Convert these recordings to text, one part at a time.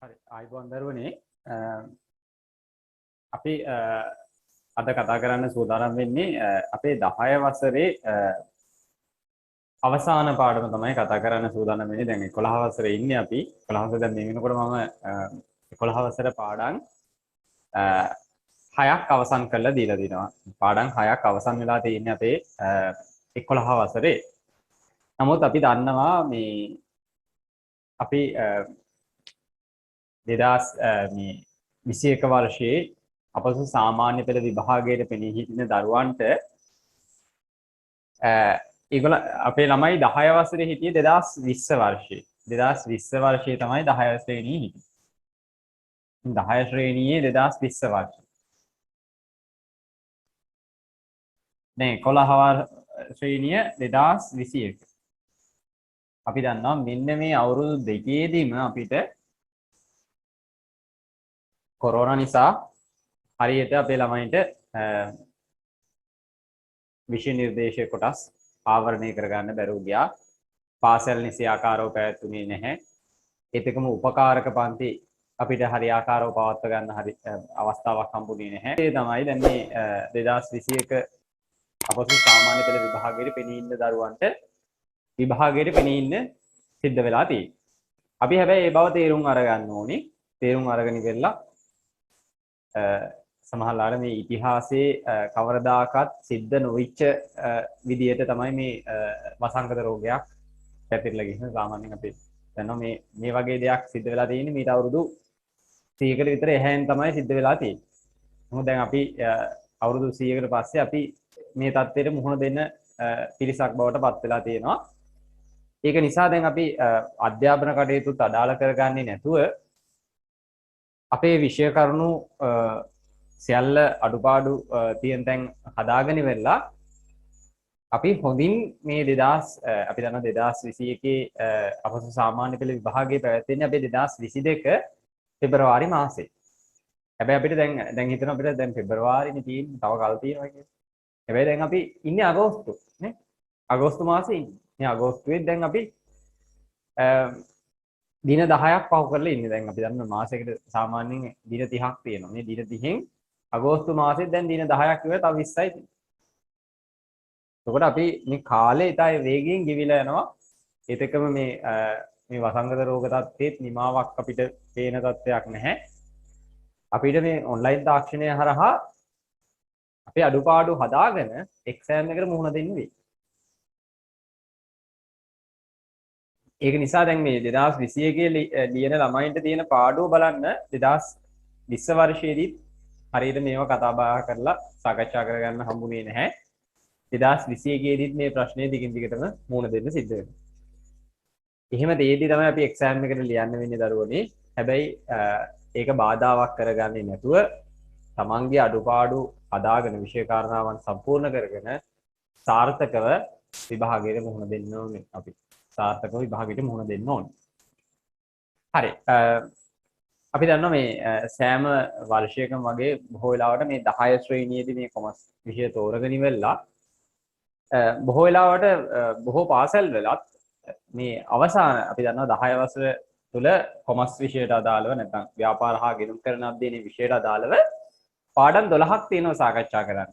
හරි ආයිබෝන් දරුවනේ අපි අද කතා කරන්න සූදානම් වෙන්නේ අපේ 10 වසරේ අවසාන පාඩම තමයි කතා කරන්න සූදානම් වෙන්නේ. දැන් 11 වසරේ ඉන්නේ අපි. 11 වසර දැන් මේ වෙනකොට මම 11 වසර පාඩම් 6ක් අවසන් කරලා දීලා දිනවා. පාඩම් 6ක් අවසන් වෙලා තියෙන්නේ අපේ 11 වසරේ. නමුත් අපි දන්නවා මේ අපි 2021 වර්ෂයේ අපසු සාමාන්‍ය පෙළ විභාගයට පෙනී සිටින දරුවන්ට ඒගොල්ල අපේ ළමයි 10 වසරේ හිටියේ 2020 වර්ෂයේ. 2020 වර්ෂයේ තමයි 10 ශ්‍රේණියේ හිටියේ. 10 ශ්‍රේණියේ 2020 වර්ෂයේ. දැන් 11 ශ්‍රේණිය 2021. අපි දන්නවා මෙන්න මේ අවුරුදු දෙකේදීම අපිට කොරෝනා නිසා හරියට අපේ ළමයින්ට විෂය නිර්දේශ කොටස් ආවරණය කරගන්න බැරුව ගියා. පාසල් නිසියාකාරව පැවැත්ුණේ නැහැ. ඒකම උපකාරක පන්ති අපිට හරියාකාරව පවත්වා ගන්න හරි අවස්ථාවක් හම්බුනේ නැහැ. ඒ තමයි දැන් මේ 2021 අපසු සාමාන්‍ය පෙළ විභාගයේ පෙනී ඉන්න දරුවන්ට විභාගයේ පෙනී ඉන්න සිද්ධ වෙලා තියෙන්නේ. අපි හැබැයි ඒ බව තේරුම් අරගන්න ඕනේ. තේරුම් අරගෙන ඉවරලා සමහරවිට මේ ඉතිහාසයේ කවරදාකත් සිද්ධ නොවිච්ච විදියට තමයි මේ වසංගත රෝගයක් පැතිරලා ගිහින් සාමාන්‍යයෙන් අපි දන්නවා මේ වගේ දෙයක් සිද්ධ වෙලා තියෙන්නේ මීට අවුරුදු 100කට විතර එහැන් තමයි සිද්ධ වෙලා තියෙන්නේ. මොකද දැන් අපි අවුරුදු 100කට පස්සේ අපි මේ තත්ත්වයට මුහුණ දෙන්න පිරිසක් බවට පත් වෙලා තියෙනවා. ඒක නිසා දැන් අපි අධ්‍යාපන කටයුතුත් අදාළ කරගන්නේ නැතුව අපේ විෂය කරුණු සියල්ල අඩුපාඩු තියෙන තැන් හදාගෙන ඉවරලා අපි හොඳින් මේ 2000 අපි දන්නවා 2021 අපසු සාමාන්‍ය පෙළ විභාගයේ පැවැත්වෙන්නේ අපේ 2022 පෙබරවාරි මාසේ. හැබැයි අපිට දැන් හිතනවා අපිට දැන් පෙබරවාරිනේ තියෙන්නේ තව කල් තියෙනවා කියලා. හැබැයි දැන් අපි ඉන්නේ අගෝස්තු නේ. අගෝස්තු මාසේ ඉන්නේ. මේ අගෝස්තුවේ දැන් අපි දින 10ක් පහු කරලා ඉන්නේ. දැන් අපි දන්න මාසයකට සාමාන්‍යයෙන් දින 30ක් තියෙනවා. මේ දින 30න් අගෝස්තු මාසෙත් දැන් දින 10ක් ඉවර තව 20යි තියෙනවා. එතකොට අපි මේ කාලේ ඉතයි වේගයෙන් ගෙවිලා යනවා. ඒත් එක්කම මේ වසංගත රෝග තත්ත්වෙත් නිමාවක් අපිට පේන තත්ත්වයක් නැහැ. අපිට මේ ඔන්ලයින් තාක්ෂණය හරහා අපේ අඩුපාඩු හදාගෙන එක්සෑම් එකට මුහුණ දෙන්න වෙයි. ඒක නිසා දැන් මේ 2021 ලියන ළමයින්ට තියෙන පාඩුව බලන්න 2020 වර්ෂයේදී හරියට මේව කතා බහ කරලා සාකච්ඡා කරගන්න හම්බුනේ නැහැ. 2021 ේදීත් මේ ප්‍රශ්නේ දිගින් දිගටම මුහුණ දෙන්න සිද්ධ වෙනවා. එහෙම දෙයේදී තමයි අපි එක්සෑම් එකට ලියන්න වෙන්නේ දරුවනේ. හැබැයි ඒක බාධාවක් කරගන්නේ නැතුව තමන්ගේ අඩුපාඩු හදාගෙන විෂය කාරණාවන් සම්පූර්ණ කරගෙන සාර්ථකව විභාගයට මුහුණ දෙන්න ඕනේ අපි. සාර්ථකව විභාගයට මුහුණ දෙන්න ඕනේ. හරි. අපි දන්නවා මේ සෑම වර්ෂයකම වගේ බොහෝ වෙලාවට මේ 10 ශ්‍රේණියේදී මේ කොමර්ස් විෂය තෝරගෙන ඉවරලා බොහෝ වෙලාවට බොහෝ පාසල් වලත් මේ අවසාන අපි දන්නවා 10 වසර තුල කොමර්ස් විෂයට අදාළව නැත්නම් ව්‍යාපාර හා ගෙනුම් කරන අධ්‍යයනයේ විෂයට අදාළව පාඩම් 12ක් තියෙනවා සාකච්ඡා කරන්න.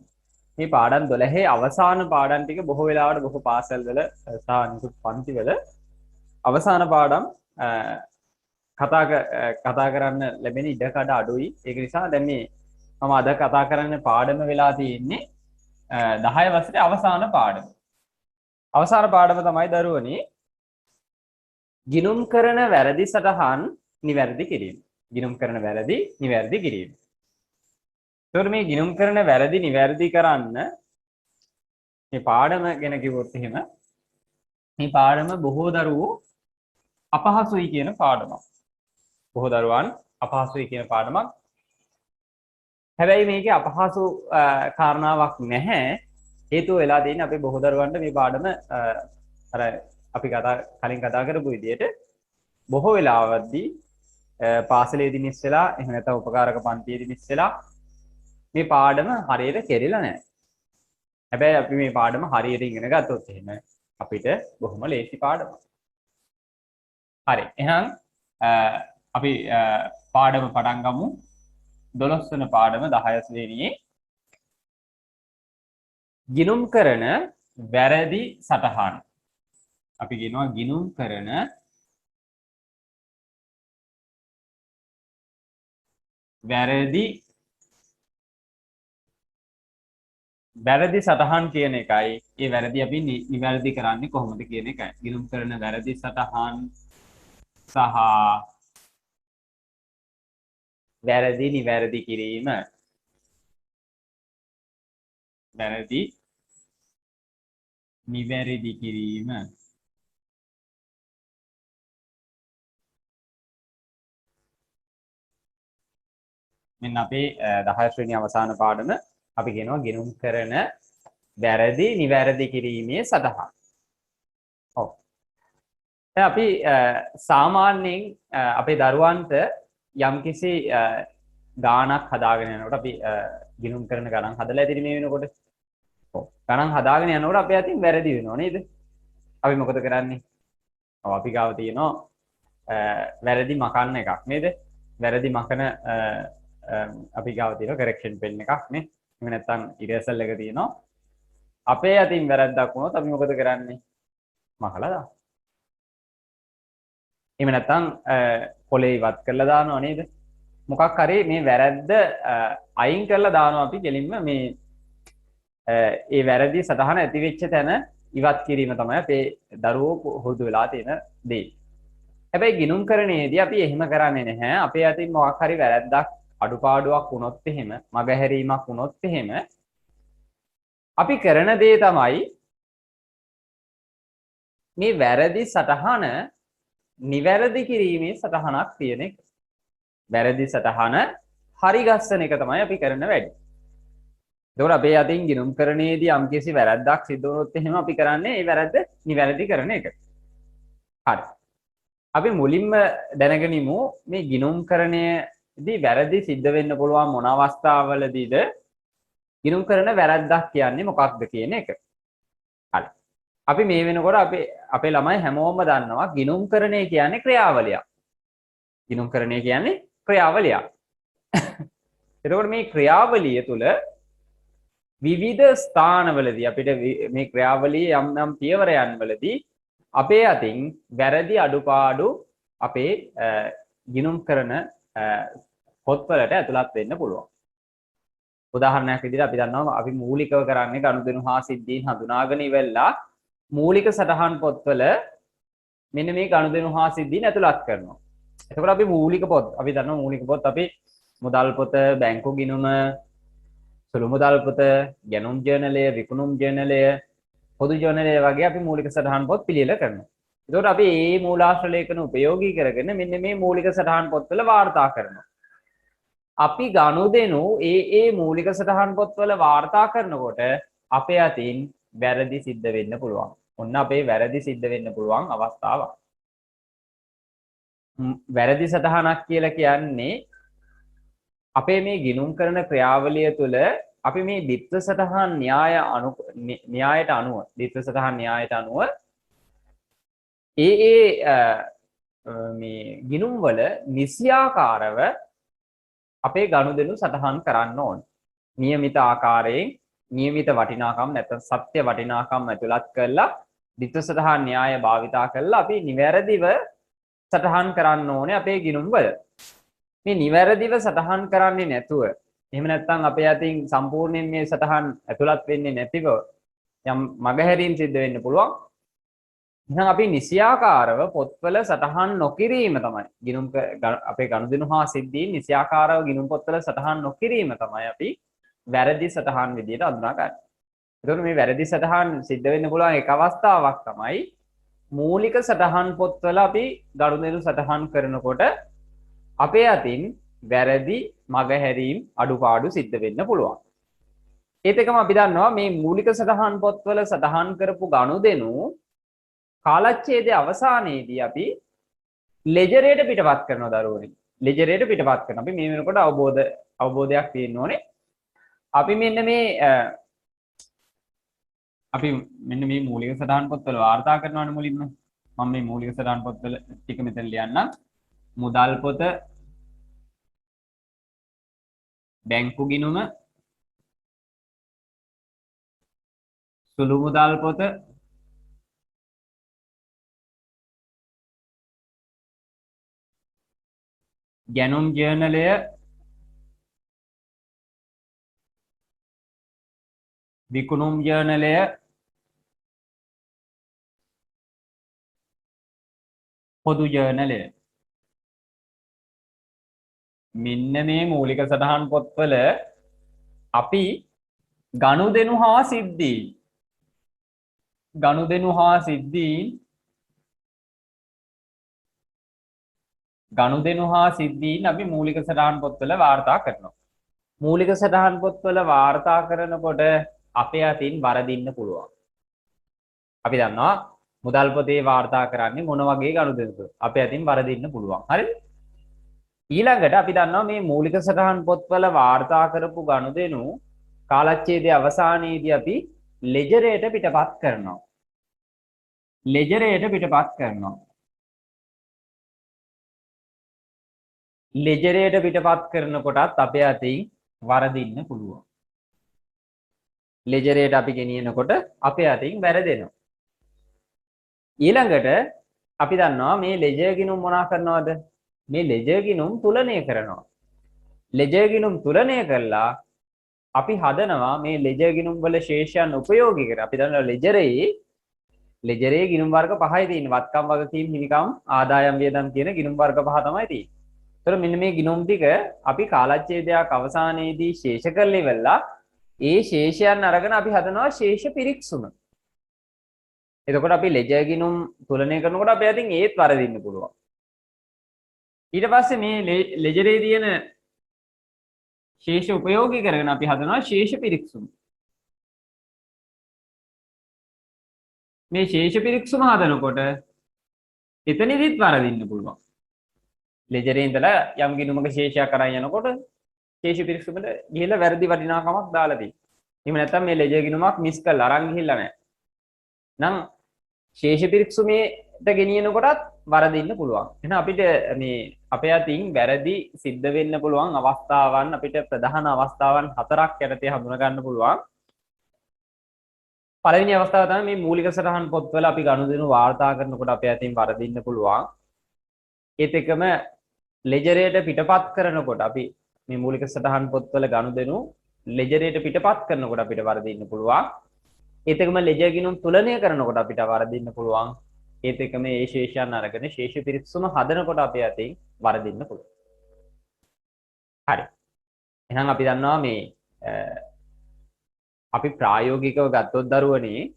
මේ පාඩම් 12 අවසාන පාඩම් ටික බොහෝ වෙලාවට බොහෝ පාසල් වල සහ නිකුත් පන්ති වල අවසාන පාඩම් කතා කරන්න ලැබෙන ඉඩකඩ අඩුයි. ඒක නිසා දැන් මේ මම අද කතා කරන්න පාඩම වෙලා තියෙන්නේ 10 වසරේ අවසාන පාඩම. අවසාන පාඩම තමයි දරුවනේ ගිණුම් කරන වැරදි සටහන් නිවැරදි කිරීම. ගිණුම් කරන වැරදි නිවැරදි කිරීම. ඒතකොට මේ ගිණුම් කරන වැරදි නිවැරදි කරන්න මේ පාඩම ගැන කිව්වොත් එහෙම මේ පාඩම බොහෝ දරුවෝ අපහසුයි කියන පාඩමක්. බොහෝ දරුවන් අපහසුයි කියන පාඩමක්. හැබැයි මේකේ අපහසු කාරණාවක් නැහැ. හේතුව වෙලා තියෙන්නේ අපේ බොහෝ දරුවන්ට මේ පාඩම අර අපි කලින් කතා කරපු විදිහට බොහෝ වෙලාවදී පාසලේදී මිස් වෙලා එහෙම නැත්නම් උපකාරක පන්තියේදී මිස් වෙලා මේ පාඩම හරියට කෙරිලා නැහැ. හැබැයි අපි මේ පාඩම හරියට ඉගෙන ගත්තොත් එහෙම අපිට බොහොම ලේසි පාඩමක්. හරි. එහෙනම් අපි පාඩම පටන් ගමු 12 වෙනි පාඩම 10 ශ්‍රේණියේ ගිණුම් කරන වැරදි සටහන්. අපි කියනවා ගිණුම් කරන වැරදි සටහන් කියන එකයි ඒ වැරදි අපි නිවැරදි කරන්නේ කොහොමද කියන එකයි. ගිණුම් කරන වැරදි සටහන් සහ වැරදි නිවැරදි කිරීම. වැරදි නිවැරදි කිරීම. මෙන්න අපේ 10 ශ්‍රේණිය අවසාන පාඩම අපි කියනවා ගිණුම් කරන වැරදි නිවැරදි කිරීමේ සටහන්. ඔව්. දැන් අපි සාමාන්‍යයෙන් අපේ දරුවන්ට යම්කිසි ගාණක් හදාගෙන යනකොට අපි ගිණුම් කරන ගණන් හදලා ඇතිනේ මේ වෙනකොට. ඔව්. ගණන් හදාගෙන යනකොට අපේ අතින් වැරදි වෙනවා නේද? අපි මොකද කරන්නේ? ඔව් අපි ගාව තියෙනවා වැරදි මකන්න එකක් නේද? වැරදි මකන අපි ගාව තියෙනවා කරෙක්ෂන් පෙන් එකක් නේ. එහෙම නැත්නම් ඉරේසල් එක තියෙනවා. අපේ අතින් වැරද්දක් වුණොත් අපි මොකද කරන්නේ? මකලා දානවා. එහෙම නැත්නම් පොලේ ඉවත් කරලා දානවා නේද? මොකක් හරි මේ වැරද්ද අයින් කරලා දානවා අපි කෙලින්ම මේ ඒ වැරදි සටහන ඇති වෙච්ච තැන ඉවත් කිරීම තමයි අපේ දරුවෝ හුරුදු වෙලා තියෙන දේ. හැබැයි ගිණුම් කරණයේදී අපි එහෙම කරන්නේ නැහැ. අපේ අතින් මොකක් හරි වැරද්දක් අඩුපාඩුවක් වුණොත් එහෙම මගහැරීමක් වුණොත් එහෙම අපි කරන දේ තමයි මේ වැරදි සටහන නිවැරදි කිරීමේ සටහනක් තියෙන එක. වැරදි සටහන හරි ගස්සන එක තමයි අපි කරන වැඩේ. එතකොට අපේ අතින් ගිණුම් කරණයේදී යම්කිසි වැරද්දක් සිද්ධ වුණොත් එහෙම අපි කරන්නේ ඒ වැරද්ද නිවැරදි කරන එක. හරි. අපි මුලින්ම දැනගෙන ඉමු මේ ගිණුම් කරණයේදී වැරදි සිද්ධ වෙන්න පුළුවන් මොන අවස්ථාවලදීද ගිණුම් කරන වැරද්දක් කියන්නේ මොකක්ද කියන එක. හරි. අපි මේ වෙනකොට අපේ ළමයි හැමෝම දන්නවා ගිණුම් කරණය කියන්නේ ක්‍රියාවලියක්. ගිණුම් කරණය කියන්නේ ක්‍රියාවලියක්. එතකොට මේ ක්‍රියාවලිය තුළ විවිධ ස්ථානවලදී අපිට මේ ක්‍රියාවලියේ යම් යම් පියවරයන් වලදී අපේ අතින් වැරදි අඩුපාඩු අපේ ගිණුම් කරන පොත්වලට ඇතුළත් වෙන්න පුළුවන්. උදාහරණයක් විදිහට අපි දන්නවා අපි මූලිකව කරන්නේ ගනුදෙනු හා සිද්ධීන් හඳුනාගෙන ඉවරලා මූලික සටහන් පොත්වල මෙන්න මේ ගනුදෙනු හා සිද්ධීන් ඇතුළත් කරනවා. එතකොට අපි මූලික පොත් අපි දන්නවා මූලික පොත් අපි මුදල් පොත, බැංකු ගිණුම, සුළු මුදල් පොත, ගැනුම් ජර්නලය, විකුණුම් ජර්නලය, පොදු ජර්නලය වගේ අපි මූලික සටහන් පොත් පිළියෙල කරනවා. එතකොට අපි මේ මූලාශ්‍ර ලේඛන උපයෝගී කරගෙන මෙන්න මේ මූලික සටහන් පොත්වල වාර්තා කරනවා. අපි ගනුදෙනු ඒ මූලික සටහන් පොත්වල වාර්තා කරනකොට අපේ අතින් වැරදි සිද්ධ වෙන්න පුළුවන්. ඔන්න අපේ වැරදි සිද්ධ වෙන්න පුළුවන් අවස්ථාවක්. වැරදි සටහනක් කියලා කියන්නේ අපේ මේ ගිණුම් කරන ක්‍රියාවලිය තුළ අපි මේ ද්විත්ව සටහන් න්‍යායට අනුව ද්විත්ව සටහන් න්‍යායට අනුව මේ ගිණුම් වල නිසියාකාරව අපේ ගනුදෙනු සටහන් කරන්න ඕන. નિયમિત ආකාරයෙන් નિયમિત වටිනාකම් නැත්නම් සත්‍ය වටිනාකම් ඇතුළත් කරලා ද්විත්ව සටහන් න්‍යාය භාවිතා කරලා අපි නිවැරදිව සටහන් කරන්න ඕනේ අපේ ගිණුම් වල. මේ නිවැරදිව සටහන් කරන්නේ නැතුව එහෙම නැත්නම් අපේ අතින් සම්පූර්ණයෙන් මේ සටහන් ඇතුළත් වෙන්නේ නැතිව යම් මගහැරීම් සිද්ධ වෙන්න පුළුවන්. එහෙනම් අපි නිසියාකාරව පොත්වල සටහන් නොකිරීම තමයි ගිණුම් අපේ ගනුදෙනු හා සිද්ධීන් නිසියාකාරව ගිණුම් පොත්වල සටහන් නොකිරීම තමයි අපි වැරදි සටහන් විදියට අඳුනාගන්නේ. එතකොට මේ වැරදි සටහන් සිද්ධ වෙන්න පුළුවන් එක අවස්ථාවක් තමයි මූලික සටහන් පොත්වල අපි ගනුදෙනු සටහන් කරනකොට අපේ අතින් වැරදි මගහැරීම් අඩුපාඩු සිද්ධ වෙන්න පුළුවන්. ඒත් එකම අපි දන්නවා මේ මූලික සටහන් පොත්වල සටහන් කරපු ගනුදෙනු කාලච්ඡේදයේ අවසානයේදී අපි ලෙජරයට පිටපත් කරනවා දරුවනි. ලෙජරයට පිටපත් කරනවා. අපි මේ වෙනකොට අවබෝධයක් තියෙන්න ඕනේ. අපි මෙන්න මේ මූලික සටහන් පොත්වල වාර්තා කරනවානේ මුලින්ම. මම මේ මූලික සටහන් පොත්වල ටික මෙතන ලියන්නම්. මුදල් පොත බැංකු ගිණුම සුළු මුදල් පොත ගැනුම් ජර්නලය විකුණුම් ජර්නලය පොදු ජර්නලය මෙන්න මේ මූලික සටහන් පොත්වල අපි ගනුදෙනු හා සිද්ධීන් අපි මූලික සටහන් පොත්වල වාර්තා කරනවා. මූලික සටහන් පොත්වල වාර්තා කරනකොට අපේ අතින් වරදින්න පුළුවන්. අපි දන්නවා මුදල් පොතේ වාර්තා කරන්නේ මොන වගේ ගනුදෙනුද? අපේ අතින් වරදින්න පුළුවන්. හරිද? ඊළඟට අපි දන්නවා මේ මූලික සටහන් පොත්වල වාර්තා කරපු ගනුදෙනු කාලච්ඡේදයේ අවසානයේදී අපි ලෙජරයට පිටපත් කරනවා. ලෙජරයට පිටපත් කරනකොටත් අපේ අතින් වරදින්න පුළුවන්. ලෙජරයට අපි ගෙනියනකොට අපේ අතින් වැරදෙනවා. ඊළඟට අපි දන්නවා මේ ලෙජර් ගිණුම් මොනා කරනවද? මේ ලෙජර් ගිණුම් තුලනය කරනවා. ලෙජර් ගිණුම් තුලනය කළා අපි හදනවා මේ ලෙජර් ගිණුම් වල ශේෂයන් උපයෝගී කර. අපි දන්නවා ලෙජරේ ගිණුම් වර්ග පහයි තියෙන්නේ. වත්කම් වගකීම් හිමිකම් ආදායම් වියදම් කියන ගිණුම් වර්ග පහ තමයි තියෙන්නේ. ඒතර මෙන්න මේ ගිණුම් ටික අපි කාලච්ඡේදයක් අවසානයේදී ශේෂ කරලා ඉවරලා ඒ ශේෂයන් අරගෙන අපි හදනවා ශේෂ පිරික්සුම. එතකොට අපි ලෙජර් ගිණුම් තුලනය කරනකොට අපි අතින් ඒත් වරදින්න පුළුවන්. ඊට පස්සේ මේ ලෙජරේ තියෙන ශේෂ උපයෝගී කරගෙන අපි හදනවා ශේෂ පිරික්සුම. මේ ශේෂ පිරික්සුම හදනකොට එතනදිත් වරදින්න පුළුවන්. ලෙජරේ ඉඳලා යම් ගිණුමක ශේෂයක් අරන් යනකොට ශේෂ පිරික්සුමට ගිහිල්ලා වැරදි වටිනාකමක් දාලා තියෙනවා. එහෙම නැත්නම් මේ ලෙජර් ගිණුමක් මිස් කරලා අරන් ගිහිල්ලා නැහැ. නම් ශේෂ පිරික්සුමේට ගෙනියනකොටත් වරදින්න පුළුවන්. එහෙනම් අපිට මේ අපේ අතින් වැරදි සිද්ධ වෙන්න පුළුවන් අවස්ථාවන් අපිට ප්‍රධාන අවස්ථාවන් හතරක් යටතේ හඳුනා ගන්න පුළුවන්. පළවෙනි අවස්ථාව තමයි මේ මූලික සටහන් පොත්වල අපි ගනුදෙනු වාර්තා කරනකොට අපේ අතින් වරදින්න පුළුවන්. ඒත් එකම ලෙජරයට පිටපත් කරනකොට අපි මේ මූලික සටහන් පොත්වල ගනුදෙනු ලෙජරයට පිටපත් කරනකොට අපිට වරදින්න පුළුවන්. ඒත් එකම ලෙජර් ගිණුම් තුලනය කරනකොට අපිට වරදින්න පුළුවන්. ඒත් එකම ඒ ශේෂයන් අරගෙන ශේෂ පිරික්සුම හදනකොට අපේ අතින් වරදින්න පුළුවන්. හරි. එහෙනම් අපි දන්නවා මේ අපි ප්‍රායෝගිකව ගත්තොත් දරුවනේ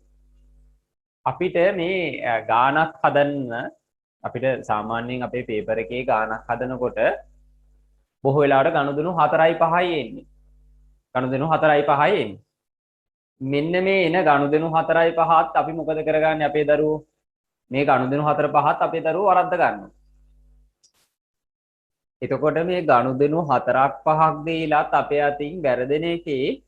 අපිට මේ ගානක් හදන්න අපිට සාමාන්‍යයෙන් අපේ පේපර් එකේ ගානක් හදනකොට බොහෝ වෙලාවට ගනුදෙනු 4යි 5යි එන්නේ. ගනුදෙනු 4යි 5යි එන්නේ. මෙන්න මේ එන ගනුදෙනු 4යි 5ත් අපි මොකද කරගන්නේ අපේ දරුවෝ? මේ ගනුදෙනු 4 5ත් අපේ දරුවෝ වරද්ද ගන්නවා. එතකොට මේ ගනුදෙනු 4ක් 5ක් දීලාත් අපේ අතින් වැරදෙන එකේ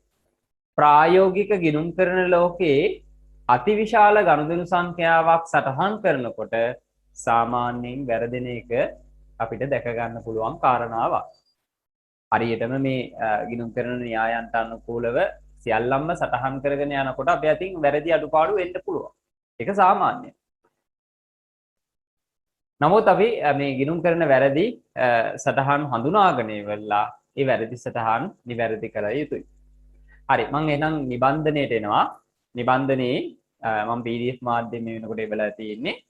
ප්‍රායෝගික ගිණුම් කරන ලෝකේ අතිවිශාල ගනුදෙනු සංඛ්‍යාවක් සටහන් කරනකොට සාමාන්‍යයෙන් වැරදෙන එක අපිට දැක ගන්න පුළුවන් කාරණාවක්. හරියටම මේ ගිණුම් කරන න්‍යායන්ට අනුකූලව සියල්ලම සටහන් කරගෙන යනකොට අපේ අතින් වැරදි අඩුපාඩු වෙන්න පුළුවන්. ඒක සාමාන්‍යයි. නමුත් අපි මේ ගිණුම් කරන වැරදි සටහන් හඳුනාගෙන ඉවරලා ඒ වැරදි සටහන් නිවැරදි කළ යුතුයි. හරි මම එහෙනම් නිබන්ධනයට එනවා. නිබන්ධනයේ මම PDF මාධ්‍යයෙන් මේ වෙනකොට එබලා තියෙන්නේ.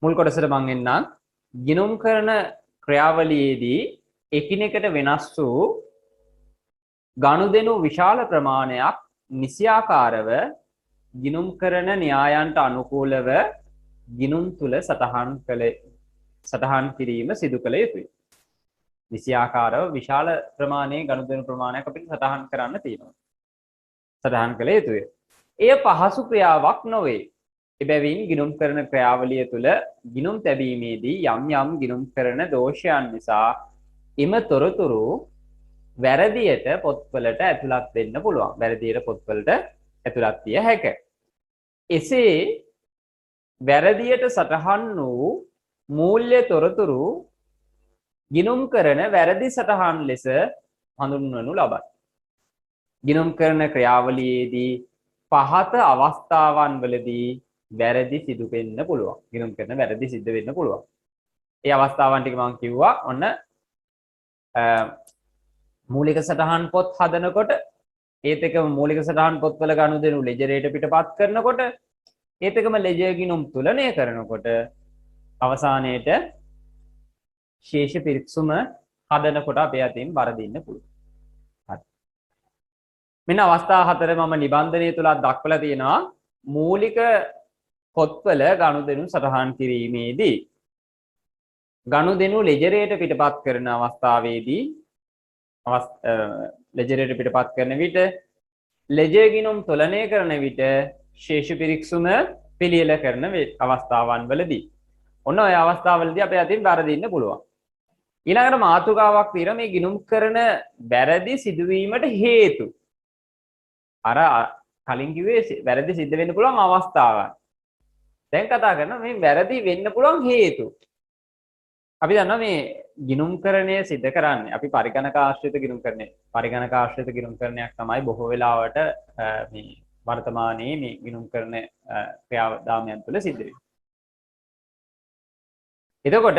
මුල් කොටසට මම එන්නම්. ගිණුම් කරන ක්‍රියාවලියේදී එකිනෙකට වෙනස් වූ ගනුදෙනු විශාල ප්‍රමාණයක් නිසියාකාරව ගිණුම් කරන න්‍යායන්ට අනුකූලව ගිණුම් තුල සටහන් කිරීම සිදු කළ යුතුයි. නිසියාකාරව විශාල ප්‍රමාණයේ ගනුදෙනු ප්‍රමාණයක් අපිට සටහන් කරන්න තියෙනවා. සටහන් කළ යුතුය. එය පහසු ක්‍රියාවක් නොවේ. එබැවින් ගිණුම් කරන ක්‍රියාවලිය තුළ ගිණුම් තැබීමේදී යම් යම් ගිණුම් කරන දෝෂයන් නිසා එම තොරතුරු වැරදියට පොත්වලට ඇතුළත් වෙන්න පුළුවන්. වැරදියට පොත්වලට ඇතුළත් විය හැකිය. එසේ වැරදියට සටහන් වූ මූල්‍ය තොරතුරු ගිණුම් කරන වැරදි සටහන් ලෙස හඳුන්වනු ලබයි. ගිණුම් කරන ක්‍රියාවලියේදී පහත අවස්ථාවන් වලදී වැරදි සිදු වෙන්න පුළුවන්. ගිණුම් කරන වැරදි සිද්ධ වෙන්න පුළුවන්. ඒ අවස්ථාවන් ටික මම කිව්වා. ඔන්න මූලික සටහන් පොත් හදනකොට ඒත් එකම මූලික සටහන් පොත්වල ගනුදෙනු ලෙජරේට පිටපත් කරනකොට ඒත් එකම ලෙජර් ගිණුම් තුලනය කරනකොට අවසානයේට ශේෂ පිරික්සුම හදනකොට අපේ අතින් වරදින්න පුළුවන්. හරි. මෙන්න අවස්ථා හතර මම නිබන්ධනය තුල දක්වලා තියෙනවා. මූලික පොත්වල ගනුදෙනු සටහන් කිරීමේදී ගනුදෙනු ලෙජරේට පිටපත් කරන අවස්ථාවේදී ලෙජරේට පිටපත් කරන විට ලෙජර් ගිණුම් තුලනය කරන විට ශේෂ පිරික්සුම පිළියෙල කරන අවස්ථාවන් වලදී ඔන්න ඔය අවස්ථාවලදී අපේ අතින් වරදින්න පුළුවන්. ඊළඟට මාතෘකාවක් තියෙනවා මේ ගිණුම් කරන වැරදි සිදුවීමට හේතු. අර කලින් කිව්වේ වැරදි සිද්ධ වෙන්න පුළුවන් අවස්ථාවන්. දැන් කතා කරනවා මේ වැරදි වෙන්න පුළුවන් හේතු. අපි දන්නවා මේ ගිණුම්කරණය සිද්ධ කරන්නේ අපි පරිගණක ආශ්‍රිත ගිණුම්කරණය. පරිගණක ආශ්‍රිත ගිණුම්කරණයක් තමයි බොහෝ වෙලාවට මේ වර්තමානයේ මේ ගිණුම්කරණ ක්‍රියාදාමයන් තුළ සිද්ධ වෙන්නේ. එතකොට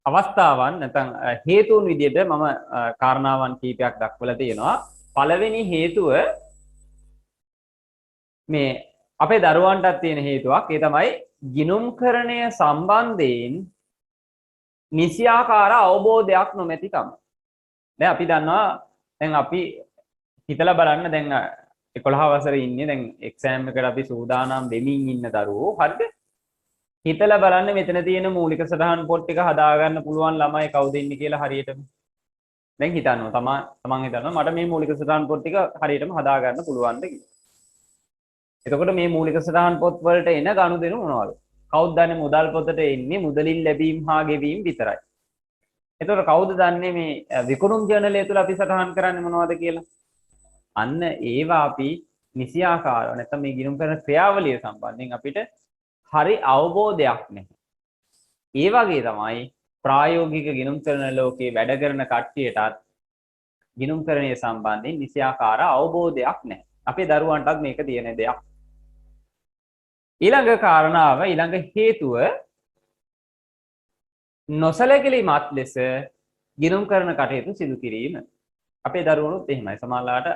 අවස්ථාවන් නැත්නම් හේතුන් විදිහට මම කාරණාවන් කීපයක් දක්වලා තියෙනවා. පළවෙනි හේතුව මේ අපේ දරුවන්ටත් තියෙන හේතුවක්. ඒ තමයි ගිණුම්කරණය සම්බන්ධයෙන් නිසියාකාර අවබෝධයක් නොමැතිකම. දැන් අපි දන්නවා දැන් අපි හිතලා බලන්න දැන් 11 වසරේ ඉන්නේ දැන් එක්සෑම් එකට අපි සූදානම් වෙමින් ඉන්න දරුවෝ හරිද? හිතලා බලන්න මෙතන තියෙන මූලික සටහන් පොත් ටික හදාගන්න පුළුවන් ළමයි කවුද ඉන්නේ කියලා හරියටම. දැන් හිතනවා තමන් හිතනවා මට මේ මූලික සටහන් පොත් ටික හරියටම හදාගන්න පුළුවන්ද කියලා. එතකොට මේ මූලික සටහන් පොත් වලට එන ගනුදෙනු මොනවද? කවුද දන්නේ මුදල් පොතට එන්නේ මුදලින් ලැබීම් හා ගෙවීම් විතරයි. එතකොට කවුද දන්නේ මේ විකුණුම් ජර්නලය තුල අපි සටහන් කරන්නේ මොනවද කියලා? අන්න ඒවා අපි නිසියාකාරව නැත්නම් මේ ගිණුම් කරන ක්‍රියාවලිය සම්බන්ධයෙන් අපිට හරි අවබෝධයක් නැහැ. ඒ වගේ තමයි ප්‍රායෝගික ගිණුම් කරන ලෝකයේ වැඩ කරන කට්ටියටත් ගිණුම් කරණය සම්බන්ධයෙන් නිසියාකාර අවබෝධයක් නැහැ. අපේ දරුවන්ටත් මේක තියෙන දෙයක්. ඊළඟ කාරණාව ඊළඟ හේතුව නොසලකලිමත් ලෙස ගිණුම් කරන කටයුතු සිදු කිරීම. අපේ දරුවනුත් එහෙමයි. සමහරලාට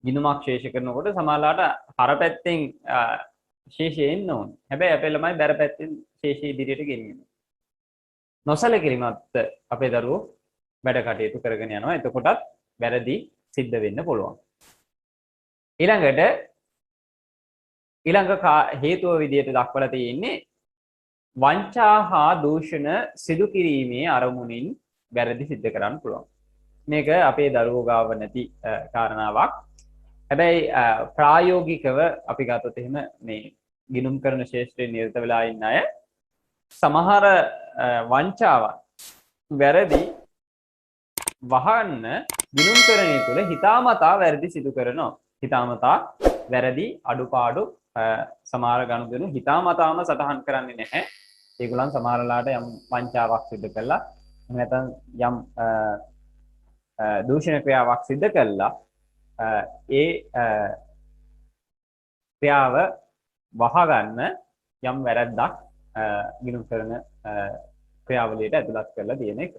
ගිණුමක් ශේෂ කරනකොට සමහරලාට හර පැත්තෙන් ශේෂය එන්න ඕනේ. හැබැයි අපේ ළමයි බැර පැත්තෙන් ශේෂය ඉදිරියට ගෙනියනවා. නොසලකලිමත් අපේ දරුවෝ වැඩ කටයුතු කරගෙන යනවා. එතකොටත් වැරදි සිද්ධ වෙන්න පුළුවන්. ඊළඟට ඊළඟ හේතුව විදිහට දක්වලා තියෙන්නේ වංචා හා දූෂණ සිදු කිරීමේ අරමුණින් වැරදි සිද්ධ කරන්න පුළුවන්. මේක අපේ දරුවෝ ගාව නැති කාරණාවක්. හැබැයි ප්‍රායෝගිකව අපි ගත්තොත් එහෙම මේ ගිණුම් කරන ශාස්ත්‍රයේ නිරත වෙලා ඉන්න අය සමහර වංචාවන් වැරදි වහන්න ගිණුම් කරණය තුළ හිතාමතා වැරදි සිදු කරනවා. හිතාමතා වැරදි අඩුපාඩු සමහර ගනුදෙනු හිතාමතාම සටහන් කරන්නේ නැහැ. ඒගොල්ලන් සමහරලාට යම් වංචාවක් සිදු කළා නැත්නම් යම් දූෂණ ක්‍රියාවක් සිදු කළා ඒ ක්‍රියාව වහගන්න යම් වැරද්දක් ගිණුම් කරන ක්‍රියාවලියට ඇතුළත් කරලා තියෙන එක.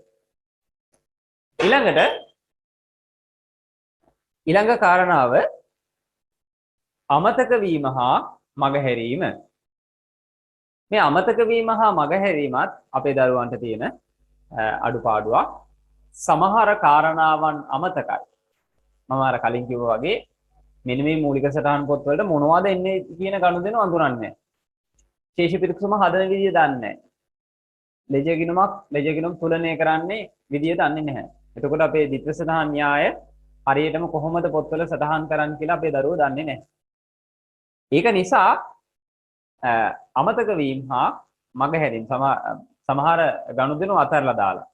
ඊළඟ කාරණාව අමතක වීම හා මගහැරීම. මේ අමතක වීම හා මගහැරීමත් අපේ දරුවන්ට තියෙන අඩුපාඩුවක්. සමහර කාරණාවන් අමතකයි. මම අර කලින් කිව්වා වගේ මෙන්න මේ මූලික සටහන් පොත් වලට මොනවද එන්නේ කියන ගනුදෙනු අඳුරන්නේ නැහැ. ශේෂ පිරික්සුම හදන විදිය දන්නේ නැහැ. ලෙජර් ගිණුම් තුලනය කරන්නේ විදිය දන්නේ නැහැ. එතකොට අපේ ද්විත්ව සටහන් න්‍යාය හරියටම කොහොමද පොත්වල සටහන් කරන්න කියලා අපේ දරුවෝ දන්නේ නැහැ. ඒක නිසා අමතක වීම හා මගහැරීම සමහර ගනුදෙනු අතහැරලා දාලා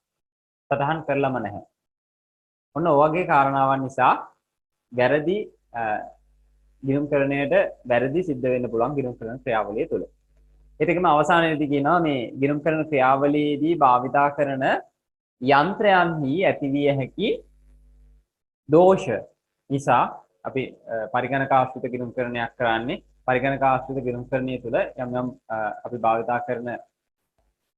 සටහන් කරලම නැහැ. ඔන්න ඔය වගේ කාරණාවන් නිසා වැරදි ගිණුම්කරණයට වැරදි සිද්ධ වෙන්න පුළුවන් ගිණුම්කරණ ක්‍රියාවලිය තුළ. ඒකම අවසානයේදී කියනවා මේ ගිණුම්කරණ ක්‍රියාවලියේදී භාවිතා කරන යන්ත්‍රයන්හි ඇතිවිය හැකි දෝෂ නිසා අපි පරිගණක ආශ්‍රිත ගිණුම්කරණයක් කරන්නේ පරිගණක ආශ්‍රිත ගිණුම්කරණය තුළ යම් යම් අපි භාවිතා කරන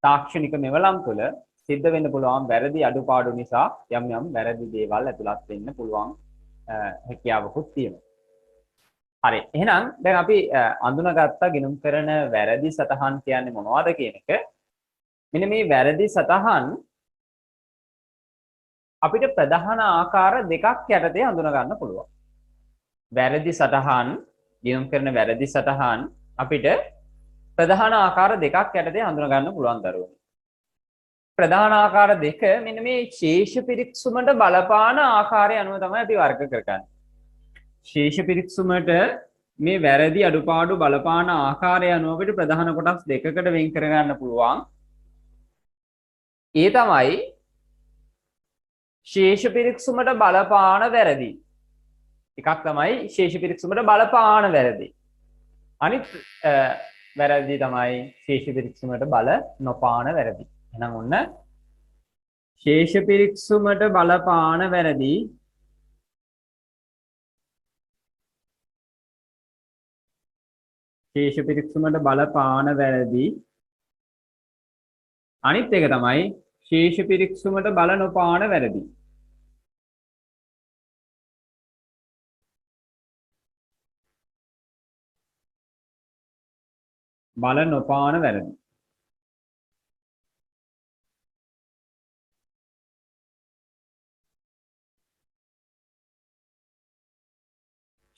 තාක්ෂණික මෙවලම් තුළ සිද්ධ වෙන්න පුළුවන් වැරදි අඩුපාඩු නිසා යම් යම් වැරදි දේවල් ඇතුළත් වෙන්න පුළුවන් හැකියාවකුත් තියෙනවා. හරි. එහෙනම් දැන් අපි අඳුනගත්ත ගිණුම්කරණ වැරදි සටහන් කියන්නේ මොනවද කියන එක. මෙන්න මේ වැරදි සටහන් අපිට ප්‍රධාන ආකාර දෙකක් යටතේ අඳුන ගන්න පුළුවන්. වැරදි සටහන් ගිණුම්කරණ වැරදි සටහන් අපිට ප්‍රධාන ආකාර දෙකක් යටතේ හඳුනා ගන්න පුළුවන් දරුවනි. ප්‍රධාන ආකාර දෙක මෙන්න මේ ශේෂ පිරික්සුමට බලපාන ආකාරය අනුව තමයි අපි වර්ග කරගන්නේ. ශේෂ පිරික්සුමට මේ වැරදි අඩුපාඩු බලපාන ආකාරය අනුව අපිට ප්‍රධාන කොටස් දෙකකට වෙන් කරගන්න පුළුවන්. ඒ තමයි ශේෂ පිරික්සුමට බලපාන වැරදි. එකක් තමයි ශේෂ පිරික්සුමට බලපාන වැරදි. අනිත් වැරදි තමයි ශේෂ පිරික්සුමට බල නොපාන වැරදි. එහෙනම් ඔන්න ශේෂ පිරික්සුමට බලපාන වැරදි ශේෂ පිරික්සුමට බලපාන වැරදි අනිත් එක තමයි ශේෂ පිරික්සුමට බල නොපාන වැරදි. බල නොපාන වැරදි.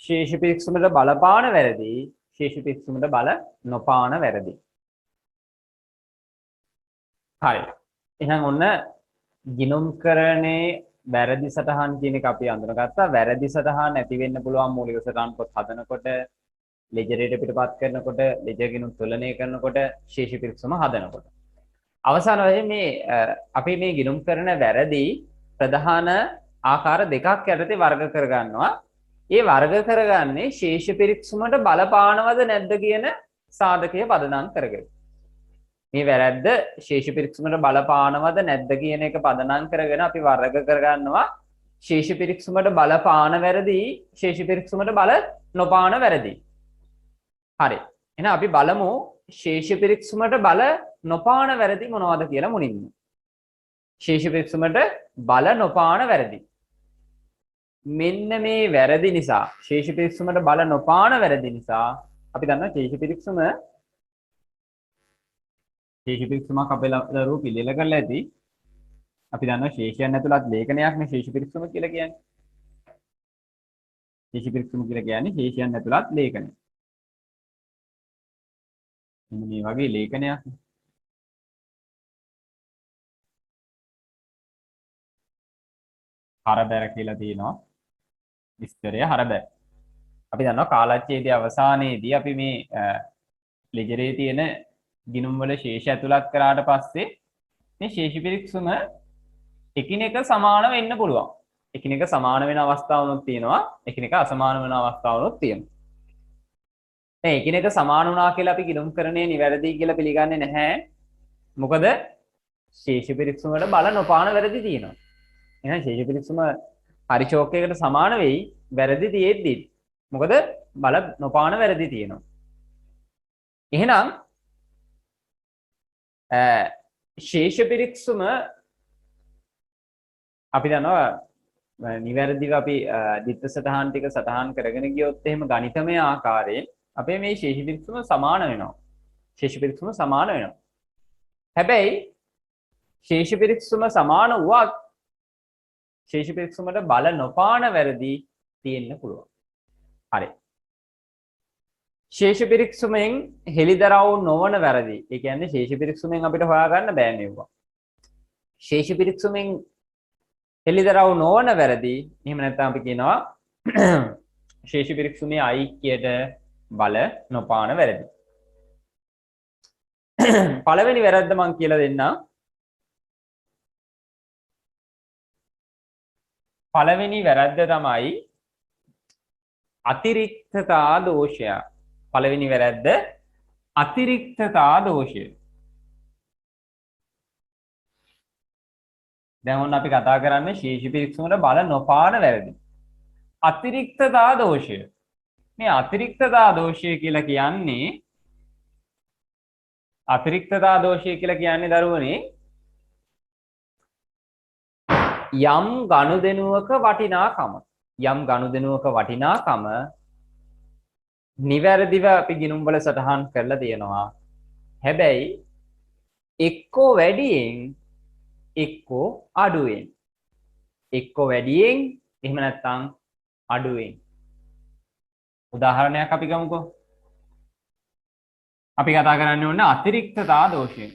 ශේෂ පිරික්සුමට බලපාන වැරදි ශේෂ පිරික්සුමට බල නොපාන වැරදි. හරි. එහෙනම් ඔන්න ගිණුම්කරණේ වැරදි සටහන් කියන එක අපි අඳුනගත්තා. වැරදි සටහන් ඇති වෙන්න පුළුවන් මූලික සටහන් පොත් හදනකොට ලෙජරේට පිටපත් කරනකොට ලෙජර් ගිණුම් තුලනය කරනකොට ශේෂ පිරික්සුම හදනකොට අවසාන වශයෙන් මේ අපි මේ ගිණුම් කරන වැරදි ප්‍රධාන ආකාර දෙකක් යටතේ වර්ග කරගන්නවා. ඒ වර්ග කරගන්නේ ශේෂ පිරික්සුමට බලපානවද නැද්ද කියන සාධකය පදනම් කරගෙන. මේ වැරද්ද ශේෂ පිරික්සුමට බලපානවද නැද්ද කියන එක පදනම් කරගෙන අපි වර්ග කරගන්නවා ශේෂ පිරික්සුමට බලපාන වැරදි ශේෂ පිරික්සුමට බල නොපාන වැරදි. හරි. එහෙනම් අපි බලමු ශේෂ පිරික්සුමට බල නොපාන වැරදි මොනවද කියලා මුලින්ම. ශේෂ පිරික්සුමට බල නොපාන වැරදි. මෙන්න මේ වැරදි නිසා ශේෂ පිරික්සුමට බල නොපාන වැරදි නිසා අපි දන්නවා ශේෂ පිරික්සුමක් අපේ දරුවෝ පිළියෙල කරලා ඇති. අපි දන්නවා ශේෂයන් ඇතුළත් ලේඛනයක් නේ ශේෂ පිරික්සුම කියලා කියන්නේ. ශේෂ පිරික්සුම කියලා කියන්නේ ශේෂයන් ඇතුළත් ලේඛනය. මෙන්න මේ වගේ ලේඛනයක්. හරබැර කියලා තියෙනවා. විස්තරය හරබැර. අපි දන්නවා කාලච්ඡේදයේ අවසානයේදී අපි මේ ලෙජරේ තියෙන ගිණුම් වල ශේෂ ඇතුළත් කරාට පස්සේ මේ ශේෂ පිරික්සුම එකිනෙක සමාන වෙන්න පුළුවන්. එකිනෙක සමාන වෙන අවස්ථාවලුත් තියෙනවා. එකිනෙක අසමාන වෙන අවස්ථාවලුත් තියෙනවා. දැන් එකිනෙක සමාන වුණා කියලා අපි ගිණුම්කරණය නිවැරදි කියලා පිළිගන්නේ නැහැ. මොකද ශේෂ පිරික්සුම වල බල නොපාන වැරදි තියෙනවා. එහෙනම් ශේෂ පිරික්සුම හරි චෝක් එකකට සමාන වෙයි වැරදි තියෙද්දි. මොකද බල නොපාන වැරදි තියෙනවා. එහෙනම් ශේෂ පිරික්සුම අපි දන්නවා නිවැරදිව අපි දිත්ත සටහන් ටික සටහන් කරගෙන ගියොත් එහෙම ගණිතමය ආකාරයෙන් අපේ මේ ශේෂ පිරික්සුම සමාන වෙනවා. ශේෂ පිරික්සුම සමාන වෙනවා. හැබැයි ශේෂ පිරික්සුම සමාන වුවත් ශේෂ පිරික්සුමට බල නොපාන වැරදි තියෙන්න පුළුවන්. හරි. ශේෂ පිරික්සුමෙන් හෙළිදරව් නොවන වැරදි. ඒ කියන්නේ ශේෂ පිරික්සුමෙන් අපිට හොයාගන්න බෑ මේවා. ශේෂ පිරික්සුමෙන් හෙළිදරව් නොවන වැරදි. එහෙම නැත්නම් අපි කියනවා ශේෂ පිරික්සුමේ ඓක්‍යයට බල නොපාන වැරදි. පළවෙනි වැරද්ද මම කියලා දෙන්නම්. පළවෙනි වැරද්ද තමයි අතිරික්තතා දෝෂය. පළවෙනි වැරැද්ද අතිරික්තතා දෝෂය. දැන් ඔන්න අපි කතා කරන්නේ ශේෂ පිරික්සුමට බල නොපාන වැරදි. අතිරික්තතා දෝෂය. මේ අතිරික්තතා දෝෂය කියලා කියන්නේ දරුවනේ යම් ගනුදෙනුවක වටිනාකම නිවැරදිව අපි ගිණුම් වල සටහන් කරලා තියෙනවා. හැබැයි එක්කෝ වැඩියෙන් එක්කෝ අඩුවෙන්. එහෙම නැත්නම් අඩුවෙන්. උදාහරණයක් අපි ගමුකෝ. අපි කතා කරන්නේ ඕන අතිරික්තතා දෝෂය.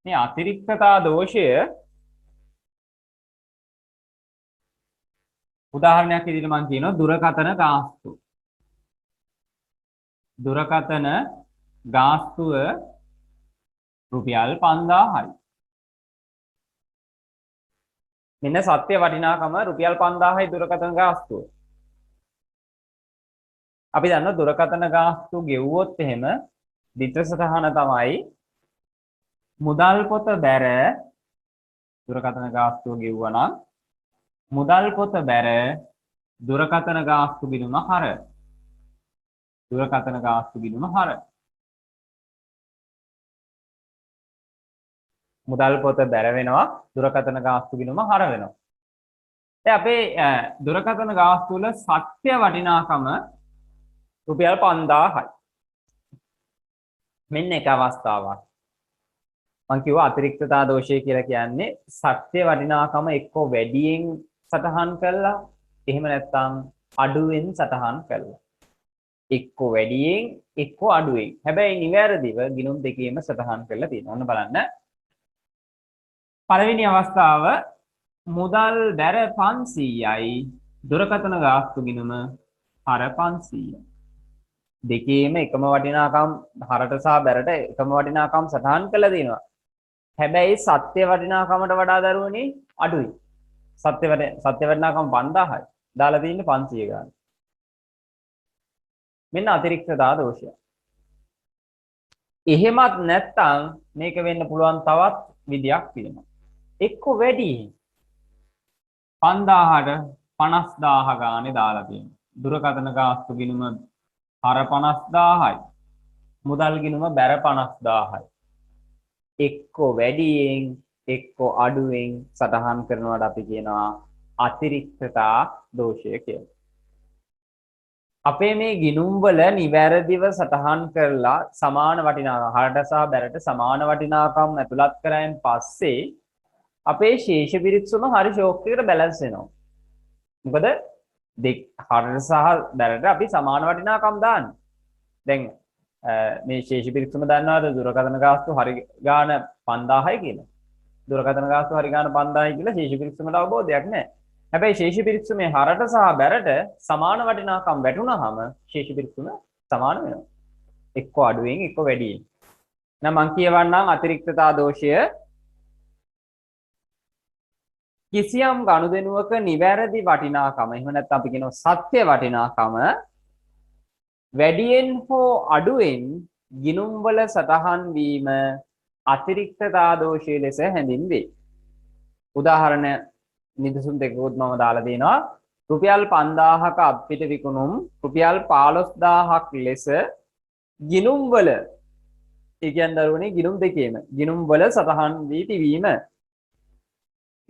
මේ අතිරික්තතා දෝෂය උදාහරණයක් විදිහට මම කියනවා දුරකථන ගාස්තුව රුපියල් 5000යි. මෙන්න සත්‍ය වටිනාකම රුපියල් 5000යි දුරකථන ගාස්තුව. අපි දන්නවා දුරකථන ගාස්තු ගෙවුවොත් එහෙම විතර සටහන තමයි මුදල් පොත බැර දුරකථන ගාස්තුව ගෙවුවා නම් මුදල් පොත බැර දුරකථන ගාස්තු ගිණුම හර. මුදල් පොත බැර වෙනවා දුරකථන ගාස්තු ගිණුම හර වෙනවා. දැන් අපේ දුරකථන ගාස්තු වල සත්‍ය වටිනාකම රුපියල් 5000යි. මෙන්න එක අවස්ථාවක්. මම කිව්වා අතිරික්තතා දෝෂය කියලා කියන්නේ සත්‍ය වටිනාකම එක්කෝ වැඩියෙන් සටහන් කළා එහෙම නැත්නම් අඩුවෙන් සටහන් කළා. එක්කෝ වැඩියෙන් එක්කෝ අඩුවෙන්. හැබැයි නිවැරදිව ගිණුම් දෙකේම සටහන් කරලා තියෙනවා. ඔන්න බලන්න. පළවෙනි අවස්ථාව මුදල් බැර 500යි දුරකථන ගාස්තු ගිණුම හර 500යි. දෙකේම එකම වටිනාකම් හරට සහ බැරට එකම වටිනාකම් සටහන් කරලා තියෙනවා. හැබැයි සත්‍ය වටිනාකමට වඩා දරුවනේ අඩුයි. සත්‍ය වටිනාකම 5000යි. දාලා තියෙන්නේ 500 ගන්න. මෙන්න අතිරික්තතා දෝෂය. එහෙමත් නැත්නම් මේක වෙන්න පුළුවන් තවත් විදියක් තියෙනවා. එක්ක වැඩි 5000ට 50000 ගානේ දාලා තියෙනවා. දුරකථන ගාස්තු ගිණුම හර 50000යි. මුදල් ගිණුම බැර 50000යි. එක්කෝ වැඩියෙන් එක්කෝ අඩුවෙන් සටහන් කරනවට අපි කියනවා අතිරික්තතා දෝෂය කියලා. අපේ මේ ගිණුම් වල නිවැරදිව සටහන් කරලා සමාන වටිනාකම් හරට සහ බැරට සමාන වටිනාකම් ඇතුළත් කරායින් පස්සේ අපේ ශේෂ පිරික්සුම හරි ෂෝක් එකකට බැලන්ස් වෙනවා. මොකද හරට සහ බැරට අපි සමාන වටිනාකම් දාන්නේ. දැන් මේ ශේෂ පිරික්සුම දන්නවද දුරකථන ගාස්තු හරි ගාන 5000යි කියලා. දුරකථන ගාස්තු හරි ගාන 5000යි කියලා ශේෂ පිරික්සුමට අවබෝධයක් නැහැ. හැබැයි ශේෂ පිරික්සුමේ හරට සහ බැරට සමාන වටිනාකම් වැටුනහම ශේෂ පිරික්සුම සමාන වෙනවා. එක්ක අඩුවෙන් එක්ක වැඩියෙන්. එහෙනම් මම කියවන්නම් අතිරික්තතා දෝෂය කිසියම් ගනුදෙනුවක නිවැරදි වටිනාකම එහෙම නැත්නම් අපි කියනවා සත්‍ය වටිනාකම වැඩියෙන් හෝ අඩුවෙන් ගිණුම් වල සටහන් වීම අතිරික්තතා දෝෂය ලෙස හැඳින්වේ. උදාහරණ නිදසුන් දෙකකුත් මම දාලා දෙනවා. රුපියල් 5000ක අපිට විකුණුම් රුපියල් 15000ක් ලෙස ගිණුම් වල ඒ කියන්නේ දරුවනේ ගිණුම් දෙකේම ගිණුම් වල සටහන් වී තිබීම.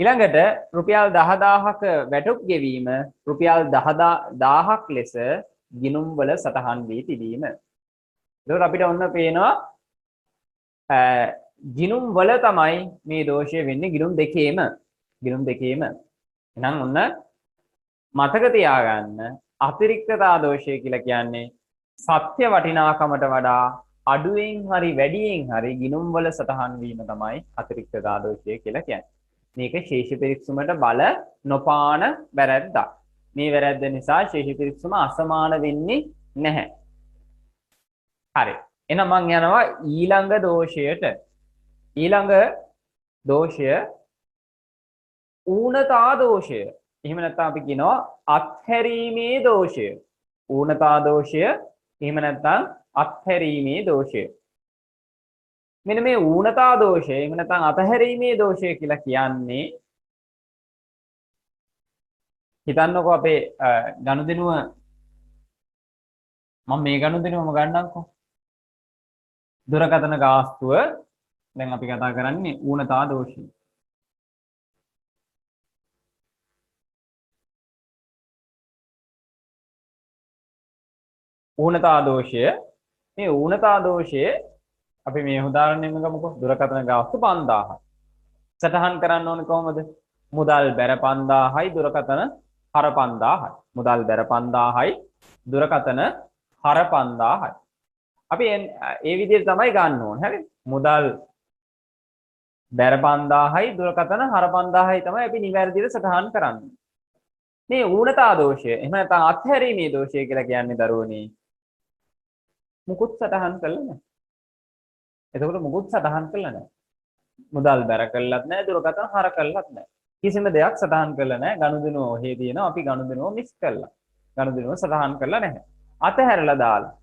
ඊළඟට රුපියල් 10000ක වැටුප් ගෙවීම රුපියල් 10000ක් ලෙස ගිණුම් වල සටහන් වී තිබීම. එතකොට අපිට ඔන්න පේනවා ගිණුම් වල තමයි මේ දෝෂය වෙන්නේ ගිණුම් දෙකේම. එහෙනම් ඔන්න මතක තියාගන්න අතිරික්තතා දෝෂය කියලා කියන්නේ සත්‍ය වටිනාකමට වඩා අඩුවෙන් හරි වැඩියෙන් හරි ගිණුම් වල සටහන් වීම තමයි අතිරික්තතා දෝෂය කියලා කියන්නේ. මේක ශේෂ පිරික්සුමට බල නොපාන වැරැද්දක්. මේ වැරැද්ද නිසා ශේෂ පිරික්සුම අසමාන වෙන්නේ නැහැ. හරි. එහෙනම් මම යනවා ඊළඟ දෝෂයට. ඊළඟ දෝෂය ඌනතා දෝෂය. එහෙම නැත්නම් අපි කියනවා අත්හැරීමේ දෝෂය. ඌනතා දෝෂය එහෙම නැත්නම් අත්හැරීමේ දෝෂය. මෙන්න මේ ඌනතා දෝෂය එහෙම නැත්නම් අත්හැරීමේ දෝෂය කියලා කියන්නේ හිතන්නකෝ අපේ ගනුදෙනුව මම මේ ගනුදෙනුවම ගන්නම්කෝ. දුරකථන ගාස්තුව දැන් අපි කතා කරන්නේ ඌනතා දෝෂය. ඌනතා දෝෂය මේ ඌනතා දෝෂය අපි මේ උදාහරණයෙන්ම ගමුකෝ. දුරකථන ගාස්තු 5000යි. සටහන් කරන්න ඕනේ කොහොමද? මුදල් බැර 5000යි දුරකථන හර 5000යි. මුදල් බැර 5000යි දුරකථන හර 5000යි. අපි ඒ විදිහට තමයි ගන්න ඕනේ. හරි? මුදල් බැර 5000යි දුරකථන හර 5000යි තමයි අපි නිවැරදිව සටහන් කරන්නේ. මේ ඌනතා දෝෂය එහෙම නැත්නම් අත්හැරීමේ දෝෂය කියලා කියන්නේ දරුවනේ මුකුත් සටහන් කළා නැහැ. එතකොට මුකුත් සටහන් කළා නැහැ. මුදල් බැර කළත් නැහැ දුරකථන හර කළත් නැහැ. කිසිම දෙයක් සටහන් කළා නැහැ. ගනුදෙනුව ඔහේ තියෙනවා අපි ගනුදෙනුව මිස් කළා. ගනුදෙනුව සටහන් කළා නැහැ. අතහැරලා දාලා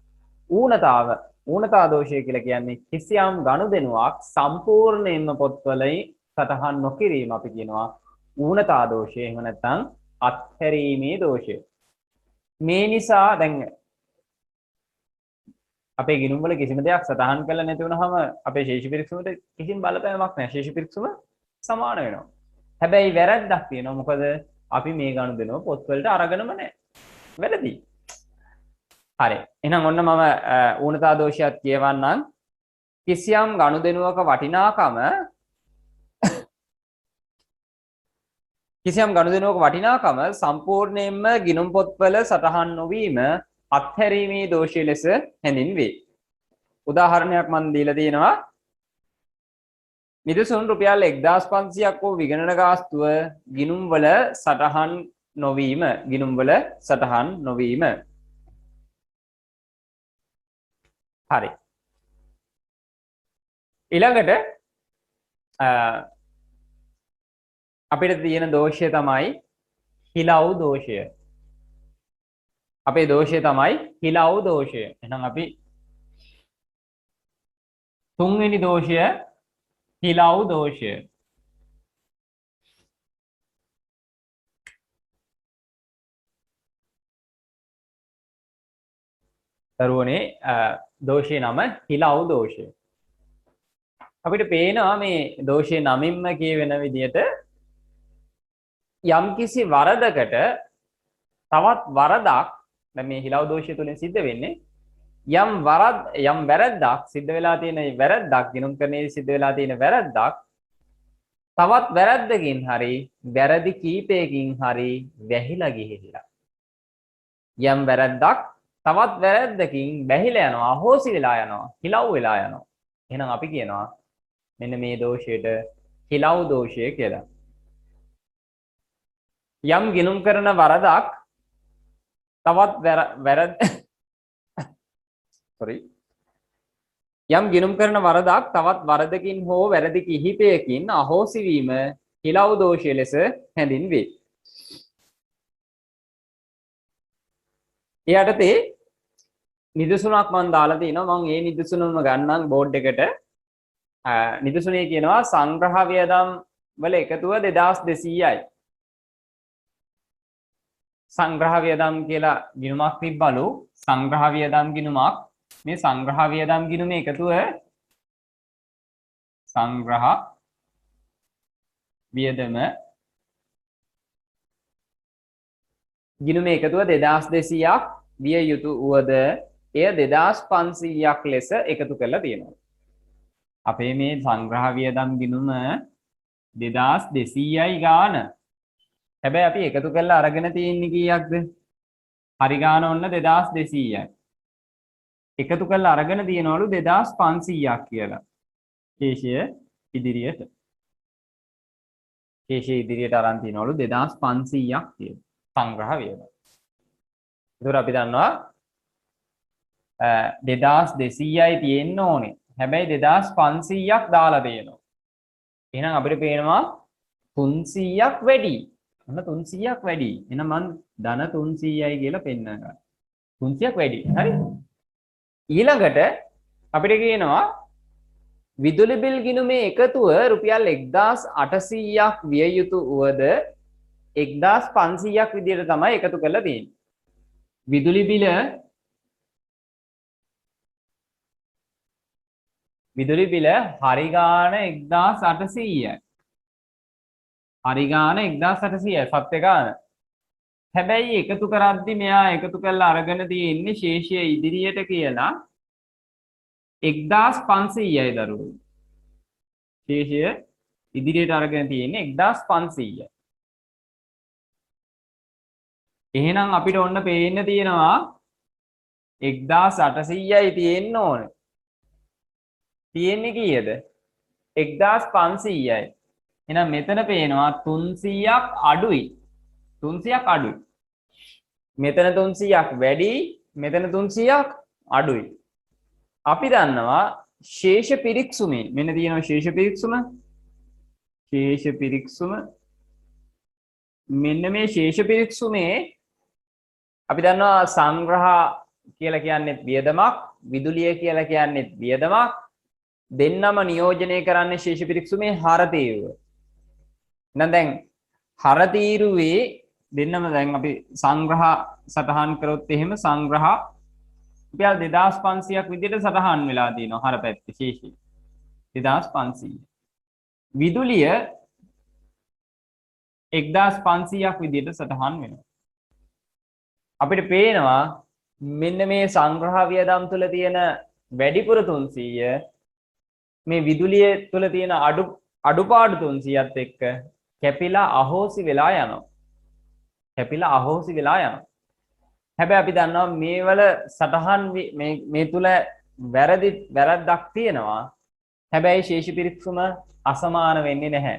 ඌනතා දෝෂය කියලා කියන්නේ කිසියම් ගනුදෙනුවක් සම්පූර්ණයෙන්ම පොත්වලින් සටහන් නොකිරීම අපි කියනවා ඌනතා දෝෂය. එහෙම නැත්නම් අත්හැරීමේ දෝෂය. මේ නිසා දැන් අපේ ගිණුම් වල කිසිම දෙයක් සටහන් කරලා නැති වුනහම අපේ ශේෂ පිරික්සුමට කිසිම බලපෑමක් නැහැ. ශේෂ පිරික්සුම සමාන වෙනවා. හැබැයි වැරද්දක් තියෙනවා. මොකද අපි මේ ගනුදෙනුව පොත්වලට අරගෙනම නැහැ. වැරදි. හරි. එහෙනම් ඔන්න මම ඌනතා දෝෂයත් කියවන්නම්. කිසියම් ගනුදෙනුවක වටිනාකම සම්පූර්ණයෙන්ම ගිණුම් පොත්වල සටහන් නොවීම අත්හැරීමේ දෝෂය ලෙස හැඳින්වේ. උදාහරණයක් මම දීලා තියෙනවා. නිදසුන් රුපියල් 1500ක් වූ විගණන ගාස්තුව ගිණුම් වල සටහන් නොවීම. හරි. ඊළඟට අපිට තියෙන දෝෂය තමයි හිලව් දෝෂය. අපේ දෝෂය තමයි හිලව් දෝෂය. එහෙනම් අපි තුන්වෙනි දෝෂය හිලව් දෝෂය. දරුවනේ දෝෂයේ නම හිලව් දෝෂය. අපිට පේනවා මේ දෝෂයේ නමින්ම කියවෙන විදිහට යම්කිසි වරදකට තවත් වරදක් දැන් මේ හිලව් දෝෂය තුලින් සිද්ධ වෙන්නේ යම් වැරද්දක් සිද්ධ වෙලා තියෙන වැරද්දක් ගිණුම් කරන්නේ සිද්ධ වෙලා තියෙන වැරද්දක් තවත් වැරද්දකින් හරි වැරදි කීපයකින් හරි වැහිලා ගිහිල්ලා යම් වැරද්දක් තවත් වැරද්දකින් වැහිලා යනවා අහෝසි වෙලා යනවා හිලව් වෙලා යනවා. එහෙනම් අපි කියනවා මෙන්න මේ දෝෂයට හිලව් දෝෂය කියලා. යම් ගිණුම් කරන වරදක් තවත් යම් ගිණුම් කරන වරදක් තවත් වරදකින් හෝ වැරදි කිහිපයකින් අහෝසි වීම හිලව් දෝෂය ලෙස හැඳින්වේ. ඒ යටතේ නිදසුනක් මම දාලා තිනවා. මම මේ නිදසුනම ගන්නම් බෝඩ් එකට. නිදසුනේ කියනවා සංග්‍රහ වියදම් වල එකතුව 2200යි. සංග්‍රහ වියදම් කියලා ගිණුමක් තිබ්බලු. සංග්‍රහ වියදම් ගිණුමක්. මේ සංග්‍රහ වියදම් ගිණුමේ එකතුව සංග්‍රහ වියදම ගිණුමේ එකතුව 2200ක් විය යුතු වුවද එය 2500ක් ලෙස එකතු කරලා තියෙනවා. අපේ මේ සංග්‍රහ වියදම් ගිණුම 2200යි ගාන. හැබැයි අපි එකතු කරලා අරගෙන තියෙන්නේ කීයක්ද? හරි ගාන ඔන්න 2200යි. එකතු කරලා අරගෙන තියනවලු 2500ක් කියලා. කේශය ඉදිරියට අරන් තියනවලු 2500ක් කියලා. සංග්‍රහ වියදම්. ඒතර අපි දන්නවා 2200යි තියෙන්න ඕනේ. හැබැයි 2500ක් දාලා දෙනවා. එහෙනම් අපිට පේනවා 300ක් වැඩි. අන්න 300ක් වැඩි. එහෙනම් මම ධන 300යි කියලා පෙන්නනවා. 300ක් වැඩි. හරි? ඊළඟට අපිට කියනවා විදුලි බිල් ගිණුමේ එකතුව රුපියල් 1800ක් විය යුතු වුවද 1500ක් විදිහට තමයි එකතු කරලා තියෙන්නේ. විදුලි බිල හරි ගාන 1800යි. හරි ගාන 1800යි සත්‍ය ගාන. හැබැයි එකතු කරද්දි මෙයා එකතු කරලා අරගෙන තියෙන්නේ ශේෂය ඉදිරියට කියලා 1500යි දරුවෝ. ශේෂය ඉදිරියට අරගෙන තියෙන්නේ 1500යි. එහෙනම් අපිට ඔන්න පේන්න තියෙනවා 1800යි තියෙන්න ඕනේ. තියෙන්නේ කීයද? 1500යි. එහෙනම් මෙතන පේනවා 300ක් අඩුයි. 300ක් අඩුයි. මෙතන 300ක් වැඩි, මෙතන 300ක් අඩුයි. අපි දන්නවා ශේෂ පිරික්සුමේ මෙන්න තියෙනවා ශේෂ පිරික්සුම. ශේෂ පිරික්සුම මෙන්න මේ ශේෂ පිරික්සුමේ අපි දන්නවා සංග්‍රහ කියලා කියන්නේ වියදමක්, විදුලිය කියලා කියන්නේ වියදමක්. දෙන්නම නියෝජනය කරන්නේ ශේෂ පිරික්සුමේ හර තීරුව. එහෙනම් දැන් හර තීරුවේ දෙන්නම දැන් අපි සංග්‍රහ සටහන් කරොත් එහෙම සංග්‍රහ රුපියල් 2500ක් විදිහට සටහන් වෙලා තියෙනවා හර පැත්තේ ශේෂය 2500. විදුලිය 1500ක් විදිහට සටහන් වෙනවා. අපිට පේනවා මෙන්න මේ සංග්‍රහ වියදම් තුල තියෙන වැඩිපුර 300 මේ විදුලිය තුල තියෙන අඩුපාඩු 300ත් එක්ක කැපිලා අහෝසි වෙලා යනවා. කැපිලා අහෝසි වෙලා යනවා. හැබැයි අපි දන්නවා මේවල සටහන් මේ තුල වැරද්දක් තියෙනවා. හැබැයි ශේෂ පිරික්සුම අසමාන වෙන්නේ නැහැ.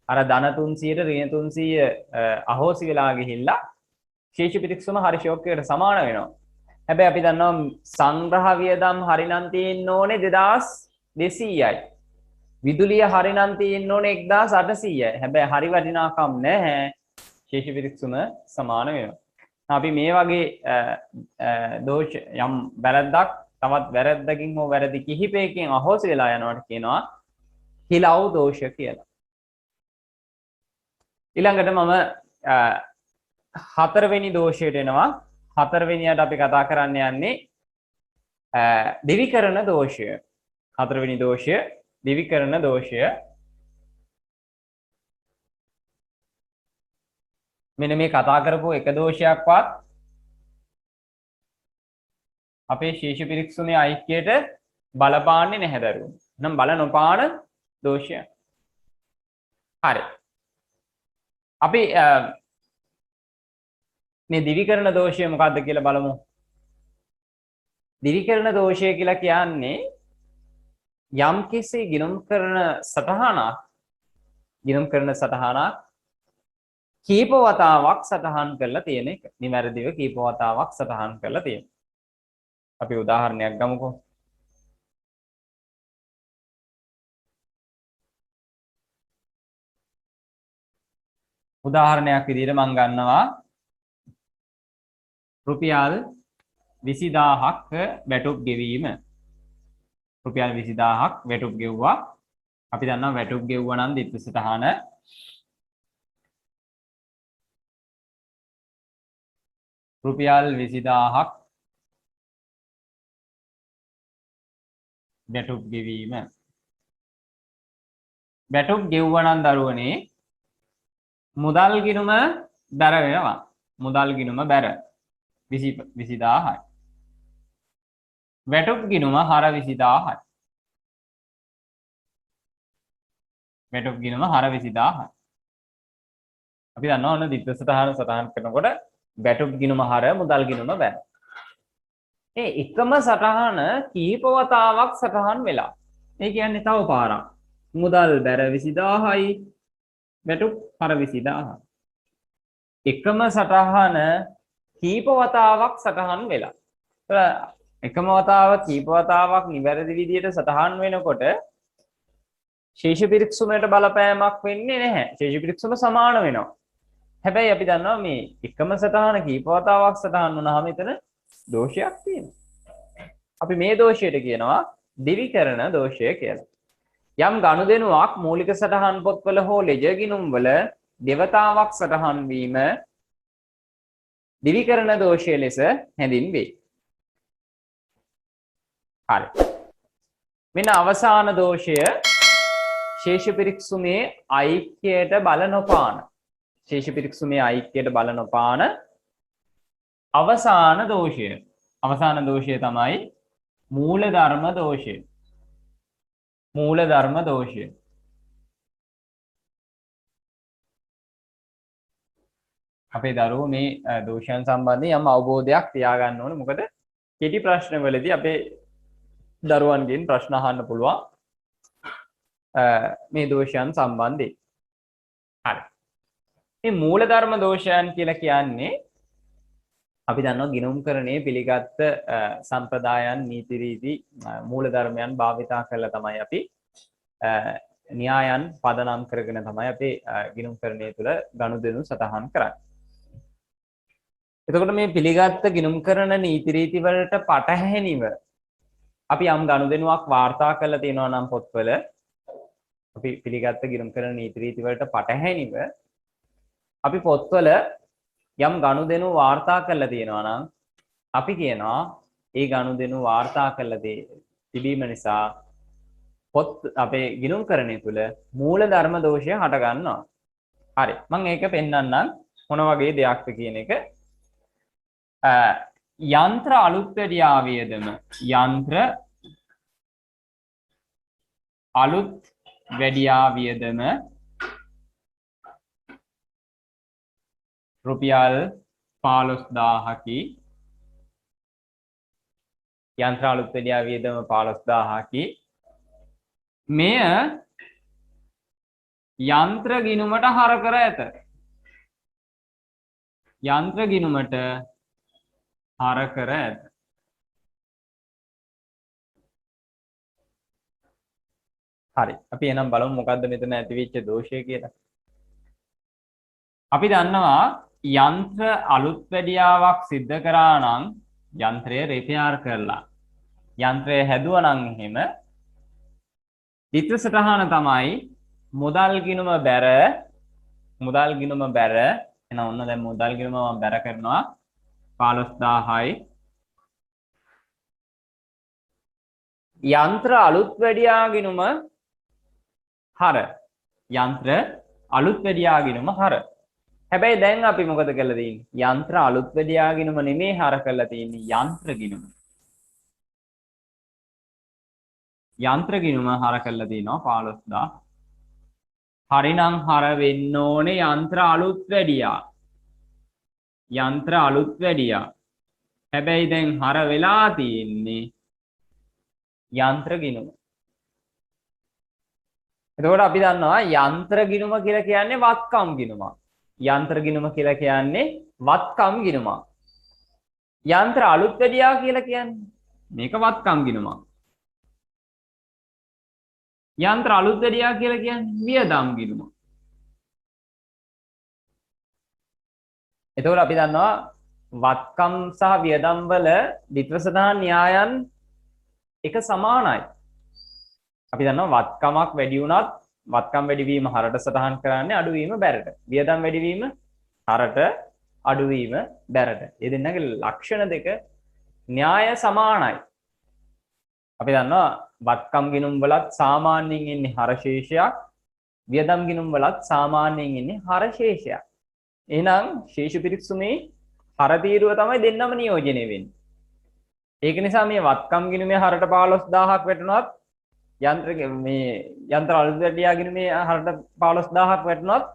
අර ධන 300ට ඍණ 300 අහෝසි වෙලා ගිහිල්ලා ශේෂ පිරික්සුම හරි ෂෝක්කයට සමාන වෙනවා. හැබැයි අපි දන්නවා සංග්‍රහ වියදම් හරිනම් තියෙන්න ඕනේ 2200යි. විදුලිය හරිනම් තියෙන්න ඕනේ 1800යි. හැබැයි හරි වටිනාකම් නැහැ. ශේෂ පිරික්සුම සමාන වෙනවා. අපි මේ වගේ දෝෂ යම් වැරද්දක් තවත් වැරද්දකින් හෝ වැරදි කිහිපයකින් අහෝසි වෙලා යනවට කියනවා හිලව් දෝෂ කියලා. ඊළඟට මම හතරවෙනි දෝෂයට එනවා. හතරවෙනියට අපි කතා කරන්න යන්නේ දිවිකරණ දෝෂය. හතරවෙනි දෝෂය දිවිකරණ දෝෂය. මෙන්න මේ කතා කරපු එක දෝෂයක්වත් අපේ ශේෂ පිරික්සුමේ ඓක්‍යයට බලපාන්නේ නැහැ දරුවෝ. නම් බල නොපාන දෝෂය. හරි. අපි මේ දිවිකරණ දෝෂය මොකක්ද කියලා බලමු. දිවිකරණ දෝෂය කියලා කියන්නේ යම් කිසි ගිණුම් කරන සටහනක් කීප වතාවක් සටහන් කරලා තියෙන එක. නිවැරදිව කීප වතාවක් සටහන් කරලා තියෙන. අපි උදාහරණයක් ගමුකෝ. උදාහරණයක් විදිහට මම ගන්නවා රුපියල් 20000ක් වැටුප් ගෙවීම. රුපියල් 20000ක් වැටුප් ගෙවුවා. අපි දන්නවා වැටුප් ගෙවුවා නම් දිට්ඨි සටහන රුපියල් 20000ක් වැටුප් ගෙවීම. වැටුප් ගෙවුවා නම් දරුවනේ මුදල් ගිණුම බැර වෙනවා. මුදල් ගිණුම බැර 20000යි. වැටුප් ගිණුම හර 20000යි. වැටුප් ගිණුම හර 20000යි. අපි දන්නවා ඔන්න දිට්ඨි සටහන කරනකොට වැටුප් ගිණුම හර මුදල් ගිණුම බැර. ඒ එකම සටහන කීප වතාවක් සටහන් වෙලා. ඒ කියන්නේ තව පාරක්. මුදල් බැර 20000යි. වැටුප් හර 20000යි. එකම සටහන කීප වතාවක් සටහන් වෙලා. එකම වතාව කීප වතාවක් නිවැරදි විදියට සටහන් වෙනකොට ශේෂ පිරික්සුමට බලපෑමක් වෙන්නේ නැහැ. ශේෂ පිරික්සුම සමාන වෙනවා. හැබැයි අපි දන්නවා මේ එකම සටහන කීප වතාවක් සටහන් වුණාම එතන දෝෂයක් තියෙනවා. අපි මේ දෝෂයට කියනවා දිවිකරණ දෝෂය කියලා. යම් ගනුදෙනුවක් මූලික සටහන් පොත්වල හෝ ලෙජර් ගිණුම් වල දෙවතාවක් සටහන් වීම දිවිකරණ දෝෂය ලෙස හැඳින්වේ. හරි. මෙන්න අවසාන දෝෂය ශේෂ පිරික්සුමේ ඓක්‍යයට බල නොපාන. ශේෂ පිරික්සුමේ ඓක්‍යයට බල නොපාන අවසාන දෝෂය. අවසාන දෝෂය තමයි මූලධර්ම දෝෂය. මූලධර්ම දෝෂය. අපේ දරුවෝ මේ දෝෂයන් සම්බන්ධයෙන් යම් අවබෝධයක් තියාගන්න ඕනේ. මොකද කෙටි ප්‍රශ්නවලදී අපේ දරුවන්ගෙන් ප්‍රශ්න අහන්න පුළුවන් මේ දෝෂයන් සම්බන්ධයෙන්. හරි. මේ මූලධර්ම දෝෂයන් කියලා කියන්නේ අපි දන්නවා ගිණුම්කරණයේ පිළිගත් සම්ප්‍රදායන් නීති රීති මූලධර්මයන් භාවිතා කරලා තමයි අපි න්‍යායන් පදනම් කරගෙන තමයි අපේ ගිණුම්කරණය තුළ ගනුදෙනු සටහන් කරන්නේ. එතකොට මේ පිළිගත් ගිණුම්කරණ නීති රීති වලට පටහැනිව අපි යම් ගනුදෙනුවක් වාර්තා කරලා තියෙනවා නම් පොත්වල අපි පිළිගත් ගිණුම්කරණ නීති රීති වලට පටහැනිව අපි පොත්වල යම් ගනුදෙනු වාර්තා කරලා තියෙනවා නම් අපි කියනවා ඒ ගනුදෙනු වාර්තා කරලා තිබීම නිසා පොත් අපේ ගිණුම්කරණය තුළ මූලධර්ම දෝෂය හට ගන්නවා. හරි. මම ඒක පෙන්නන්නම් මොන වගේ දෙයක්ද කියන එක. යන්ත්‍ර අලුත් වැඩියා වියදම යන්ත්‍ර අලුත් වැඩියා වියදම රුපියල් 15000කි. යන්ත්‍ර අලුත් වැඩියා වියදම 15000කි. මෙය යන්ත්‍ර ගිණුමට හර කර ඇත. යන්ත්‍ර ගිණුමට හර කර ඇත. හරි. අපි එහෙනම් බලමු මොකද්ද මෙතන ඇතිවෙච්ච දෝෂය කියලා. අපි දන්නවා යන්ත්‍ර අලුත් වැඩියාවක් සිද්ධ කරා නම් යන්ත්‍රය රිපෙයාර් කරලා යන්ත්‍රය හැදුවා නම් එහෙම ද්විත්ව සටහන තමයි මුදල් ගිණුම බැර එහෙනම් ඔන්න දැන් මුදල් ගිණුම මම බැර කරනවා 15000යි. යන්ත්‍ර අලුත් වැඩියා ගිණුම හර. යන්ත්‍ර අලුත් වැඩියා ගිණුම හර. හැබැයි දැන් අපි මොකද කරලා තියෙන්නේ? යන්ත්‍ර අලුත් වැඩියා ගිණුම නෙමෙයි හර කරලා තියෙන්නේ යන්ත්‍ර ගිණුම. යන්ත්‍ර ගිණුම හර කරලා තිනවා 15000. හරිනම් හර වෙන්න ඕනේ යන්ත්‍ර අලුත් වැඩියා. යන්ත්‍ර අලුත් වැඩියා. හැබැයි දැන් හර වෙලා තියෙන්නේ යන්ත්‍ර ගිණුම. එතකොට අපි දන්නවා යන්ත්‍ර ගිණුම කියලා කියන්නේ වත්කම් ගිණුමක්. යන්ත්‍ර ගිණුම කියලා කියන්නේ වත්කම් ගිණුමක්. යන්ත්‍ර අලුත් වැඩියා කියලා කියන්නේ මේක වත්කම් ගිණුමක්. යන්ත්‍ර අලුත් වැඩියා කියලා කියන්නේ වියදම් ගිණුමක්. එතකොට අපි දන්නවා වත්කම් සහ වියදම් වල ද්විත්ව සටහන් න්‍යායන් එක සමානයි. අපි දන්නවා වත්කමක් වැඩි වුණත් වත්කම් වැඩිවීම හරට සටහන් කරන්නේ අඩුවීම බැරට. වියදම් වැඩිවීම හරට අඩුවීම බැරට. මේ දෙන්නගේ ලක්ෂණ දෙක න්‍යාය සමානයි. අපි දන්නවා වත්කම් ගිණුම් වලත් සාමාන්‍යයෙන් ඉන්නේ හර ශේෂයක්. වියදම් ගිණුම් වලත් සාමාන්‍යයෙන් ඉන්නේ හර ශේෂයක්. එහෙනම් ශේෂ පිරික්සුමේ හර තීරුව තමයි දෙන්නම නියෝජනය වෙන්නේ. ඒක නිසා මේ වත්කම් ගිණුමේ හරට 15000ක් වැටුණත් යන්ත්‍ර අලුත් වැඩියා ගිණුමේ හරට 15000ක් වැටුණත්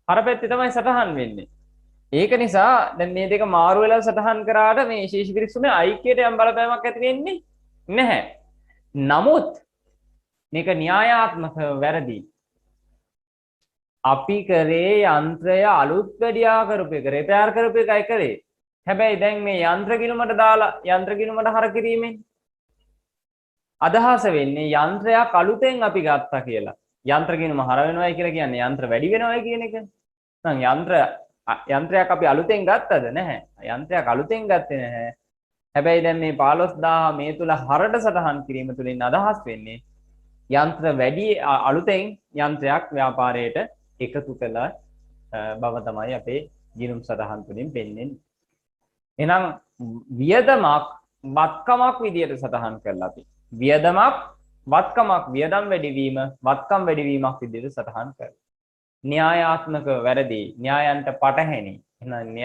හර පැත්තේ තමයි සටහන් වෙන්නේ. ඒක නිසා දැන් මේ දෙක මාරු වෙලා සටහන් කරාට මේ ශේෂ පිරික්සුමේ ඓක්‍යයට යම් බලපෑමක් ඇති වෙන්නේ නැහැ. නමුත් මේක න්‍යායාත්මකව වැරදි. අපි කරේ යන්ත්‍රය අලුත් වැඩියා කරපු එක රිපෙයාර් කරපු එකයි කරේ. හැබැයි දැන් මේ යන්ත්‍ර ගිණුමට දාලා යන්ත්‍ර ගිණුමට හර කිරීමෙන් අදහස වෙන්නේ යන්ත්‍රයක් අලුතෙන් අපි ගත්තා කියලා. යන්ත්‍ර කියනම හර වෙනවයි කියලා කියන්නේ යන්ත්‍ර වැඩි වෙනවයි කියන එක. නැත්නම් යන්ත්‍රයක් අපි අලුතෙන් ගත්තද නැහැ. යන්ත්‍රයක් අලුතෙන් ගත්තේ නැහැ. හැබැයි දැන් මේ 15000 මේ තුල හරට සටහන් කිරීම තුලින් අදහස් වෙන්නේ යන්ත්‍ර වැඩි අලුතෙන් යන්ත්‍රයක් ව්‍යාපාරයට එකතු කළ බව තමයි අපේ ගිණුම් සටහන් තුලින් පෙන්වන්නේ. එහෙනම් වියදමක් වත්කමක් විදියට සටහන් කරලා අපි වියදමක් වත්කමක් වියදම් වැඩිවීම වත්කම් වැඩිවීමක් විදියට සටහන් කරලා න්‍යායාත්මක වැරදි න්‍යායන්ට පටහැනි එහෙනම්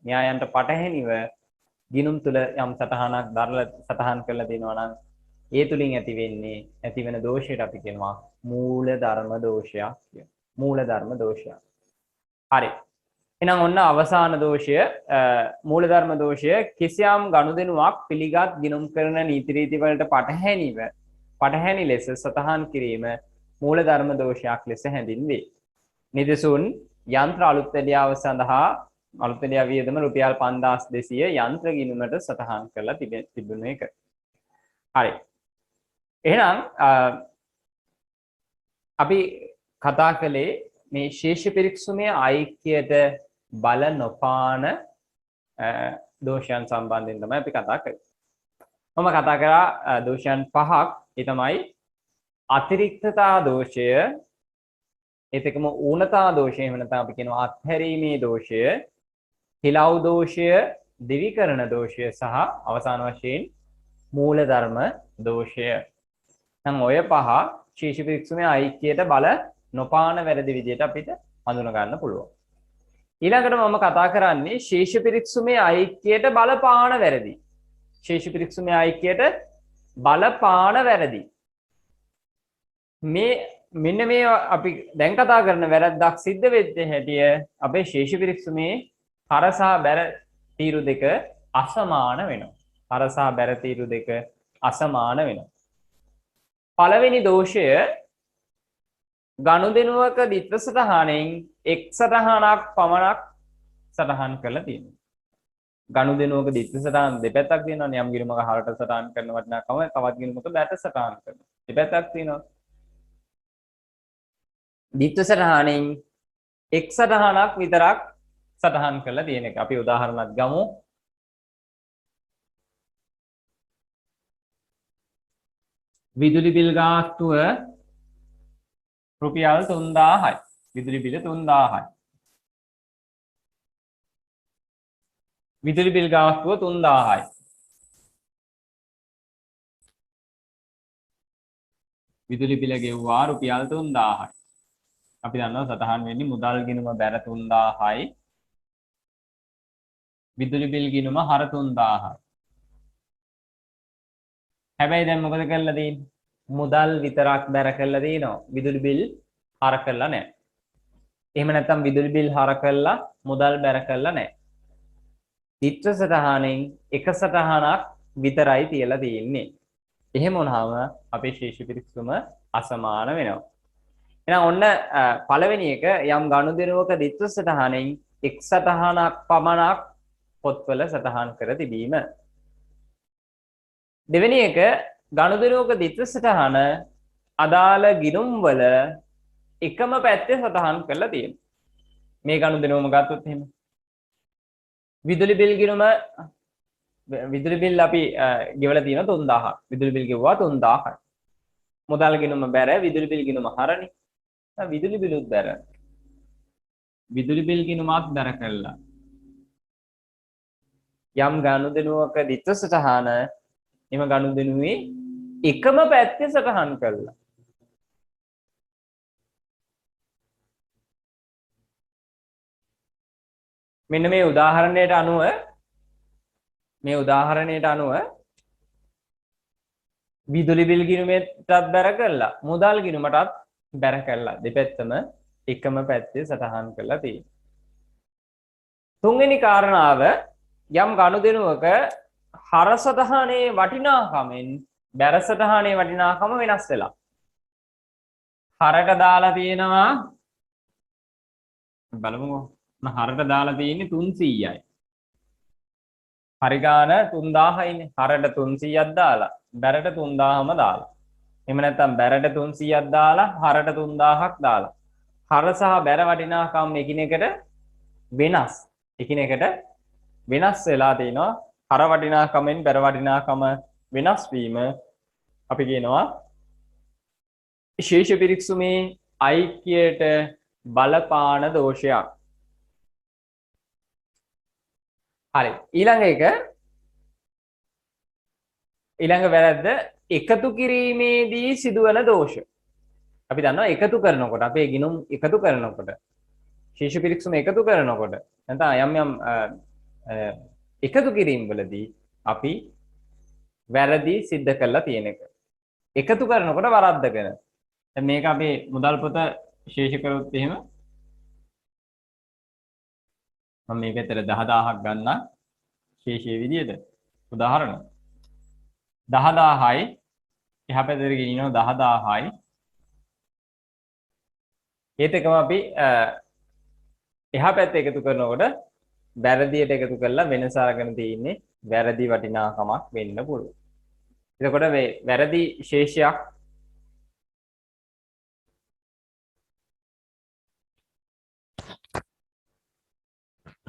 න්‍යායන්ට පටහැනිව ගිණුම් තුල යම් සටහනක් දරලා සටහන් කරලා දෙනවා නම් ඒ තුලින් ඇති වෙන දෝෂයට අපි කියනවා මූල ධර්ම දෝෂයක් කියලා. මූල ධර්ම දෝෂයක්. හරි. එහෙනම් ඔන්න අවසාන දෝෂය මූල ධර්ම දෝෂය කිසියම් ගනුදෙනුවක් පිළිගත් ගිණුම් කරන නීති රීති වලට පටහැනි ලෙස සටහන් කිරීම මූල ධර්ම දෝෂයක් ලෙස හැඳින්වේ. නිදසුන් යන්ත්‍ර අලුත්වැඩියාව සඳහා අලුත්වැඩියාව වියදම රුපියල් 5200 යන්ත්‍ර ගිණුමට සටහන් කරලා තිබුණ එක. හරි. එහෙනම් අපි කතා කළේ මේ ශේෂ පිරික්සුමේ ඓක්‍යයට බල නොපාන දෝෂයන් සම්බන්ධයෙන් තමයි අපි කතා කරේ. මම කතා කරා දෝෂයන් පහක්. ඒ තමයි අතිරික්තතා දෝෂය, ඒකම ඌනතා දෝෂය, එහෙම නැත්නම් අපි කියනවා අත්හැරීමේ දෝෂය, හිලව් දෝෂය, දිවිකරණ දෝෂය සහ අවසාන වශයෙන් මූලධර්ම දෝෂය. නම් ඔය පහ ශේෂ පිරික්සුමේ ඓක්‍යයට බල නොපාන වැරදි විදිහට අපිට හඳුනා ගන්න පුළුවන්. ඊළඟට මම කතා කරන්නේ ශේෂ පිරික්සුමේ ඓක්‍යයට බලපාන වැරදි. ශේෂ පිරික්සුමේ ඓක්‍යයට බලපාන වැරදි. මෙන්න මේ අපි දැන් කතා කරන වැරද්දක් සිද්ධ වෙච්ච හැටිය අපේ ශේෂ පිරික්සුමේ හර සහ බැර තීරු දෙක අසමාන වෙනවා. හර සහ බැර තීරු දෙක අසමාන වෙනවා. පළවෙනි දෝෂය ගනුදෙනුවක දිත්‍ර සටහනෙන් එක් සටහනක් පමණක් සටහන් කරලා තියෙනවා. ගනුදෙනුවක දිත්‍ර සටහන් දෙපැත්තක් තියෙනවා. යම් ගිණුමක හරට සටහන් කරන වටිනාකම තවත් ගිණුමක බැට සටහන් කරනවා. දෙපැත්තක් තියෙනවා. දිත්‍ර සටහනෙන් එක් සටහනක් විතරක් සටහන් කරලා තියෙන එක. අපි උදාහරණයක් ගමු. විදුලි බිල් ගාස්තුව රුපියල් 3000යි. විදුලි බිල 3000යි. විදුලි බිල් ගාස්තුව 3000යි. විදුලි බිල ගෙවුවා රුපියල් 3000යි. අපි දන්නවා සටහන් වෙන්නේ මුදල් ගිණුම බැර 3000යි. විදුලි බිල් ගිණුම හර 3000යි. හැබැයි දැන් මොකද කරලා තියෙන්නේ? මුදල් විතරක් බැර කරලා දිනවා. විදුලි බිල් හර කරලා නැහැ. එහෙම නැත්නම් විදුලි බිල් හර කරලා මුදල් බැර කරලා නැහැ. දිත්‍ර සටහනෙන් එක සටහනක් විතරයි තියලා තියෙන්නේ. එහෙම වුණාම අපේ ශේෂ පිරික්සුම අසමාන වෙනවා. එහෙනම් ඔන්න පළවෙනි එක යම් ගනුදෙනුවක දිත්‍ර සටහනෙන් එක් සටහනක් පමණක් පොත්වල සටහන් කර තිබීම. දෙවෙනි එක ගනුදෙනුවක දිත්‍ර සටහන අදාළ ගිණුම් වල එකම පැත්තේ සටහන් කරලා තියෙනවා. මේ ගනුදෙනුවම ගත්තොත් එහෙම විදුලි බිල් ගිණුම විදුලි බිල් අපි ගෙවලා තියෙනවා 3000ක්. විදුලි බිල් ගෙවුවා 3000ක්. මුදල් ගිණුම බැර විදුලි බිල් ගිණුම හරනේ. විදුලි බිලුත් බැර. විදුලි බිල් ගිණුමත් බැර කළා. යම් ගනුදෙනුවක දිත්‍ර සටහන එම ගනුදෙනුවේ එකම පැත්තේ සටහන් කළා. මෙන්න මේ උදාහරණයට අනුව විදුලි බිල් ගිණුමටත් බැර කළා මුදල් ගිණුමටත් බැර කළා. දෙපැත්තම එකම පැත්තේ සටහන් කරලා තියෙනවා. තුන්වෙනි කාරණාව යම් ගනුදෙනුවක හර සටහනේ වටිනාකමෙන් බැර සටහනේ වටිනාකම වෙනස් වෙලා. හරට දාලා තියෙනවා බලමුකෝ. හරට දාලා තියෙන්නේ 300යි. හරි ගාන 3000යිනේ. හරට 300ක් දාලා බැරට 3000ම දාලා. එහෙම නැත්නම් බැරට 300ක් දාලා හරට 3000ක් දාලා. හර සහ බැර වටිනාකම් එකිනෙකට වෙනස්. එකිනෙකට වෙනස් වෙලා තිනවා. හර වටිනාකමෙන් බැර වටිනාකම වෙනස් වීම අපි කියනවා ශේෂ පිරික්සුමේ ඓක්‍යයට බලපාන දෝෂයක්. හරි. ඊළඟ වැරද්ද එකතු කිරීමේදී සිදුවන දෝෂ. අපි දන්නවා එකතු කරනකොට අපේ ගිණුම් එකතු කරනකොට ශේෂ පිරික්සුම එකතු කරනකොට නැත්නම් යම් එකතු කිරීම වලදී අපි වැරදි සිද්ධ කරලා තියෙන එක. එකතු කරනකොට වරද්දගෙන. දැන් මේක අපේ මුදල් පොත ශේෂ කරොත් එහෙම මම මේ පැත්තට 10000ක් ගන්න ශේෂයේ විදියට උදාහරණ 10000යි එහා පැත්තට ගෙනියනවා 10000යි ඒත් එකම අපි එහා පැත්ත එකතු කරනකොට වැරදියට එකතු කරලා වෙනස අරගෙන තියෙන්නේ වැරදි වටිනාකමක් වෙන්න පුළුවන්. එතකොට මේ වැරදි ශේෂයක්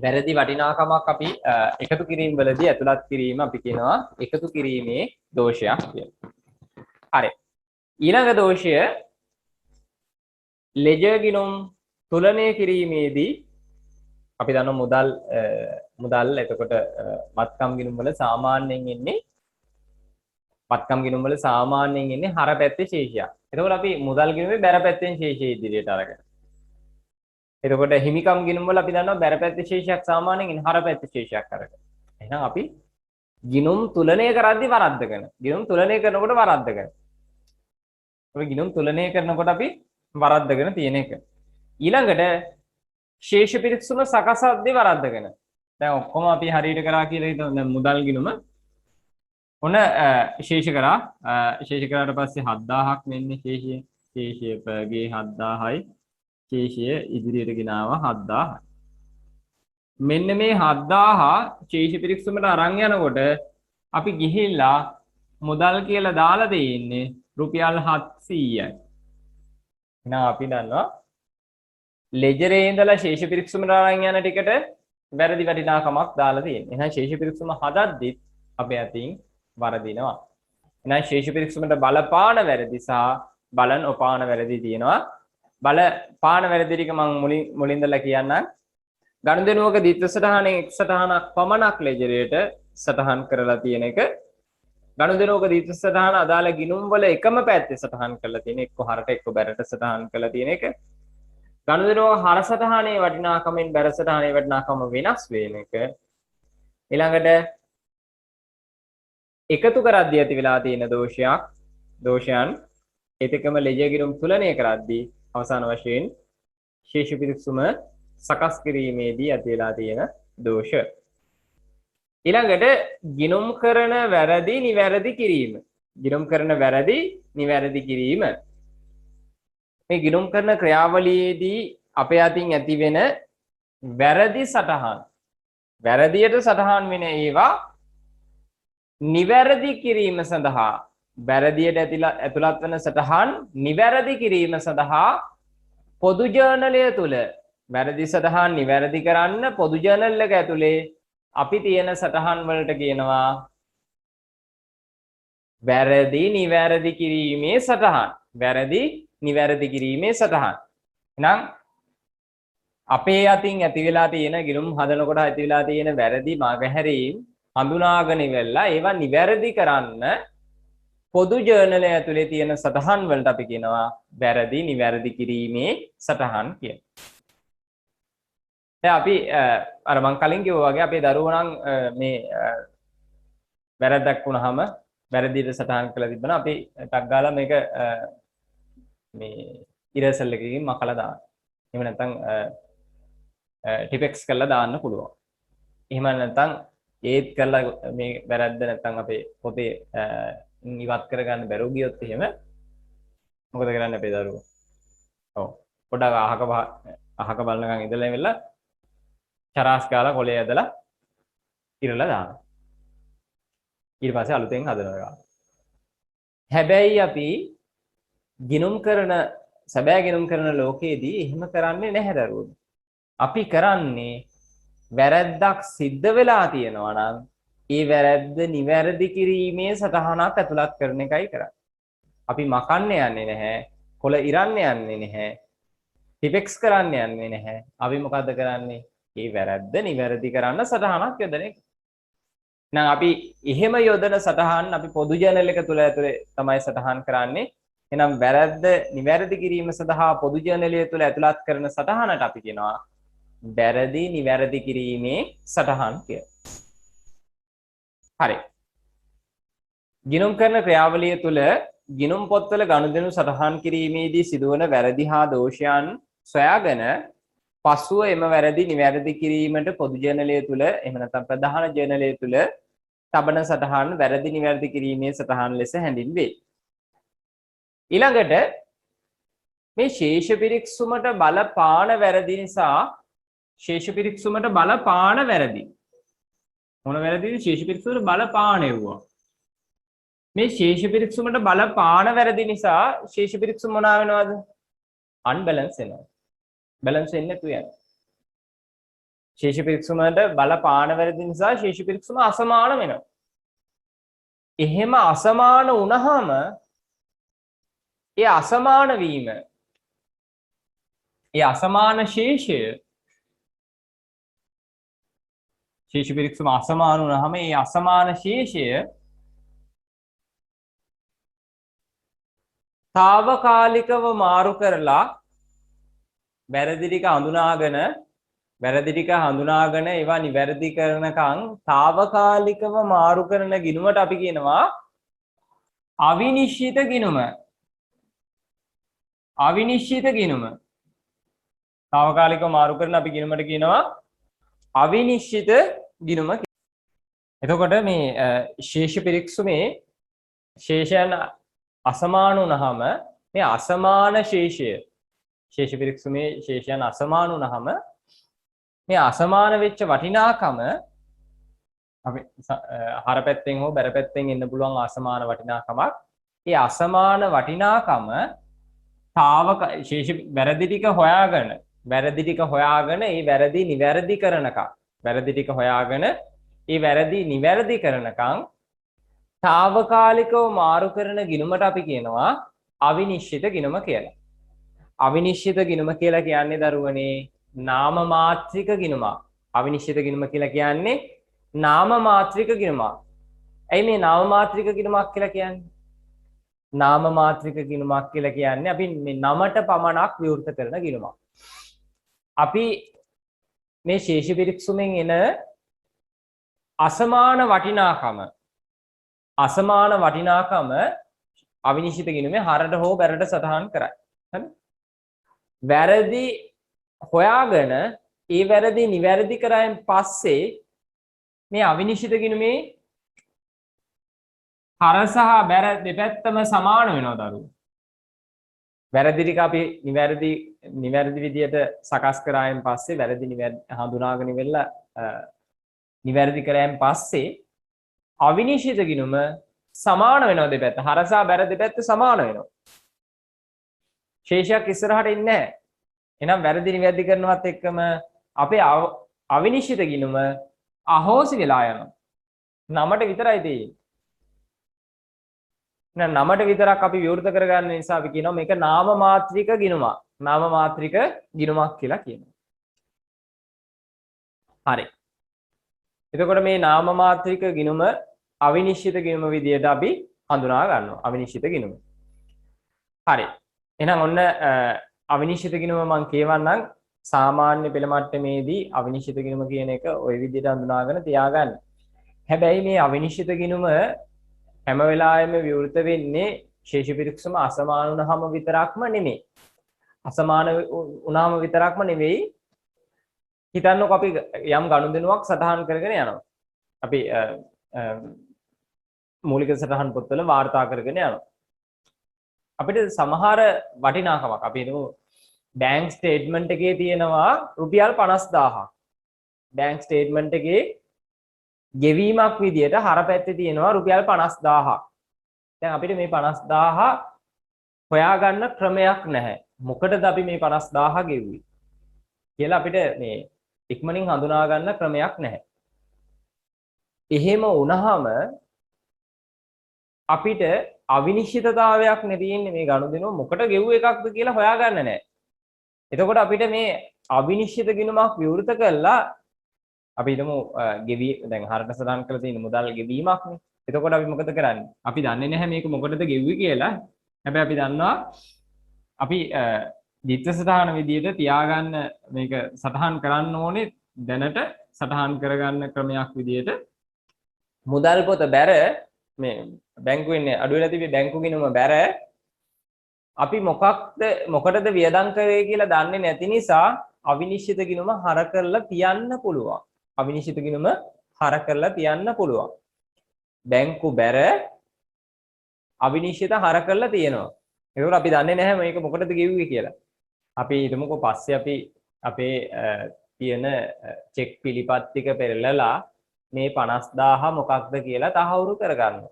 වැරදි වටිනාකමක් අපි එකතු කිරීම වලදී ඇතුළත් කිරීම අපි කියනවා එකතු කිරීමේ දෝෂයක් කියලා. හරි. ඊළඟ දෝෂය ලෙජර් ගිණුම් තුලනය කිරීමේදී අපි දන්නවා මුදල් එතකොට වත්කම් ගිණුම් වල සාමාන්‍යයෙන් එන්නේ හර පැත්තේ ශේෂයක්. එතකොට අපි මුදල් ගිණුමේ බැර පැත්තෙන් ශේෂය ඉදිරියට අරගෙන. එතකොට හිමිකම් ගිණුම් වල අපි දන්නවා බැර පැත්තේ ශේෂයක් සාමාන්‍යයෙන් හර පැත්තේ ශේෂයක් අරගෙන. එහෙනම් අපි ගිණුම් තුලනය කරද්දී වරද්දගෙන. ගිණුම් තුලනය කරනකොට වරද්දගෙන. ඔය ගිණුම් තුලනය කරනකොට අපි වරද්දගෙන තියෙන එක. ඊළඟට ශේෂ පිරික්සුම සකසද්දී වරද්දගෙන. දැන් ඔක්කොම අපි හරියට කරා කියලා හිතමු. දැන් මුදල් ගිණුම ඔන්න ශේෂ කරාට පස්සේ 7000ක් වෙන්නේ ශේෂය. ශේෂය පගේ 7000යි. ශේෂය ඉදිරියට ගෙනාවා 7000යි. මෙන්න මේ 7000 ශේෂ පිරික්සුමට අරන් යනකොට අපි ගිහිල්ලා මුදල් කියලා දාලා දෙන්නේ රුපියල් 700යි. එහෙනම් අපි දන්නවා ලෙජරේ ඉඳලා ශේෂ පිරික්සුමට අරන් යන ටිකට වැරදි වටිනාකමක් දාලා තියෙනවා. එහෙනම් ශේෂ පිරික්සුම හදද්දිත් අපේ අතින් වරදිනවා. එහෙනම් ශේෂ පිරික්සුමට බලපාන වැරදි සහ බලන් ඔපාන වැරදි තියෙනවා. බලපාන වැරදි ටික මම මුලින් ඉඳලා කියන්නම්. ගනුදෙනුවක ද්විත්ව සටහනේ එක් සටහනක් පමණක් ලෙජරේට සටහන් කරලා තියෙන එක. ගනුදෙනුවක ද්විත්ව සටහන අදාළ ගිණුම් වල එකම පැත්තේ සටහන් කරලා තියෙන එක්ක හරට එක්ක බැරට සටහන් කරලා තියෙන එක. ගනුදෙනුවක හර සටහනේ වටිනාකමෙන් බැර සටහනේ වටිනාකම වෙනස් වෙන එක. ඊළඟට එකතු කරද්දී ඇති වෙලා තියෙන දෝෂයන් ඒකකම ලෙජර් ගිණුම් තුලනය කරද්දී අවසාන වශයෙන් ශේෂ පිරික්සුම සකස් කිරීමේදී ඇති වෙලා තියෙන දෝෂ. ඊළඟට ගිණුම් කරන වැරදි නිවැරදි කිරීම. ගිණුම් කරන වැරදි නිවැරදි කිරීම. මේ ගිණුම් කරන ක්‍රියාවලියේදී අපේ අතින් ඇති වෙන වැරදි සටහන්. වැරදියට සටහන් වෙන ඒවා නිවැරදි කිරීම සඳහා වැරදියට ඇතුළත් වන සටහන් නිවැරදි කිරීම සඳහා පොදු ජර්නලය තුල වැරදි සටහන් නිවැරදි කරන්න පොදු ජර්නල් එක ඇතුලේ අපි තියෙන සටහන් වලට කියනවා වැරදි නිවැරදි කිරීමේ සටහන්. වැරදි නිවැරදි කිරීමේ සටහන්. එහෙනම් අපේ අතින් ඇති වෙලා තියෙන ගිණුම් හදනකොට ඇති වෙලා තියෙන වැරදි මගහැරීම් හඳුනාගෙන ඉවරලා ඒවා නිවැරදි කරන්න පොදු ජර්නලය ඇතුලේ තියෙන සටහන් වලට අපි කියනවා වැරදි නිවැරදි කිරීමේ සටහන් කියලා. දැන් අපි අර මං කලින් කිව්වා වගේ අපේ දරුවෝ නම් මේ වැරද්දක් වුණාම වැරදිට සටහන් කරලා තිබ්බනම් අපි ටක් ගාලා මේක මේ ඉරසල් එකකින් මකලා දාන්න. එහෙම නැත්නම් ටිපෙක්ස් කරලා දාන්න පුළුවන්. එහෙම නැත්නම් ඒත් කරලා මේ වැරද්ද නැත්නම් අපේ පොතේ ඉවත් කරගන්න බැරුව ගියොත් එහෙම මොකද කරන්නේ අපේ දරුවෝ? ඔව්. පොඩක් අහක බලනකම් ඉඳලා ඉවරලා චරාස් කාලා කොලේ ඇදලා ඉරලා දානවා. ඊට පස්සේ අලුතෙන් හදනවා. හැබැයි අපි ගිනුම් කරන සැබෑ ගිනුම් කරන ලෝකයේදී එහෙම කරන්නේ නැහැ දරුවෝ. අපි කරන්නේ වැරැද්දක් සිද්ධ වෙලා තියෙනවා නම් ඒ වැරැද්ද නිවැරදි කිරීමේ සටහනක් ඇතුළත් කරන එකයි කරන්නේ. අපි මකන්න යන්නේ නැහැ, කොළ ඉරන්න යන්නේ නැහැ, ටිපෙක්ස් කරන්න යන්නේ නැහැ. අපි මොකද්ද කරන්නේ? මේ වැරැද්ද නිවැරදි කරන්න සටහනක් යොදන එක. එහෙනම් අපි එහෙම යොදන සටහන් අපි පොදු ජර්නල් එක තුල ඇතුලේ තමයි සටහන් කරන්නේ. එහෙනම් වැරැද්ද නිවැරදි කිරීම සඳහා පොදු ජර්නලය තුල ඇතුළත් කරන සටහනට අපි කියනවා වැරදි නිවැරදි කිරීමේ සටහන් කියලා. හරි. ගිණුම් කරන ක්‍රියාවලිය තුළ ගිණුම් පොත්වල ගනුදෙනු සටහන් කිරීමේදී සිදුවන වැරදි හා දෝෂයන් සොයාගෙන පසුව එම වැරදි නිවැරදි කිරීමට පොදු ජර්නලය තුළ එහෙම නැත්නම් ප්‍රධාන ජර්නලය තුළ තබන සටහන් වැරදි නිවැරදි කිරීමේ සටහන් ලෙස හැඳින්වේ. ඊළඟට මේ ශේෂ පිරික්සුමට බලපාන වැරදි නිසා ශේෂ පිරික්සුමට බලපාන වැරදි මොන වැරදිද? ශේෂ පිරික්සුමට බලපාන එවුවා. මේ ශේෂ පිරික්සුමට බලපාන වැරදි නිසා ශේෂ පිරික්සුම මොනවා වෙනවද? අන්බැලන්ස් වෙනවා. බැලන්ස් වෙන්නේ නැතු යනවා. ශේෂ පිරික්සුමට බලපාන වැරදි නිසා ශේෂ පිරික්සුම අසමාන වෙනවා. එහෙම අසමාන වුණාම ඒ අසමාන වීම ඒ අසමාන ශේෂය ශේෂ පිරික්සුම අසමාන වුණාම ඒ අසමාන ශේෂය తాවකාලිකව මාරු කරලා වැරදි ටික හඳුනාගෙන ඒවා නිවැරදි කරනකම් తాවකාලිකව මාරු කරන ගිණුමට අපි කියනවා අවිනිශ්චිත ගිණුම. අවිනිශ්චිත ගිණුම. తాවකාලිකව මාරු කරන අපි ගිණුමට කියනවා අවිනිශ්චිත ගිණුම. එතකොට මේ ශේෂ පිරික්සුමේ ශේෂයන් අසමාන වුණාම මේ අසමාන ශේෂය ශේෂ පිරික්සුමේ ශේෂයන් අසමාන වුණාම මේ අසමාන වෙච්ච වටිනාකම අපි හර පැත්තෙන් හෝ බැර පැත්තෙන් එන්න පුළුවන් අසමාන වටිනාකමක්. ඒ අසමාන වටිනාකම ශේෂ වැරදි ටික හොයාගෙන ඒ වැරදි නිවැරදි කරනකම් తాවකාලිකව මාරු කරන ගිණුමට අපි කියනවා අවිනිශ්චිත ගිණුම කියලා. අවිනිශ්චිත ගිණුම කියලා කියන්නේ දරුවනේ නාම මාත්‍රික ගිණුමක්. අවිනිශ්චිත ගිණුම කියලා කියන්නේ නාම මාත්‍රික ගිණුමක්. ඇයි මේ නාම මාත්‍රික ගිණුමක් කියලා කියන්නේ? නාම මාත්‍රික ගිණුමක් කියලා කියන්නේ අපි මේ නමට පමණක් විවෘත කරන ගිණුමක්. අපි මේ ශේෂ පිරික්සුමෙන් එන අසමාන වටිනාකම අවිනිශ්චිත ගිණුමේ හරට හෝ බැරට සටහන් කරයි. හරි? වැරදි හොයාගෙන ඒ වැරදි නිවැරදි කරායින් පස්සේ මේ අවිනිශ්චිත ගිණුමේ හර සහ බැර දෙපැත්තම සමාන වෙනවා දරුවෝ. වැරදි ටික අපි නිවැරදි විදියට සකස් කරායින් පස්සේ වැරදි නිවැරදි හඳුනාගෙන ඉවරලා නිවැරදි කරායින් පස්සේ අවිනිශ්චිත ගිණුම සමාන වෙනවා දෙපැත්ත. හර සහ බැර දෙපැත්ත සමාන වෙනවා. ශේෂයක් ඉස්සරහට ඉන්නේ නැහැ. එහෙනම් වැරදි නිවැරදි කරනවත් එක්කම අපේ අවිනිශ්චිත ගිණුම අහෝසි වෙලා යනවා. නමට විතරයි තියෙන්නේ. නමට විතරක් අපි විවෘත කරගන්න නිසා අපි කියනවා මේක නාම මාත්‍රික ගිණුමක්. නාම මාත්‍රික ගිණුමක් කියලා කියනවා. හරි. එතකොට මේ නාම මාත්‍රික ගිණුම අවිනිශ්චිත ගිණුම විදියට අපි හඳුනා ගන්නවා. අවිනිශ්චිත ගිණුම. හරි. එහෙනම් ඔන්න අවිනිශ්චිත ගිණුම මම කියවන්නම්. සාමාන්‍ය පෙළ මට්ටමේදී අවිනිශ්චිත ගිණුම කියන එක ওই විදිහට හඳුනාගෙන තියාගන්න. හැබැයි මේ අවිනිශ්චිත ගිණුම හැම වෙලාවෙම විවෘත වෙන්නේ ශේෂ පිරික්සම අසමාන වුණාම විතරක්ම නෙමෙයි. අසමාන වුණාම විතරක්ම නෙවෙයි. හිතන්නකො අපි යම් ගනුදෙනුවක් සටහන් කරගෙන යනවා. අපි මූලික සටහන් පොත්වල වාර්තා කරගෙන යනවා. අපිට සමහර වටිනාකමක් අපි හිතමු බැංක් ස්ටේට්මන්ට් එකේ තියෙනවා රුපියල් 50000ක්. බැංක් ස්ටේට්මන්ට් එකේ ගෙවීමක් විදියට හර පැත්තේ තියෙනවා රුපියල් 50000ක්. දැන් අපිට මේ 50000 හොයාගන්න ක්‍රමයක් නැහැ. මොකටද අපි මේ 50000 ගෙව්වේ කියලා අපිට මේ ඉක්මනින් හඳුනා ගන්න ක්‍රමයක් නැහැ. එහෙම වුණාම අපිට අවිනිශ්චිතතාවයක් නෙතින්නේ මේ ගනුදෙනුව මොකට ගෙව්ව එකක්ද කියලා හොයාගන්න නැහැ. එතකොට අපිට මේ අවිනිශ්චිත ගිණුමක් විවෘත කළා අපි හිතමු ගෙවි දැන් හරට සටහන් කරලා තියෙන මුදල් ගෙවීමක්නේ. එතකොට අපි මොකද කරන්නේ? අපි දන්නේ නැහැ මේක මොකටද ගෙව්වේ කියලා. හැබැයි අපි දන්නවා අපි දිත්ත සටහන විදියට තියාගන්න මේක සටහන් කරන්න ඕනේ දැනට සටහන් කරගන්න ක්‍රමයක් විදියට මුදල් පොත බැර මේ බැංකුවේ අඩු වෙලා තිබේ බැංකු ගිණුම බැර අපි මොකටද වියදම් කරේ කියලා දන්නේ නැති නිසා අවිනිශ්චිත ගිණුම හර කරලා තියන්න පුළුවන්. අවිනිශ්චිත ගිණුම හර කරලා තියන්න පුළුවන්. බැංකු බැර අවිනිශ්චිත හර කරලා තියෙනවා. ඒකෝර අපි දන්නේ නැහැ මේක මොකටද ගෙව්වේ කියලා. අපි හිතමුකෝ පස්සේ අපි අපේ තියෙන චෙක් පිළිපත් ටික පෙරලලා මේ 50000 මොකක්ද කියලා තහවුරු කරගන්නවා.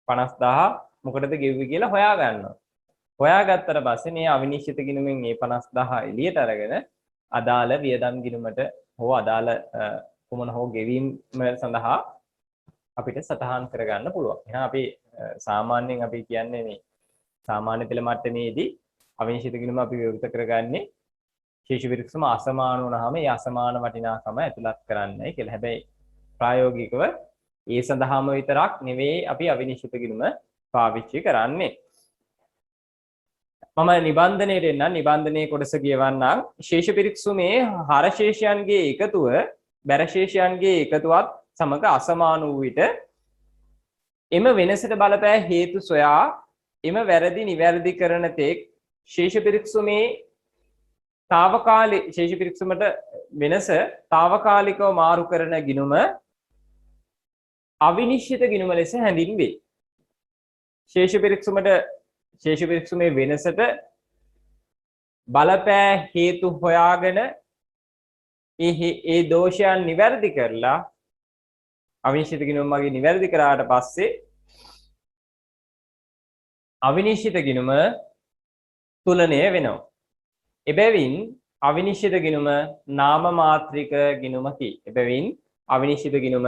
50000 මොකටද ගෙව්වේ කියලා හොයාගන්නවා. හොයාගත්තට පස්සේ මේ අවිනිශ්චිත ගිණුමෙන් මේ 50000 එළියට අරගෙන අදාළ වියදම් ගිණුමට හෝ අදාළ කුමන හෝ ගෙවීම සඳහා අපිට සටහන් කරගන්න පුළුවන්. එහෙනම් අපි සාමාන්‍යයෙන් අපි කියන්නේ මේ සාමාන්‍ය පෙළ මට්ටමේදී අවිනිශ්චිත ගිණුම අපි විවෘත කරගන්නේ ශේෂ විරික්ෂම අසමාන වුණාම ඒ අසමාන වටිනාකම ඇතුළත් කරන්නයි කියලා. හැබැයි ප්‍රායෝගිකව ඒ සඳහාම විතරක් නෙවෙයි අපි අවිනිශ්චිත ගිණුම පාවිච්චි කරන්නේ. මම නිබන්ධනයට එන්න නිබන්ධනයේ කොටස කියවන්නම්. ශේෂ පිරික්සුමේ හර ශේෂයන්ගේ එකතුව බැර ශේෂයන්ගේ එකතුවත් සමග අසමාන වූ විට එම වෙනසට බලපෑ හේතු සොයා එම වැරදි නිවැරදි කරන තෙක් ශේෂ පිරික්සුමේ తాවකාලික ශේෂ පිරික්සුමට වෙනස తాවකාලිකව මාරු කරන ගිණුම අවිනිශ්චිත ගිණුම ලෙස හැඳින්වේ. ශේෂ පිරික්සුමේ වෙනසට බලපෑ හේතු හොයාගෙන ඒ දෝෂයන් නිවැරදි කරලා අවිනිශ්චිත ගිණුම මගේ නිවැරදි කරාට පස්සේ අවිනිශ්චිත ගිණුම තුලනය වෙනවා. එබැවින් අවිනිශ්චිත ගිණුම නාම මාත්‍රික ගිණුමකි. එබැවින් අවිනිශ්චිත ගිණුම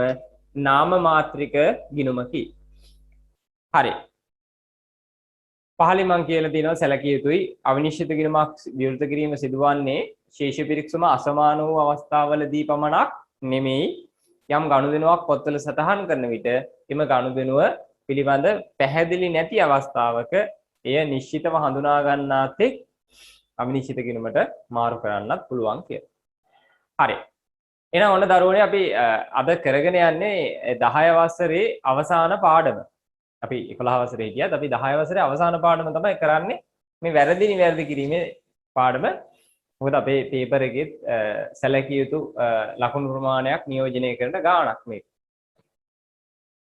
නාම මාත්‍රික ගිණුමකි. හරි. පහලින් මම කියලා තියෙනවා සැලකිය යුතුයි අවිනිශ්චිත ගිණුමක් විවෘත කිරීම සිදුවන්නේ ශේෂ පිරික්සම අසමාන වූ අවස්ථාවලදී පමණක් නෙමෙයි යම් ගනුදෙනුවක් පොත්වල සටහන් කරන විට එම ගනුදෙනුව පිළිබඳ පැහැදිලි නැති අවස්ථාවක එය නිශ්චිතව හඳුනා ගන්නා තෙක් අවිනිශ්චිත ගිණුමට මාරු කරන්නත් පුළුවන් කියලා. හරි. එහෙනම් ඔන්න දරුවනේ අපි අද කරගෙන යන්නේ 10 වසරේ අවසාන පාඩම. අපි 11 වසරේ හිටියත් අපි 10 වසරේ අවසාන පාඩම තමයි කරන්නේ මේ වැරදි නිවැරදි කිරීමේ පාඩම. මොකද අපේ පේපර් එකේ සැලකිය යුතු ලකුණු ප්‍රමාණයක් නියෝජනය කරන ගාණක් මේක.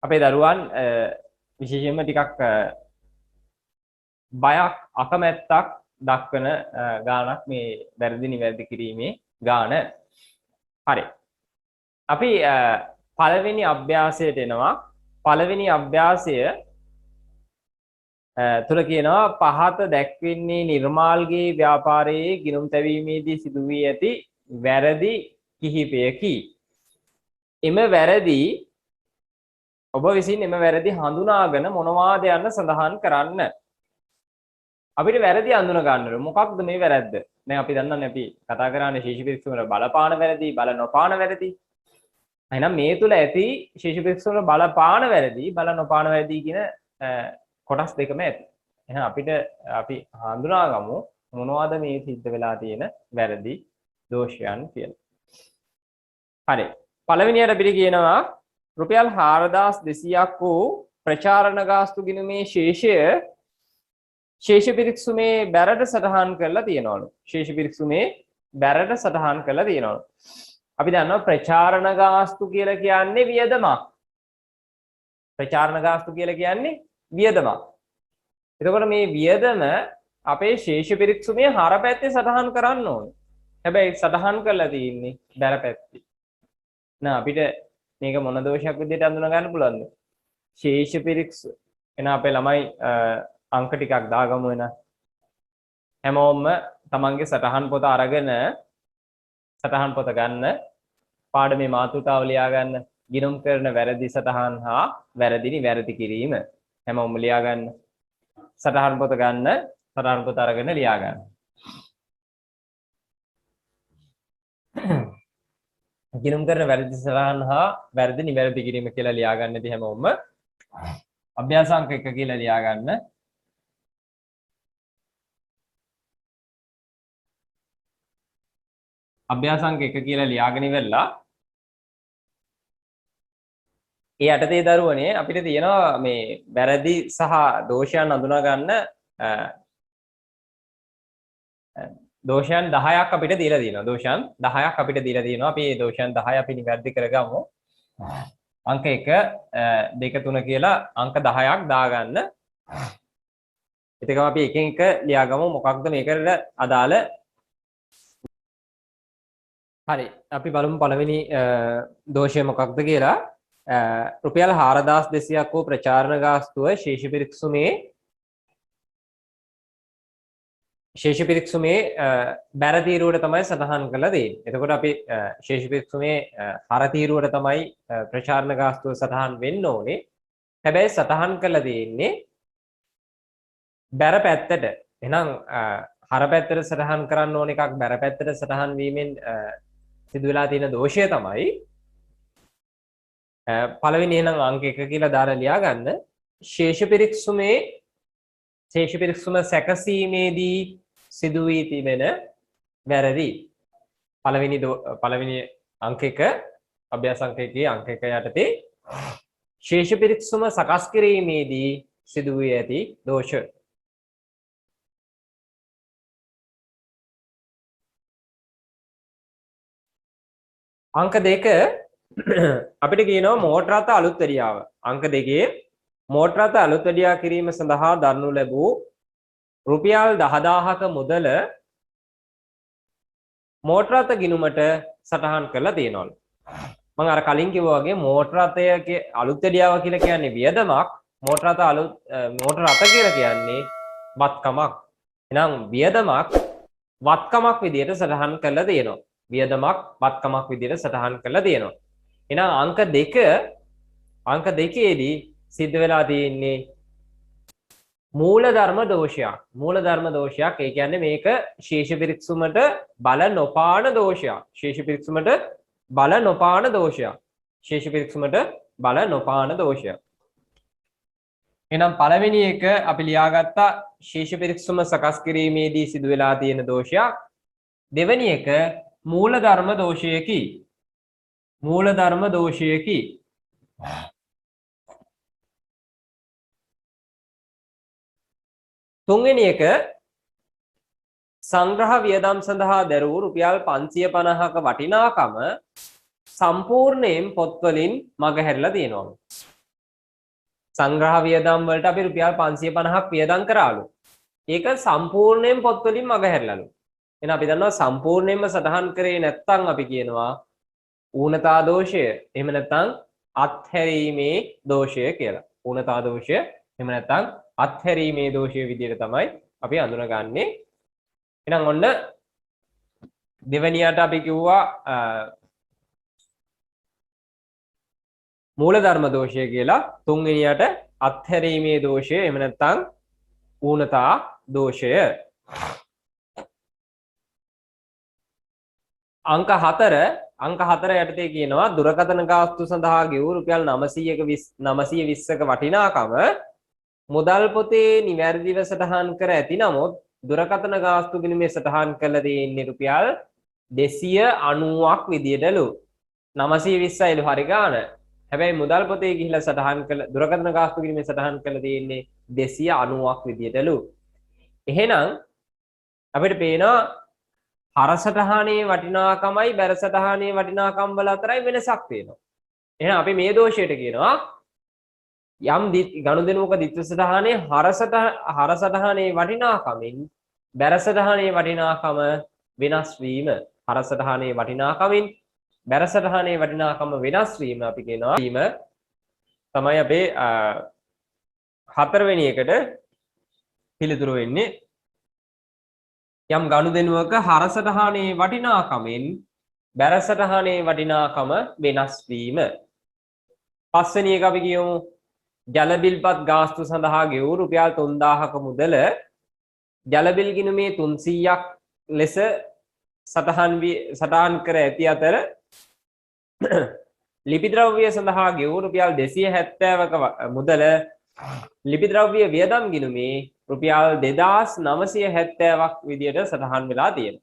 අපේ දරුවන් විශේෂයෙන්ම ටිකක් බයක් අකමැත්තක් දක්වන ගාණක් මේ වැරදි නිවැරදි කිරීමේ ගාණ. හරි. අපි පළවෙනි අභ්‍යාසයට එනවා. පළවෙනි අභ්‍යාසය තුල කියනවා පහත දැක්වෙන්නේ නිර්මාල්ගේ ව්‍යාපාරයේ ගිණුම් තැවීමේදී සිදු වී ඇති වැරදි කිහිපයකි. එම වැරදි ඔබ විසින් එම වැරදි හඳුනාගෙන මොනවාද යන්න සඳහන් කරන්න. අපිට වැරදි අඳුන ගන්න ඕනේ. මොකක්ද මේ වැරද්ද? දැන් අපි දන්නන්නේ අපි කතා කරන්නේ ශේෂ පිරික්සවල බලපාන වැරදි, බල නොපාන වැරදි. එහෙනම් මේ තුල ඇති ශේෂ පිරික්සවල බලපාන වැරදි, බල නොපාන වැරදි කියන කොටස් දෙකම ඇති. එහෙනම් අපි හඳුනාගමු මොනවද මේ සිද්ධ වෙලා තියෙන වැරදි දෝෂයන් කියලා. හරි. පළවෙනියට අපිට කියනවා රුපියල් 4200ක් වූ ප්‍රචාරණ ගාස්තු ගිණුමේ ශේෂය ශේෂ පිරික්සුමේ බැරට සටහන් කරලා තියෙනවලු. ශේෂ පිරික්සුමේ බැරට සටහන් කරලා තියෙනවලු. අපි දන්නවා ප්‍රචාරණ ගාස්තු කියලා කියන්නේ වියදමක්. ප්‍රචාරණ ගාස්තු කියලා කියන්නේ වියදමක්. එතකොට මේ වියදම අපේ ශේෂ පිරික්සුමේ හර පැත්තේ සටහන් කරන්න ඕනේ. හැබැයි සටහන් කරලා තියෙන්නේ බැර පැත්තේ. අපිට මේක මොන දෝෂයක් විදිහට අඳුන ගන්න පුළුවන්ද? ශේෂ පිරික්ස එහෙනම් අපේ ළමයි අංක ටිකක් දාගමු එන. හැමෝම තමන්ගේ සටහන් පොත අරගෙන සටහන් පොත ගන්න. පාඩමේ මාතෘකාව ලියා ගන්න. ගිණුම් කරන වැරදි සටහන් හා වැරදි නිවැරදි කිරීම. හැමෝම ලියා ගන්න. සටහන් පොත ගන්න. සටහන් පොත අරගෙන ලියා ගන්න. ගිණුම් කරන වැරදි සටහන් හා වැරදි නිවැරදි කිරීම කියලා ලියා ගන්න ඉතින් හැමෝම අභ්‍යාස අංක 1 කියලා ලියා ගන්න. අභ්‍යාස අංක 1 කියලා ලියාගෙන ඉවරලා ඒ යටතේ දරුවනේ අපිට තියෙනවා මේ වැරදි සහ දෝෂයන් අඳුනා ගන්න දෝෂයන් 10ක් අපිට දීලා තියෙනවා. දෝෂයන් 10ක් අපිට දීලා තියෙනවා. අපි මේ දෝෂයන් 10 අපි නිවැරදි කරගමු. අංක 1 2 3 කියලා අංක 10ක් දාගන්න. එතකම අපි එකින් එක ලියාගමු මොකක්ද මේකට අදාළ. හරි අපි බලමු පළවෙනි දෝෂය මොකක්ද කියලා. රුපියල් 4200ක් වූ ප්‍රචාරණ ගාස්තුව ශේෂ පිරික්සුමේ බැර තීරුවට තමයි සටහන් කරලා දෙන්නේ. එතකොට අපි ශේෂ පිරික්සුමේ හර තීරුවට තමයි ප්‍රචාරණ ගාස්තුව සටහන් වෙන්න ඕනේ. හැබැයි සටහන් කරලා දෙන්නේ බැර පැත්තට. එහෙනම් හර පැත්තට සටහන් කරන්න ඕන එකක් බැර පැත්තට සටහන් වීමෙන් සිදු වෙලා තියෙන දෝෂය තමයි පළවෙනි එහෙනම් අංක 1 කියලා දාලා ලියා ගන්න. ශේෂ පිරික්සුම සැකසීමේදී සිදු වී තිබෙන වැරදි. පළවෙනි අංක 1 අභ්‍යාස අංක 1 අංක 1 යටතේ ශේෂ පිරික්සුම සකස් කිරීමේදී සිදු වී ඇති දෝෂ. අංක 2 අපිට කියනවා මෝටර රථ අලුත් වැඩියාව. අංක 2 මෝටර රථ අලුත් වැඩියා කිරීම සඳහා දරනු ලැබූ රුපියල් 10000ක මුදල මෝටර රථ ගිණුමට සටහන් කරලා තියෙනවලු. මම අර කලින් කිව්වා වගේ මෝටර රථයේ අලුත් වැඩියාව කියලා කියන්නේ වියදමක්. මෝටර රථ කියලා කියන්නේ වත්කමක්. එහෙනම් වියදමක් වත්කමක් විදියට සටහන් කරලා තියෙනවා. වියදමක් වත්කමක් විදියට සටහන් කරලා තියෙනවා. එහෙනම් අංක 2ේදී සිද්ධ වෙලා තියෙන්නේ මූලධර්ම දෝෂයක්. මූලධර්ම දෝෂයක් ඒ කියන්නේ මේක ශේෂ පිරික්සුමට බල නොපාන දෝෂයක්. ශේෂ පිරික්සුමට බල නොපාන දෝෂයක්. ශේෂ පිරික්සුමට බල නොපාන දෝෂයක්. එහෙනම් පළවෙනි එක අපි ලියාගත්තා ශේෂ පිරික්සුම සකස් කිරීමේදී සිදු වෙලා තියෙන දෝෂයක්. දෙවෙනි එක මූලධර්ම දෝෂයකි. මූලධර්ම දෝෂයකි. තුන්වෙනි එක සංග්‍රහ වියදම් සඳහා දැරූ රුපියල් 550ක වටිනාකම සම්පූර්ණයෙන් පොත්වලින් මගහැරලා තියෙනවා. සංග්‍රහ වියදම් වලට අපි රුපියල් 550ක් වියදම් කරාලු. ඒක සම්පූර්ණයෙන් පොත්වලින් මගහැරලාලු. එහෙනම් අපි දන්නවා සම්පූර්ණයෙන්ම සටහන් කරේ නැත්නම් අපි කියනවා ඌනතා දෝෂය. එහෙම නැත්නම් අත්හැරීමේ දෝෂය කියලා. ඌනතා දෝෂය එහෙම නැත්නම් අත්හැරීමේ දෝෂය විදිහට තමයි අපි අඳුනගන්නේ. එහෙනම් ඔන්න දෙවැනියට අපි කිව්වා මූලධර්ම දෝෂය කියලා. තුන්වෙනියට අත්හැරීමේ දෝෂය එහෙම නැත්නම් ඌනතා දෝෂය. අංක 4 යටතේ කියනවා දුරකථන ගාස්තු සඳහා ගෙවූ රුපියල් 920ක වටිනාකම මුදල් පොතේ නිවැරදිව සටහන් කර ඇති නමුත් දුරකථන ගාස්තු ගිණුමේ සටහන් කළ දෙන්නේ රුපියල් 290ක් විදියටලු. 920යිලු හරි ගාන. හැබැයි මුදල් පොතේ ගිහිලා සටහන් කළ දුරකථන ගාස්තු ගිණුමේ සටහන් කළ දෙන්නේ 290ක් විදියටලු. එහෙනම් අපිට පේනවා හර සටහනේ වටිනාකමයි බැර සටහනේ වටිනාකම් වල අතරයි වෙනසක් තියෙනවා. එහෙනම් අපි මේ දෝෂයට කියනවා යම් ගනුදෙනුවක දිත්ව සටහනේ හර සටහනේ වටිනාකමින් බැර සටහනේ වටිනාකම වෙනස් වීම. හර සටහනේ වටිනාකමින් බැර සටහනේ වටිනාකම වෙනස් වීම අපි කියනවා වීම තමයි අපේ හතරවෙනි එකට පිළිතුරු වෙන්නේ යම් ගනුදෙනුවක හරසටහනේ වටිනාකමෙන් බැරසටහනේ වටිනාකම වෙනස් වීම. පස්වෙනි එක අපි කියමු ජල බිල්පත් ගාස්තු සඳහා ගෙවූ රුපියල් 3000ක මුදල ජල බිල් ගිණුමේ 300ක් ලෙස සටහන් කර ඇති අතර ලිපි ද්‍රව්‍ය සඳහා ගෙවූ රුපියල් 270ක මුදල ලිපි ද්‍රව්‍ය වියදම් ගිණුමේ රුපියල් 2970ක් විදියට සටහන් වෙලා තියෙනවා.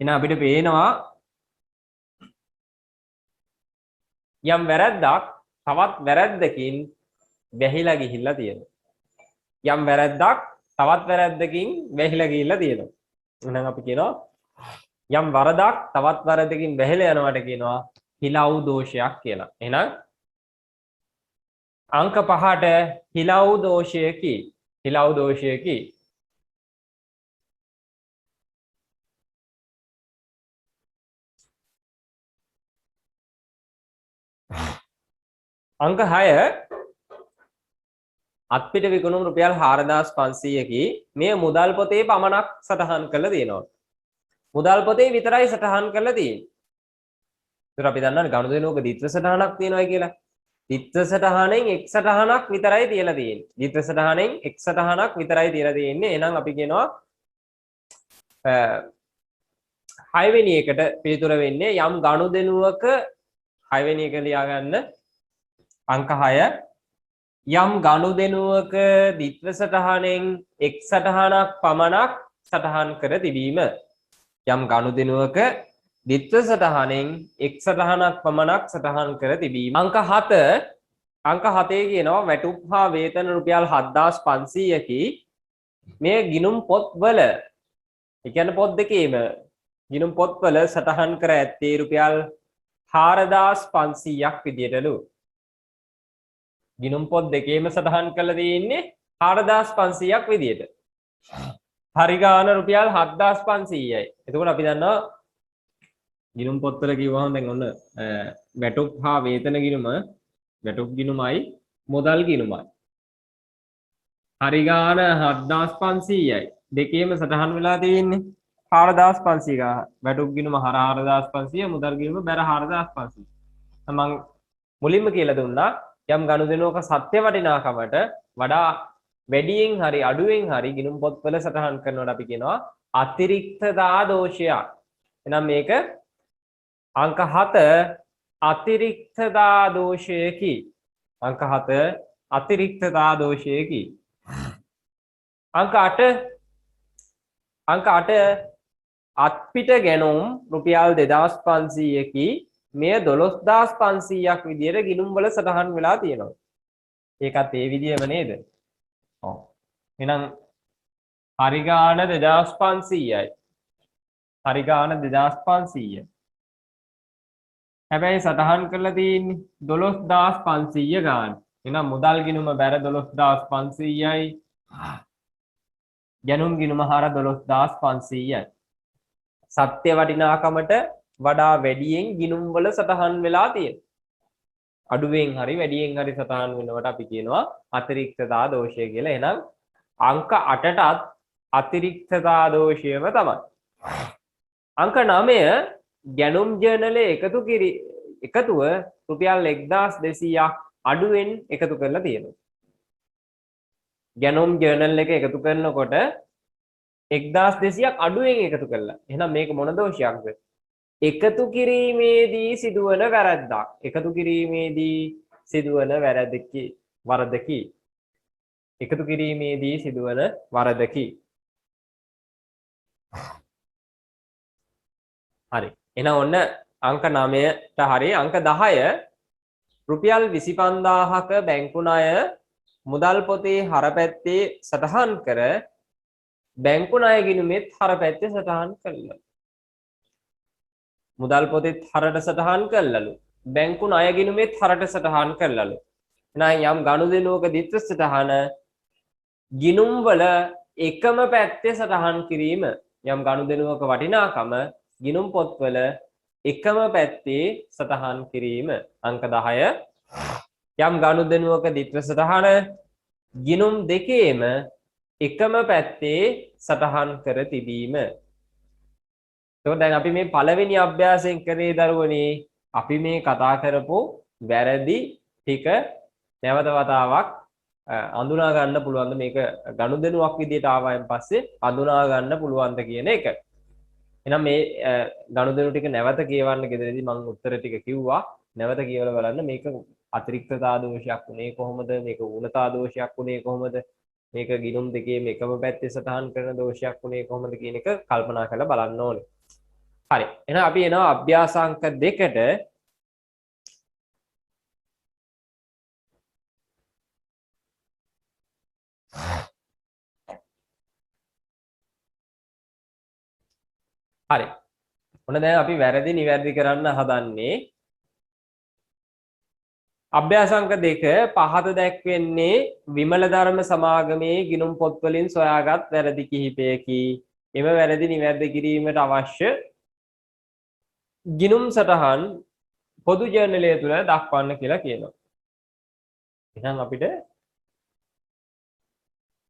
එහෙනම් අපිට පේනවා යම් වැරැද්දක් තවත් වැරැද්දකින් වැහිලා ගිහිල්ලා තියෙනවා. යම් වැරැද්දක් තවත් වැරැද්දකින් වැහිලා ගිහිල්ලා තියෙනවා. එහෙනම් අපි කියනවා යම් වරදක් තවත් වරදකින් වැහිලා යනවට කියනවා හිලව් දෝෂයක් කියලා. එහෙනම් අංක 5ට හිලව් දෝෂයකි. හිලව් දෝෂයකි. අංක 6 අත්පිට විකුණුම් රුපියල් 4500කි. මේ මුදල් පොතේ පමණක් සටහන් කරලා තියෙනවා. මුදල් පොතේ විතරයි සටහන් කරලා තියෙන්නේ. ඒතර අපි දන්නවනේ ගනුදෙනුවක දිත්‍ර සටහනක් තියෙනවා කියලා. දිත්‍ර සටහනෙන් එක් සටහනක් විතරයි තියලා තියෙන්නේ. දිත්‍ර සටහනෙන් එක් සටහනක් විතරයි තියලා තියෙන්නේ. එහෙනම් අපි කියනවා 6 වෙනි එකට පිළිතුර වෙන්නේ යම් ගනුදෙනුවක 6 වෙනි එක ලියා ගන්න. අංක 6 යම් ගනුදෙනුවක දිත්‍ර සටහනෙන් එක් සටහනක් පමණක් සටහන් කර තිබීම. යම් ගනුදෙනුවක දිත්‍ර සටහනෙන් එක් සටහනක් පමණක් සටහන් කර තිබීම. අංක 7 කියනවා වැටුප් හා වේතන රුපියල් 7500කි. මේ ගිණුම් පොත්වල ඒ කියන්නේ පොත් දෙකේම ගිණුම් පොත්වල සටහන් කර ඇත්තේ රුපියල් 4500ක් විදියටලු. ගිණුම් පොත් දෙකේම සටහන් කරලා තියෙන්නේ 4500ක් විදියට. හරි ගාන රුපියල් 7500යි. එතකොට අපි දන්නවා ගිණුම් පොත්වල කිව්වහම දැන් ඔන්න වැටුප් හා වේතන ගිණුම වැටුප් ගිණුමයි මුදල් ගිණුමයි. හරි ගාන 7500යි. දෙකේම සටහන් වෙලා තියෙන්නේ 4500 ගාන. වැටුප් ගිණුම 4500 මුදල් ගිණුම බැර 4500. මම මුලින්ම කියලා දුන්නා යම් ගනුදෙනුවක සත්‍ය වටිනාකමට වඩා වැඩියෙන් හරි අඩුවෙන් හරි ගිණුම් පොත්වල සටහන් කරනවට අපි කියනවා අතිරික්තතා දෝෂයක්. එහෙනම් මේක අංක 7 අතිරික්තතා දෝෂයකි. අංක 7 අතිරික්තතා දෝෂයකි. අංක 8 අත්පිට ගැනුම් රුපියල් 2500කි. මේ 12500ක් විදියට ගිණුම් වල සටහන් වෙලා තියෙනවා. ඒකත් ඒ විදියම නේද? ඔව්. එහෙනම් හරි ගාන 2500යි. හරි ගාන 2500. හැබැයි සටහන් කරලා තියෙන්නේ 12500 ගාන. එහෙනම් මුදල් ගිණුම බැර 12500යි. ගැනුම් ගිණුම හර 12500යි. සත්‍ය වටිනාකමට වඩා වැඩියෙන් ගිණුම් වල සටහන් වෙලා තියෙනවා. අඩුවෙන් හරි වැඩියෙන් හරි සටහන් වෙනවට අපි කියනවා අතිරික්තතා දෝෂය කියලා. එහෙනම් අංක 8ටත් අතිරික්තතා දෝෂයම තමයි. අංක 9 ගැනුම් ජර්නලයේ එකතුව රුපියල් 1200ක් අඩුවෙන් එකතු කරලා තියෙනවා. ගැනුම් ජර්නල් එක එකතු කරනකොට 1200ක් අඩුවෙන් එකතු කළා. එහෙනම් මේක මොන දෝෂයක්ද? එකතු කිරීමේදී සිදුවන වැරද්දක්. එකතු කිරීමේදී සිදුවන වරදකි. එකතු කිරීමේදී සිදුවන වරදකි. හරි. එහෙනම් ඔන්න අංක 9ට හරි. අංක 10 රුපියල් 25000ක බැංකු ණය මුදල් පොතේ හරපැත්තේ සටහන් කර බැංකු ණය ගිණුමෙත් හරපැත්තේ සටහන් කළා. මුදල් පොතේත් හරට සටහන් කළලු. බැංකු ණය ගිණුමෙත් හරට සටහන් කළලු. එහෙනම් යම් ගනුදෙනුවක දිත්‍ර සටහන ගිණුම් වල එකම පැත්තේ සටහන් කිරීම. යම් ගනුදෙනුවක වටිනාකම ගිණුම් පොත්වල එකම පැත්තේ සටහන් කිරීම. අංක 10 යම් ගනුදෙනුවක දිත්‍ර සටහන ගිනුම් දෙකේම එකම පැත්තේ සටහන් කර තිබීම. එතකොට දැන් අපි මේ පළවෙනි අභ්‍යාසයෙන් කරේ දරුවනේ අපි මේ කතා කරපු වැරදි ටික නැවත වතාවක් අඳුනා ගන්න පුළුවන්ද මේක ගනුදෙනුවක් විදිහට ආවයින් පස්සේ අඳුනා ගන්න පුළුවන්ද කියන එක. එහෙනම් මේ ගනුදෙනු ටික නැවත කියවන්න ගෙදරදී මම උත්තර ටික කිව්වා. නැවත කියවලා බලන්න මේක අතිරික්තතා දෝෂයක් උනේ කොහොමද? මේක ඌනතා දෝෂයක් උනේ කොහොමද? මේක ගිනුම් දෙකේම එකම පැත්තේ සටහන් කරන දෝෂයක් උනේ කොහොමද කියන එක කල්පනා කරලා බලන්න ඕනේ. හරි. එහෙනම් අපි එනවා අභ්‍යාසාංක 2ට. හරි. ඔන්න දැන් අපි වැරදි නිවැරදි කරන්න හදන්නේ. අභ්‍යාසාංක 2 පහත දැක්වෙන්නේ විමල ධර්ම සමාගමේ ගිණුම් පොත් වලින් සොයාගත් වැරදි කිහිපයකි. එම වැරදි නිවැරදි කිරීමට අවශ්‍ය ගිණුම් සටහන් පොදු ජර්නලය තුල දක්වන්න කියලා කියනවා. එහෙනම් අපිට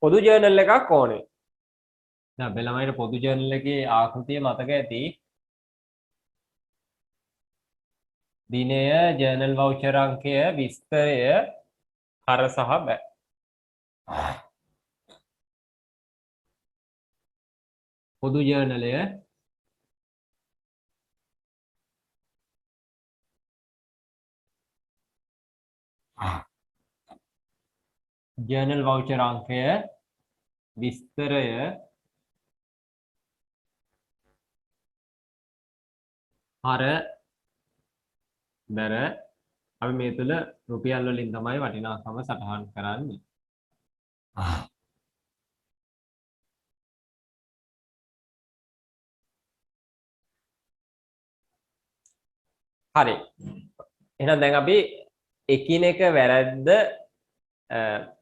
පොදු ජර්නල් එකක් ඕනේ. දැන් අපේ ළමයිට පොදු ජර්නල් එකේ ආකෘතිය මතක ඇති. දිනය, ජර්නල් වවුචර් අංකය, විස්තරය, හර සහ බෑ. පොදු ජර්නලය ජර්නල් වවුචර් අංකය, විස්තරය, හර බැර අපි මේ තුල රුපියල් වලින් තමයි වටිනාකම සටහන් කරන්නේ. හරි. එහෙනම් දැන් අපි එකිනෙක වැරද්ද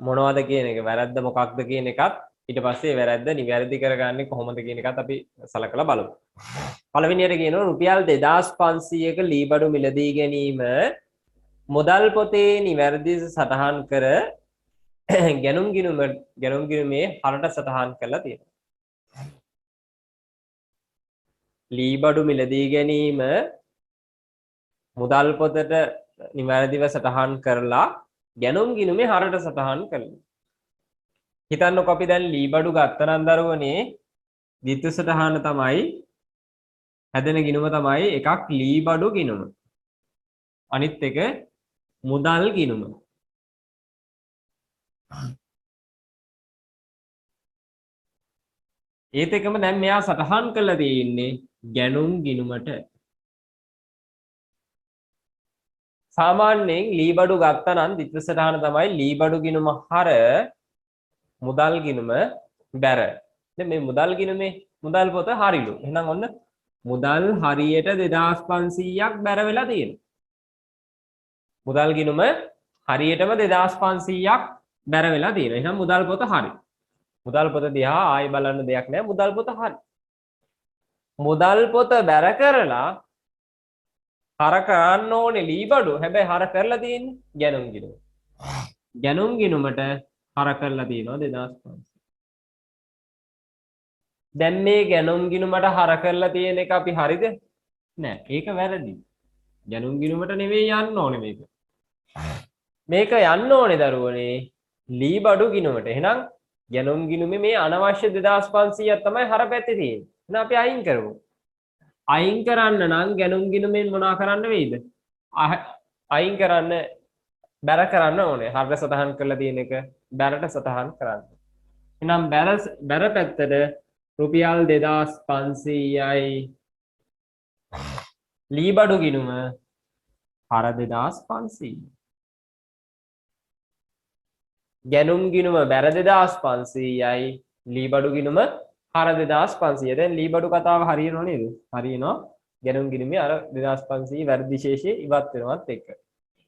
මොනවද කියන එක වැරද්ද මොකක්ද කියන එකත් ඊට පස්සේ වැරද්ද නිවැරදි කරගන්නේ කොහොමද කියන එකත් අපි සලකලා බලමු. පළවෙනියට කියනවා රුපියල් 2500ක ලී බඩු මිලදී ගැනීම මුදල් පොතේ නිවැරදි සටහන් කර ගැනුම් ගිණුමේ හරට සටහන් කරලා තියෙනවා. ලී බඩු මිලදී ගැනීම මුදල් පොතට නිවැරදිව සටහන් කරලා ගැනුම් ගිණුමේ හරට සටහන් කරනවා. හිතන්නකො අපි දැන් ලී බඩු ගත්තනම් දරුවනේ ditth සටහන තමයි හැදෙන ගිණුම තමයි එකක් ලී බඩු ගිණුම. අනිත් එක මුදල් ගිණුම. ඒත් එකම දැන් මෙයා සටහන් කරලා තියෙන්නේ ගැනුම් ගිණුමට. සාමාන්‍යයෙන් ලී බඩු ගත්තනම් ditth සටහන තමයි ලී බඩු ගිණුම හර මුදල් ගිණුම බැර. දැන් මේ මුදල් ගිණුමේ මුදල් පොත හරිලු. එහෙනම් ඔන්න මුදල් හරියට 2500ක් බැර වෙලා තියෙනවා. මුදල් ගිණුම හරියටම 2500ක් බැර වෙලා තියෙනවා. එහෙනම් මුදල් පොත හරි. මුදල් පොත දිහා ආයෙ බලන්න දෙයක් නැහැ. මුදල් පොත හරි. මුදල් පොත බැර කරලා හර කරන්න ඕනේ ලී බඩු. හැබැයි හර කරලා තියෙන්නේ ගැනුම් ගිණුම. ගැනුම් ගිණුමට හර කරලා තියෙනවා 2500. දැන් මේ ගැනුම් ගිණුමට හර කරලා තියෙන එක අපි හරිද? නෑ. ඒක වැරදි. ගැනුම් ගිණුමට නෙවෙයි යන්න ඕනේ මේක. මේක යන්න ඕනේ දරුවනේ ලී බඩු ගිණුමට. එහෙනම් ගැනුම් ගිණුමේ මේ අනවශ්‍ය 2500ක් තමයි හර පැත්තේ තියෙන්නේ. එහෙනම් අපි අයින් කරමු. අයින් කරන්න නම් ගැනුම් ගිණුමෙන් මොනවා කරන්න වෙයිද? අයින් කරන්න බැර කරන්න ඕනේ. හරට සටහන් කරලා තියෙන එක බැරට සටහන් කරන්න. එහෙනම් බැර පැත්තට රුපියල් 2500යි ලී බඩු ගිණුම හර 2500. ගැනුම් ගිණුම බැර 2500යි ලී බඩු ගිණුම හර 2500. දැන් ලී බඩු කතාව හරියනව නේද? හරියනවා. ගැනුම් ගිණුමේ අර 2500 වැරදි ශේෂය ඉවත් වෙනවත් එක්ක.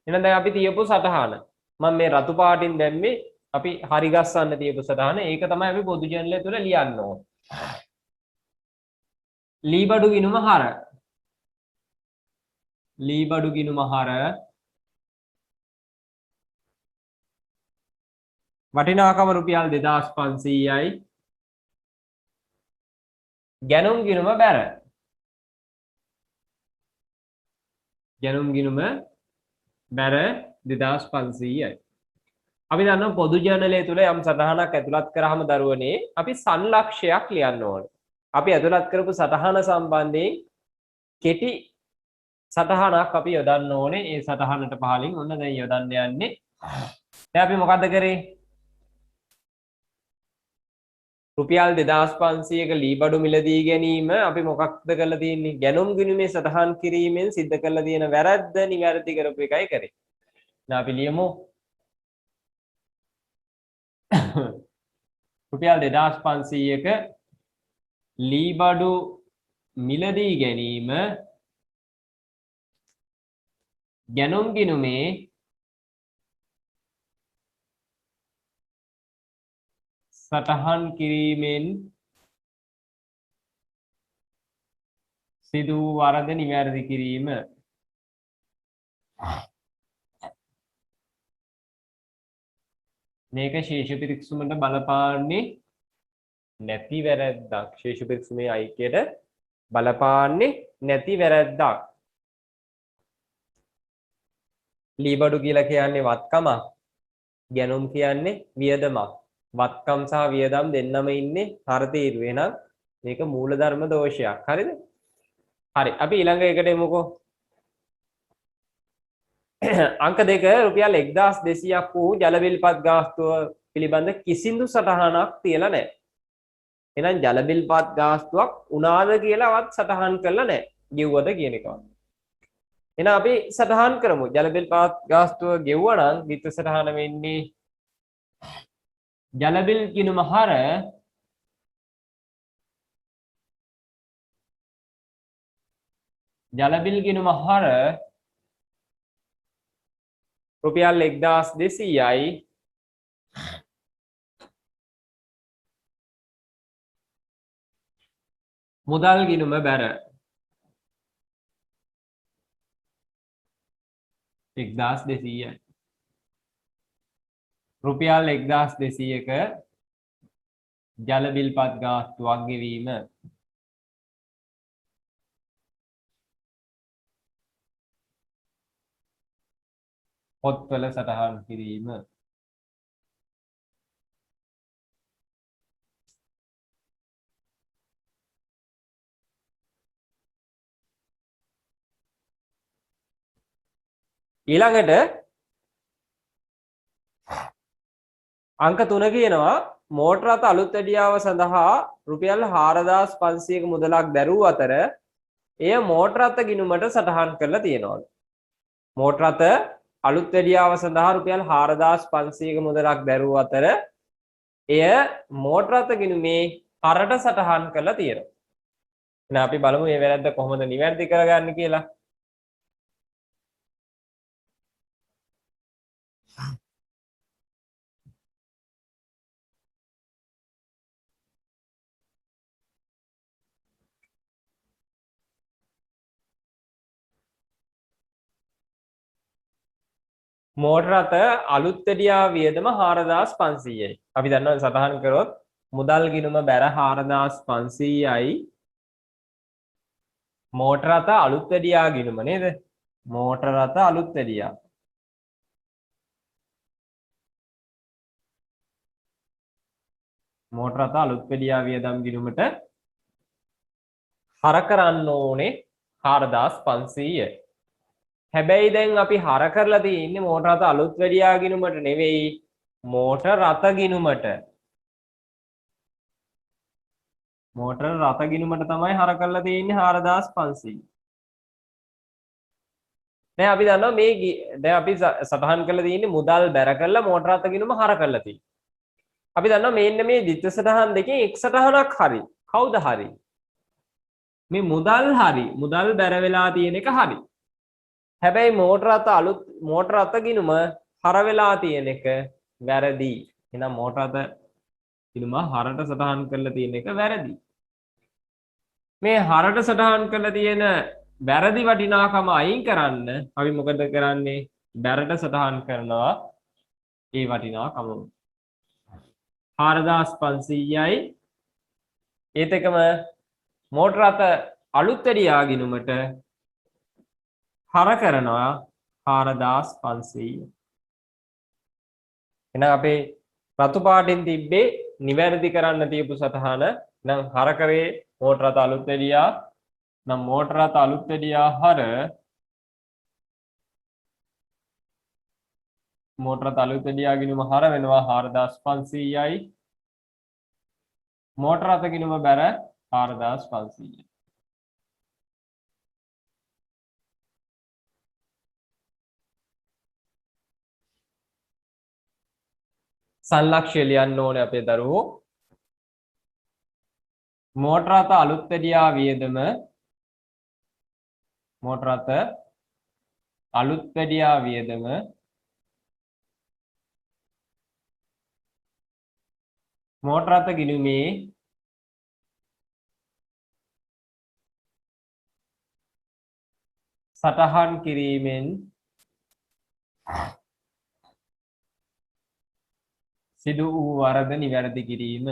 එහෙනම් දැන් අපි තියපු සටහන මම මේ රතු පාටින් දැම්මේ අපි හරි ගස්සන්න තියපු සටහන. ඒක තමයි අපි පොදු ජර්නලය තුල ලියන්න ඕන. ලී බඩු ගිණුම හර ලී බඩු ගිණුම හර වටිනාකම රුපියල් 2500යි. ගැනුම් ගිණුම බැර. ගැනුම් ගිණුම බැර 2500යි. අපි දන්නවා පොදු ජර්නලය තුල යම් සටහනක් ඇතුළත් කරාම දරුවනේ අපි සංලක්ෂයක් ලියන්න ඕනේ. අපි ඇතුළත් කරපු සටහන සම්බන්ධයෙන් කෙටි සටහනක් අපි යොදන්න ඕනේ. ඒ සටහනට පහලින් ඔන්න දැන් යොදන්න යන්නේ. දැන් අපි මොකද්ද කරේ? රුපියල් 2500ක ලී බඩු මිලදී ගැනීම අපි මොකක්ද කරලා තියෙන්නේ? ගැනුම් ගිණුමේ සටහන් කිරීමෙන් සිද්ධ කරලා තියෙන වැරද්ද නිවැරදි කරපු එකයි කරේ. දැන් අපි ලියමු රුපියල් 2500ක ලී බඩු මිලදී ගැනීම ගැනුම් ගිණුමේ සටහන් කිරීමෙන් සිදු වූ වරද නිවැරදි කිරීම. මේක ශේෂ පිරික්සුමට බලපාන්නේ නැති වැරැද්දක්. ශේෂ පිරික්සුමේ අයිතියට බලපාන්නේ නැති වැරැද්දක්. ලී බඩු කියලා කියන්නේ වත්කමක්. ගැනුම් කියන්නේ වියදමක්. වත්කම් සහ වියදම් දෙන්නම ඉන්නේ හරතීරු. එහෙනම් මේක මූලධර්ම දෝෂයක්. හරිද? හරි. අපි ඊළඟ එකට එමුකෝ. අංක 2 රුපියල් 1200ක් වූ ජල බිල්පත් ගාස්තුව පිළිබඳ කිසිදු සටහනක් තියලා නැහැ. එහෙනම් ජල බිල්පත් ගාස්තුවක් උනාද කියලාවත් සටහන් කරලා නැහැ. ගෙව්වද කියන එකවත්. එහෙනම් අපි සටහන් කරමු. ජල බිල්පත් ගාස්තුව ගෙවුවා නම් විත්ත සටහන වෙන්නේ ජල බිල් ගිණුම හර ජල බිල් ගිණුම හර රුපියල් 1200යි මුදල් ගිණුම බැර 1200යි රුපියල් 1200ක ජල බිල්පත් ගාස්තුවක් ගෙවීම පොත්වල සටහන් කිරීම ඊළඟට අංක 3 කියනවා මෝටර රථ අලුත් වැඩියාව සඳහා රුපියල් 4500ක මුදලක් දැරූ අතර එය මෝටර රථ ගිණුමට සටහන් කරලා තියෙනවා. මෝටර රථ අලුත් වැඩියාව සඳහා රුපියල් 4500ක මුදලක් දැරූ අතර එය මෝටර රථ ගිණුමේ හරට සටහන් කරලා තියෙනවා. එහෙනම් අපි බලමු මේ වැරද්ද කොහොමද නිවැරදි කරගන්නේ කියලා. මෝටර රථ අලුත් වැඩියා වියදම 4500යි. අපි දන්නවා සටහන් කරොත් මුදල් ගිණුම බැර 4500යි මෝටර රථ අලුත් වැඩියා ගිණුම නේද? මෝටර රථ අලුත් වැඩියා. මෝටර රථ අලුත් වැඩියා වියදම් ගිණුමට හර කරන්න ඕනේ 4500. හැබැයි දැන් අපි හර කරලා තියෙන්නේ මෝටර රථ අලුත් වැඩියා ගිණුමට නෙවෙයි මෝටර රථ ගිණුමට. මෝටර රථ ගිණුමට තමයි හර කරලා තියෙන්නේ 4500. දැන් අපි දන්නවා මේ දැන් අපි සටහන් කරලා තියෙන්නේ මුදල් බැර කරලා මෝටර රථ ගිණුම හර කරලා තියෙන්නේ. අපි දන්නවා මෙන්න මේ ද්විත්ව සටහන් දෙකෙන් එක් සටහනක් හරි. කවුද හරි? මේ මුදල් හරි. මුදල් බැර වෙලා තියෙන එක හරි. හැබැයි මෝටර රථ ගිණුම හර වෙලා තියෙන එක වැරදි. එහෙනම් මෝටර රථ ගිණුම හරට සටහන් කරලා තියෙන එක වැරදි. මේ හරට සටහන් කරලා තියෙන වැරදි වටිනාකම අයින් කරන්න අපි මොකද කරන්නේ? බැරට සටහන් කරනවා ඒ වටිනාකම. 4500යි ඒත් එකම මෝටර රථ අලුත් වැඩියා ගිණුමට හර කරනවා 4500. එහෙනම් අපේ රතු පාටින් තිබ්බේ නිවැරදි කරන්න තියපු සටහන. නම් හර කරේ මෝටර රථ අලුත් වැඩියා. නම් මෝටර රථ අලුත් වැඩියා හර මෝටර රථ අලුත් වැඩියා ගිණුම හර වෙනවා 4500යි. මෝටර රථ ගිණුම බැර 4500යි. සංලක්ෂ්‍ය ලියන්න ඕනේ අපේ දරුවෝ. මෝටර රථ අලුත් වැඩියා වියදම මෝටර රථ අලුත් වැඩියා වියදම මෝටර රථ ගිණුමේ සටහන් කිරීමෙන් සිදු වූ වරද නිවැරදි කිරීම.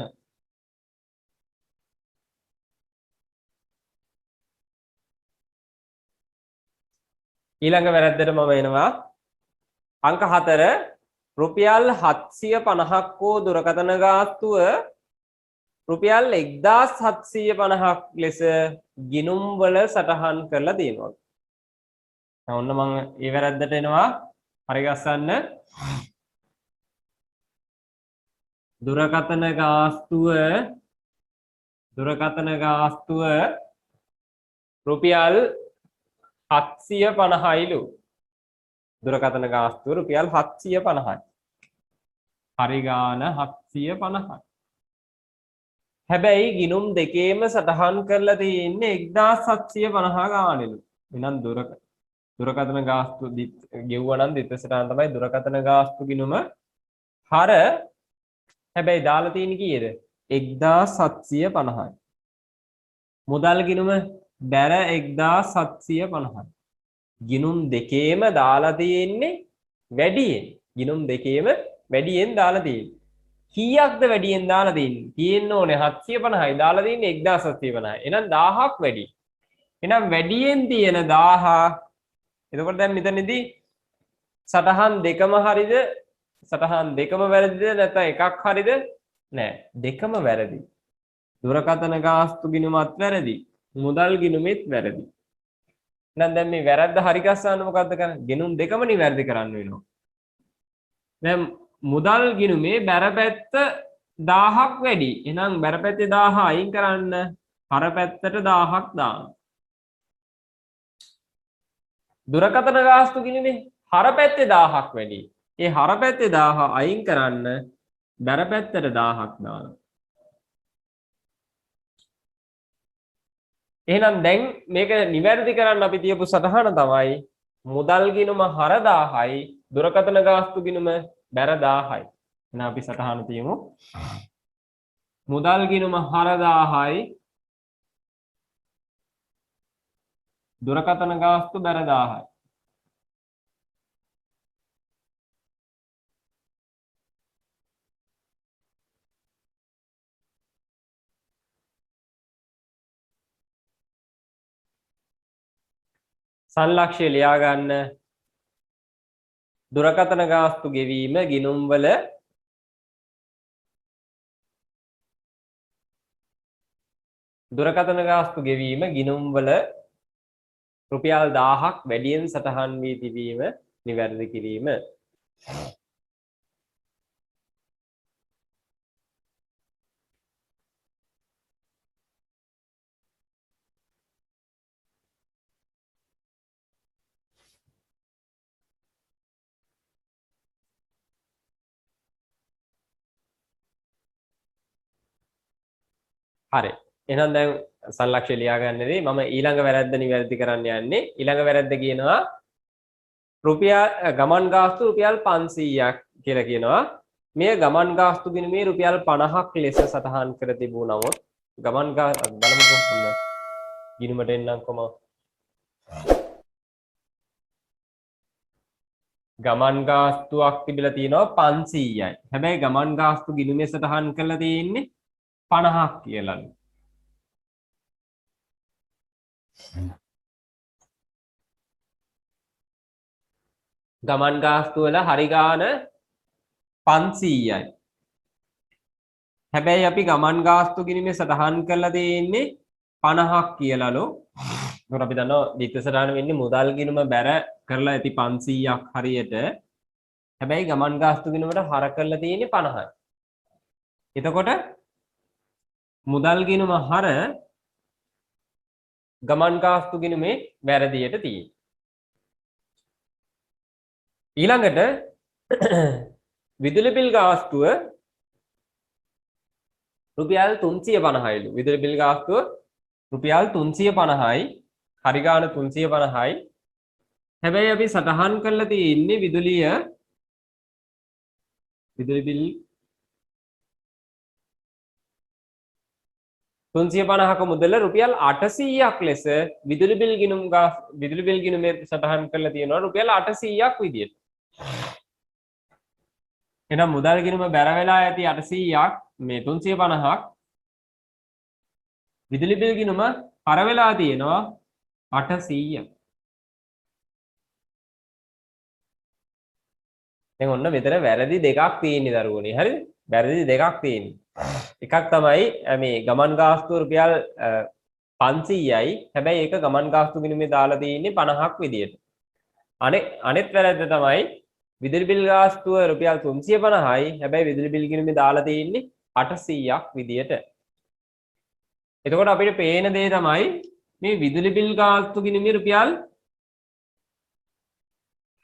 ඊළඟ වැරද්දට මම එනවා. අංක 4 රුපියල් 750ක් වූ දුරකථන ගාස්තුව රුපියල් 1750ක් ලෙස ගිණුම් වල සටහන් කරලා තියෙනවා. ඔන්න මම ඒ වැරද්දට එනවා. හරි ගස්සන්න. දුරකථන ගාස්තුව රුපියල් 750යිලු. දුරකථන ගාස්තුව රුපියල් 750යි. හරි ගාන 750යි. හැබැයි ගිණුම් දෙකේම සටහන් කරලා තියෙන්නේ 1750 ගානෙලු. එහෙනම් දුරකථන ගාස්තු ගෙවුවා නම් දෙතසටහන තමයි දුරකථන ගාස්තු ගිණුම හර. හැබැයි දාලා තියෙන්නේ කීයද? 1750යි. මුදල් ගිණුම බැර 1750යි. ගිණුම් දෙකේම දාලා තියෙන්නේ වැඩියෙන්. ගිණුම් දෙකේම වැඩියෙන් දාලා තියෙන්නේ. කීයක්ද වැඩියෙන් දාලා තියෙන්නේ? තියෙන්න ඕනේ 750යි. දාලා තියෙන්නේ 1750යි. එහෙනම් 1000ක් වැඩි. එහෙනම් වැඩියෙන් තියෙන 1000. එතකොට දැන් මෙතනදී සටහන් දෙකම හරිද? සටහන් දෙකම වැරදිද නැත්නම් එකක් හරිද? නෑ. දෙකම වැරදි. දුරකථන ගාස්තු ගිණුමත් වැරදි. මුදල් ගිණුමෙත් වැරදි. එහෙනම් දැන් මේ වැරද්ද හරි ගස්සන්න මොකද්ද කරන්නේ? ගිණුම් දෙකම නිවැරදි කරන්න වෙනවා. දැන් මුදල් ගිණුමේ බැරපැත්ත 1000ක් වැඩි. එහෙනම් බැරපැත්තේ 1000 අයින් කරන්න හර පැත්තට 1000ක් දාන්න. දුරකථන ගාස්තු ගිණුමේ හර පැත්තේ 1000ක් වැඩි. ඒ හර පැත්තේ 1000 අයින් කරන්න බැරපැත්තට 1000ක් දාන්න. එහෙනම් දැන් මේක නිවැරදි කරන්න අපි තියපු සටහන තමයි මුදල් ගිණුම හර 1000යි දුරකථන ගාස්තු ගිණුම බැර 1000යි. එහෙනම් අපි සටහන තියමු. මුදල් ගිණුම හර 1000යි දුරකථන ගාස්තු බැර 1000යි. සංලක්ෂ්‍ය ලියා ගන්න. දුරකථන ගාස්තු ගෙවීම ගිණුම් වල දුරකථන ගාස්තු ගෙවීම ගිණුම් වල රුපියල් 1000ක් වැඩියෙන් සටහන් වී තිබීම නිවැරදි කිරීම. හරි. එහෙනම් දැන් සංලක්ෂ්‍ය ලියා ගන්නදී මම ඊළඟ වැරද්ද නිවැරදි කරන්න යන්නේ. ඊළඟ වැරද්ද කියනවා රුපියල් ගමන් ගාස්තු රුපියල් 500ක් කියලා කියනවා. මේ ගමන් ගාස්තු ගිණුමේ රුපියල් 50ක් ලෙස සටහන් කර තිබුණ නමුත් ගමන් බලමුකෝ ගිණුමට එන්නම්කොම ගමන් ගාස්තුවක් තිබිලා තියෙනවා 500යි. හැබැයි ගමන් ගාස්තු ගිණුමේ සටහන් කරලා තියෙන්නේ 50ක් කියලාලු. ගමන් ගාස්තු වල හරි ගාන 500යි. හැබැයි අපි ගමන් ගාස්තු ගිණුමේ සටහන් කරලා තියෙන්නේ 50ක් කියලාලු. ඒකට අපි දන්නවා ද්විත්ව සටහන වෙන්නේ මුදල් ගිණුම බැර කරලා ඇති 500ක් හරියට. හැබැයි ගමන් ගාස්තු ගිණුමට හර කරලා තියෙන්නේ 50යි. එතකොට මුදල් ගිණුම හර ගමන් ගාස්තු ගිණුමේ වැරදියට තියෙන්නේ. ඊළඟට විදුලි බිල් ගාස්තුව රුපියල් 350යිලු. විදුලි බිල් ගාස්තුව රුපියල් 350යි. හරි ගාන 350යි. හැබැයි අපි සටහන් කරලා තියෙන්නේ විදුලි බිල් 350ක මුදල රුපියල් 800ක් ලෙස විදුලි බිල් ගිණුමේ සටහන් කරලා තියෙනවා රුපියල් 800ක් විදියට. එහෙනම් මුදල් ගිණුම බැර වෙලා ඇති 800ක් මේ 350ක් විදුලි බිල් ගිණුම හර වෙලා තියෙනවා 800ක්. දැන් ඔන්න මෙතන වැරදි දෙකක් තියෙන්නේ දරුවනේ. හරිද? වැරදි දෙකක් තියෙන්නේ. එකක් තමයි මේ ගමන් ගාස්තුව රුපියල් 500යි. හැබැයි ඒක ගමන් ගාස්තු ගිණුමේ දාලා තියෙන්නේ 50ක් විදියට. අනෙත් වැරද්ද තමයි විදුලි බිල් ගාස්තුව රුපියල් 350යි. හැබැයි විදුලි බිල් ගිණුමේ දාලා තියෙන්නේ 800ක් විදියට. එතකොට අපිට පේන දේ තමයි මේ විදුලි බිල් ගාස්තු ගිණුමේ රුපියල්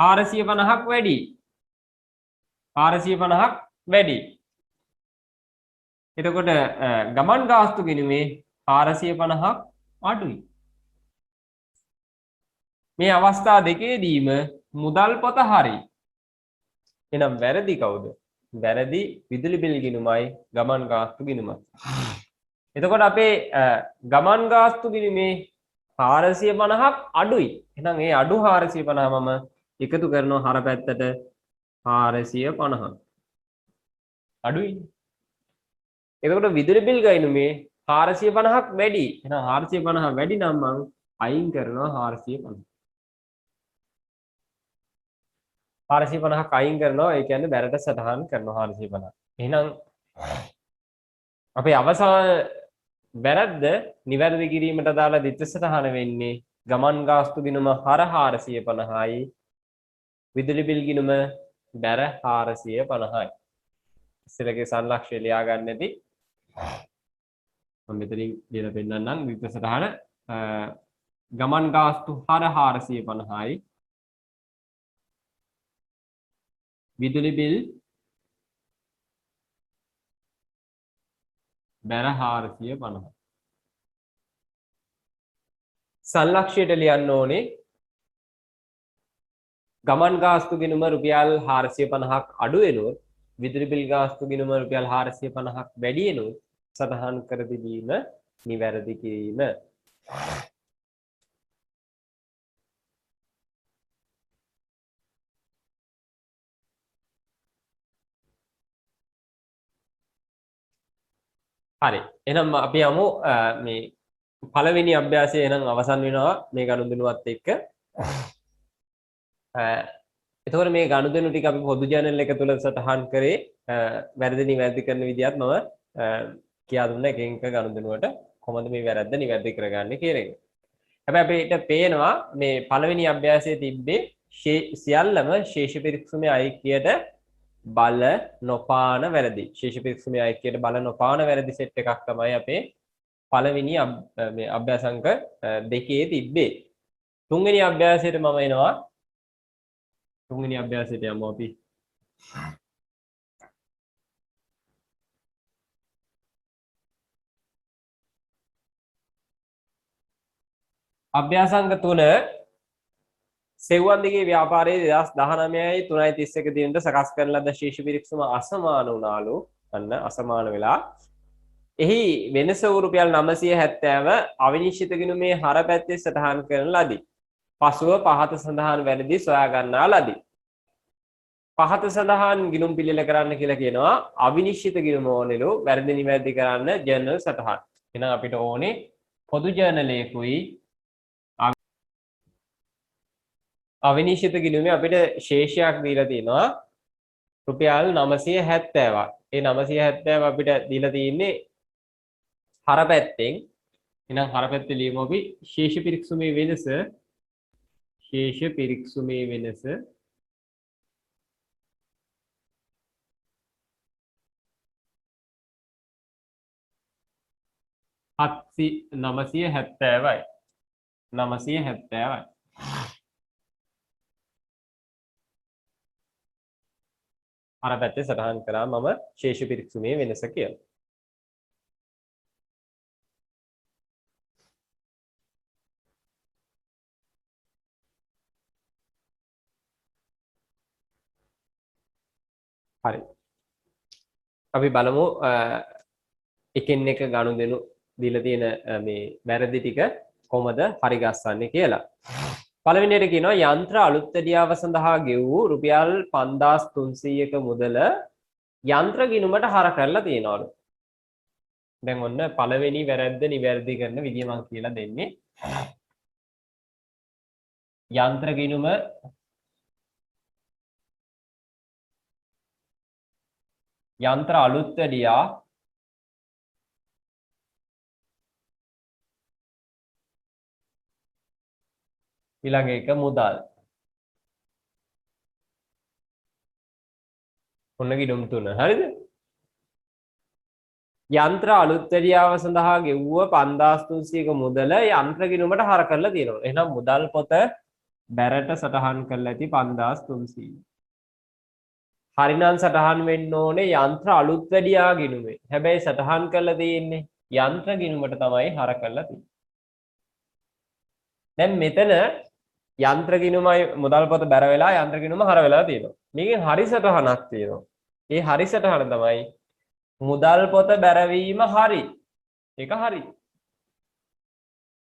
450ක් වැඩි. 450ක් වැඩි. එතකොට ගමන් ගාස්තු ගිණුමේ 450ක් අඩුයි. මේ අවස්ථා දෙකේදීම මුදල් පොත හරි. එහෙනම් වැරදි කවුද? වැරදි විදුලි බිල් ගිණුමයි ගමන් ගාස්තු ගිණුමයි. එතකොට අපේ ගමන් ගාස්තු ගිණුමේ 450ක් අඩුයි. එහෙනම් ඒ අඩු 450 මම එකතු කරනවා හර පැත්තට 450. අඩුයි. එතකොට විදුලි බිල් ගිණුමේ 450ක් වැඩි. එහෙනම් 450 වැඩි නම් මම අයින් කරනවා 450. 450ක් අයින් කරනවා. ඒ කියන්නේ බැරට සටහන් කරනවා 450. එහෙනම් අපේ අවසාන වැරද්ද නිවැරදි කිරීමට දාලා ද්විත්ව සටහන වෙන්නේ ගමන් ගාස්තු ගිණුම හර 450යි. විදුලි බිල් ගිණුම බැර 450යි. ඉස්සරගේ සංලක්ෂය ලියා ගන්න ඇති. මම මෙතනින් ලියලා පෙන්නන්නම් ද්විත්ව සටහන ගමන් ගාස්තු හර 450යි. විදුලි බිල් බැර 450. සංලක්ෂයට ලියන්න ඕනේ ගමන් ගාස්තු ගිණුම රුපියල් 450ක් අඩු වෙනොත් විදුලි බිල් ගාස්තු ගිණුම රුපියල් 450ක් වැඩි වෙනොත් සටහන් කර තිබීම නිවැරදි කිරීම. හරි. එහෙනම් අපි යමු මේ පළවෙනි අභ්‍යාසය එහෙනම් අවසන් වෙනවා මේ ගනුදෙනුවත් එක්ක. එතකොට මේ ගනුදෙනු ටික අපි පොදු ජර්නල් එක තුල සටහන් කරේ වැරදි නිවැරදි කරන විදිහත් මම කියා දුන්නා එක එක ගනුදෙනුවට කොහොමද මේ වැරද්ද නිවැරදි කරගන්නේ කියන එක. හැබැයි අපිට පේනවා මේ පළවෙනි අභ්‍යාසයේ තිබ්බේ සියල්ලම ශේෂ පිරික්සුමේ අයිතියට බල නොපාන වැරදි. ශේෂ පිරික්සුමේ අයිතියට බල නොපාන වැරදි සෙට් එකක් තමයි අපේ පළවෙනි මේ අභ්‍යාසංක දෙකේ තිබ්බේ. තුන්වෙනි අභ්‍යාසයට මම එනවා. තුන්වෙනි අභ්‍යාසයට යමු අපි. අභ්‍යාසංක 3 සෙව්වන් දිගේ ව්‍යාපාරයේ 2019යි 3:31 දිනට සකස් කරන ලද ශීර්ෂ පිරික්සම අසමාන වුණාලු. අන්න අසමාන වෙලා. එහි වෙනස වූ රුපියල් 970 අවිනිශ්චිත ගිණුමේ හර පැත්තේ සටහන් කරන ලදී. පසුව පහත සඳහන් වැරදි සොයා ගන්නා ලදී. පහත සඳහන් ගිණුම් පිළිල කරන්න කියලා කියනවා අවිනිශ්චිත ගිණුම ඕනෙලු වැරදි නිවැරදි කරන්න ජර්නල් සටහන්. එහෙනම් අපිට ඕනේ පොදු ජර්නලයකුයි අවිනිශ්චිත ගිණුමේ අපිට ශේෂයක් දීලා තියෙනවා රුපියල් 970ක්. ඒ 970 අපිට දීලා තියෙන්නේ හර පැත්තෙන්. එහෙනම් හර පැත්තේ ලියමු අපි ශේෂ පිරික්සුමේ වෙනස 970යි. අර පැත්තේ සටහන් කරා මම ශේෂ පිරික්සුමේ වෙනස කියලා. හරි. අපි බලමු එකින් එක ගනුදෙනු දීලා තියෙන මේ වැරදි ටික කොහොමද හරි ගස්සන්නේ කියලා. පළවෙනියට කියනවා යන්ත්‍ර අලුත්වැඩියාව සඳහා ගෙවූ රුපියල් 5300ක මුදල යන්ත්‍ර ගිණුමට හර කරලා තියනවලු. දැන් ඔන්න පළවෙනි වැරද්ද නිවැරදි කරන විදිය මම කියලා දෙන්නේ. යන්ත්‍ර ගිණුම යන්ත්‍ර අලුත්වැඩියා ඊළඟ එක මුදල්. ඔන්න ගිණුම් තුන. හරිද? යන්ත්‍ර අලුත්වැඩියාව සඳහා ගෙවුව 5300ක මුදල යන්ත්‍ර ගිණුමට හර කරලා තියෙනවා. එහෙනම් මුදල් පොත බැරට සටහන් කරලා ඇති 5300. හරිනම් සටහන් වෙන්න ඕනේ යන්ත්‍ර අලුත්වැඩියා ගිණුමේ. හැබැයි සටහන් කරලා තියෙන්නේ යන්ත්‍ර ගිණුමට තමයි හර කරලා තියෙන්නේ. දැන් මෙතන යන්ත්‍ර ගිණුමයි මුදල් පොත බැර වෙලා යන්ත්‍ර ගිණුම හර වෙලා තියෙනවා. මේකෙන් හරි සටහනක් තියෙනවා. ඒ හරි සටහන තමයි මුදල් පොත බැරවීම හරි. ඒක හරි.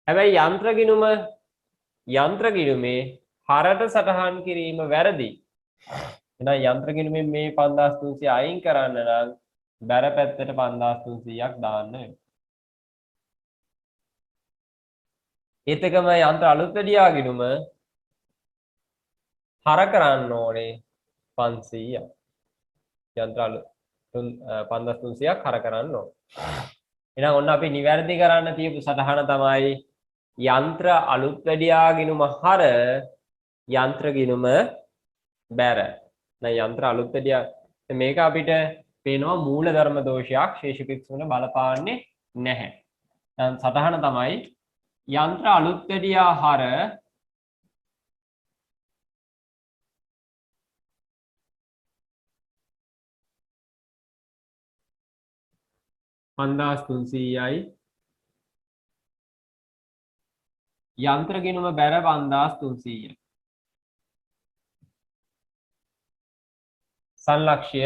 හැබැයි යන්ත්‍ර ගිණුමේ හරට සටහන් කිරීම වැරදි. එහෙනම් යන්ත්‍ර ගිණුමෙන් මේ 5300 අයින් කරන්න නම් බැර පැත්තට 5300ක් දාන්න වෙනවා. ඒත් එකම යන්ත්‍ර අලුත්වැඩියා ගිණුම හර කරන්න ඕනේ 500ක්. යන්ත්‍ර 5300ක් හර කරන්න ඕනේ. එහෙනම් ඔන්න අපි නිවැරදි කරන්න තියපු සටහන තමයි යන්ත්‍ර අලුත්වැඩියා ගිණුම හර යන්ත්‍ර ගිණුම බැර. දැන් යන්ත්‍ර අලුත්වැඩියා මේක අපිට පේනවා මූලධර්ම දෝෂයක් ශේෂ පිරික්සුමට බලපාන්නේ නැහැ. දැන් සටහන තමයි යන්ත්‍ර අලුත්වැඩියා හර පන්දාස් තුන්සීයයි යන්ත්‍ර ගිණුම බැර 5300. සංලක්ෂය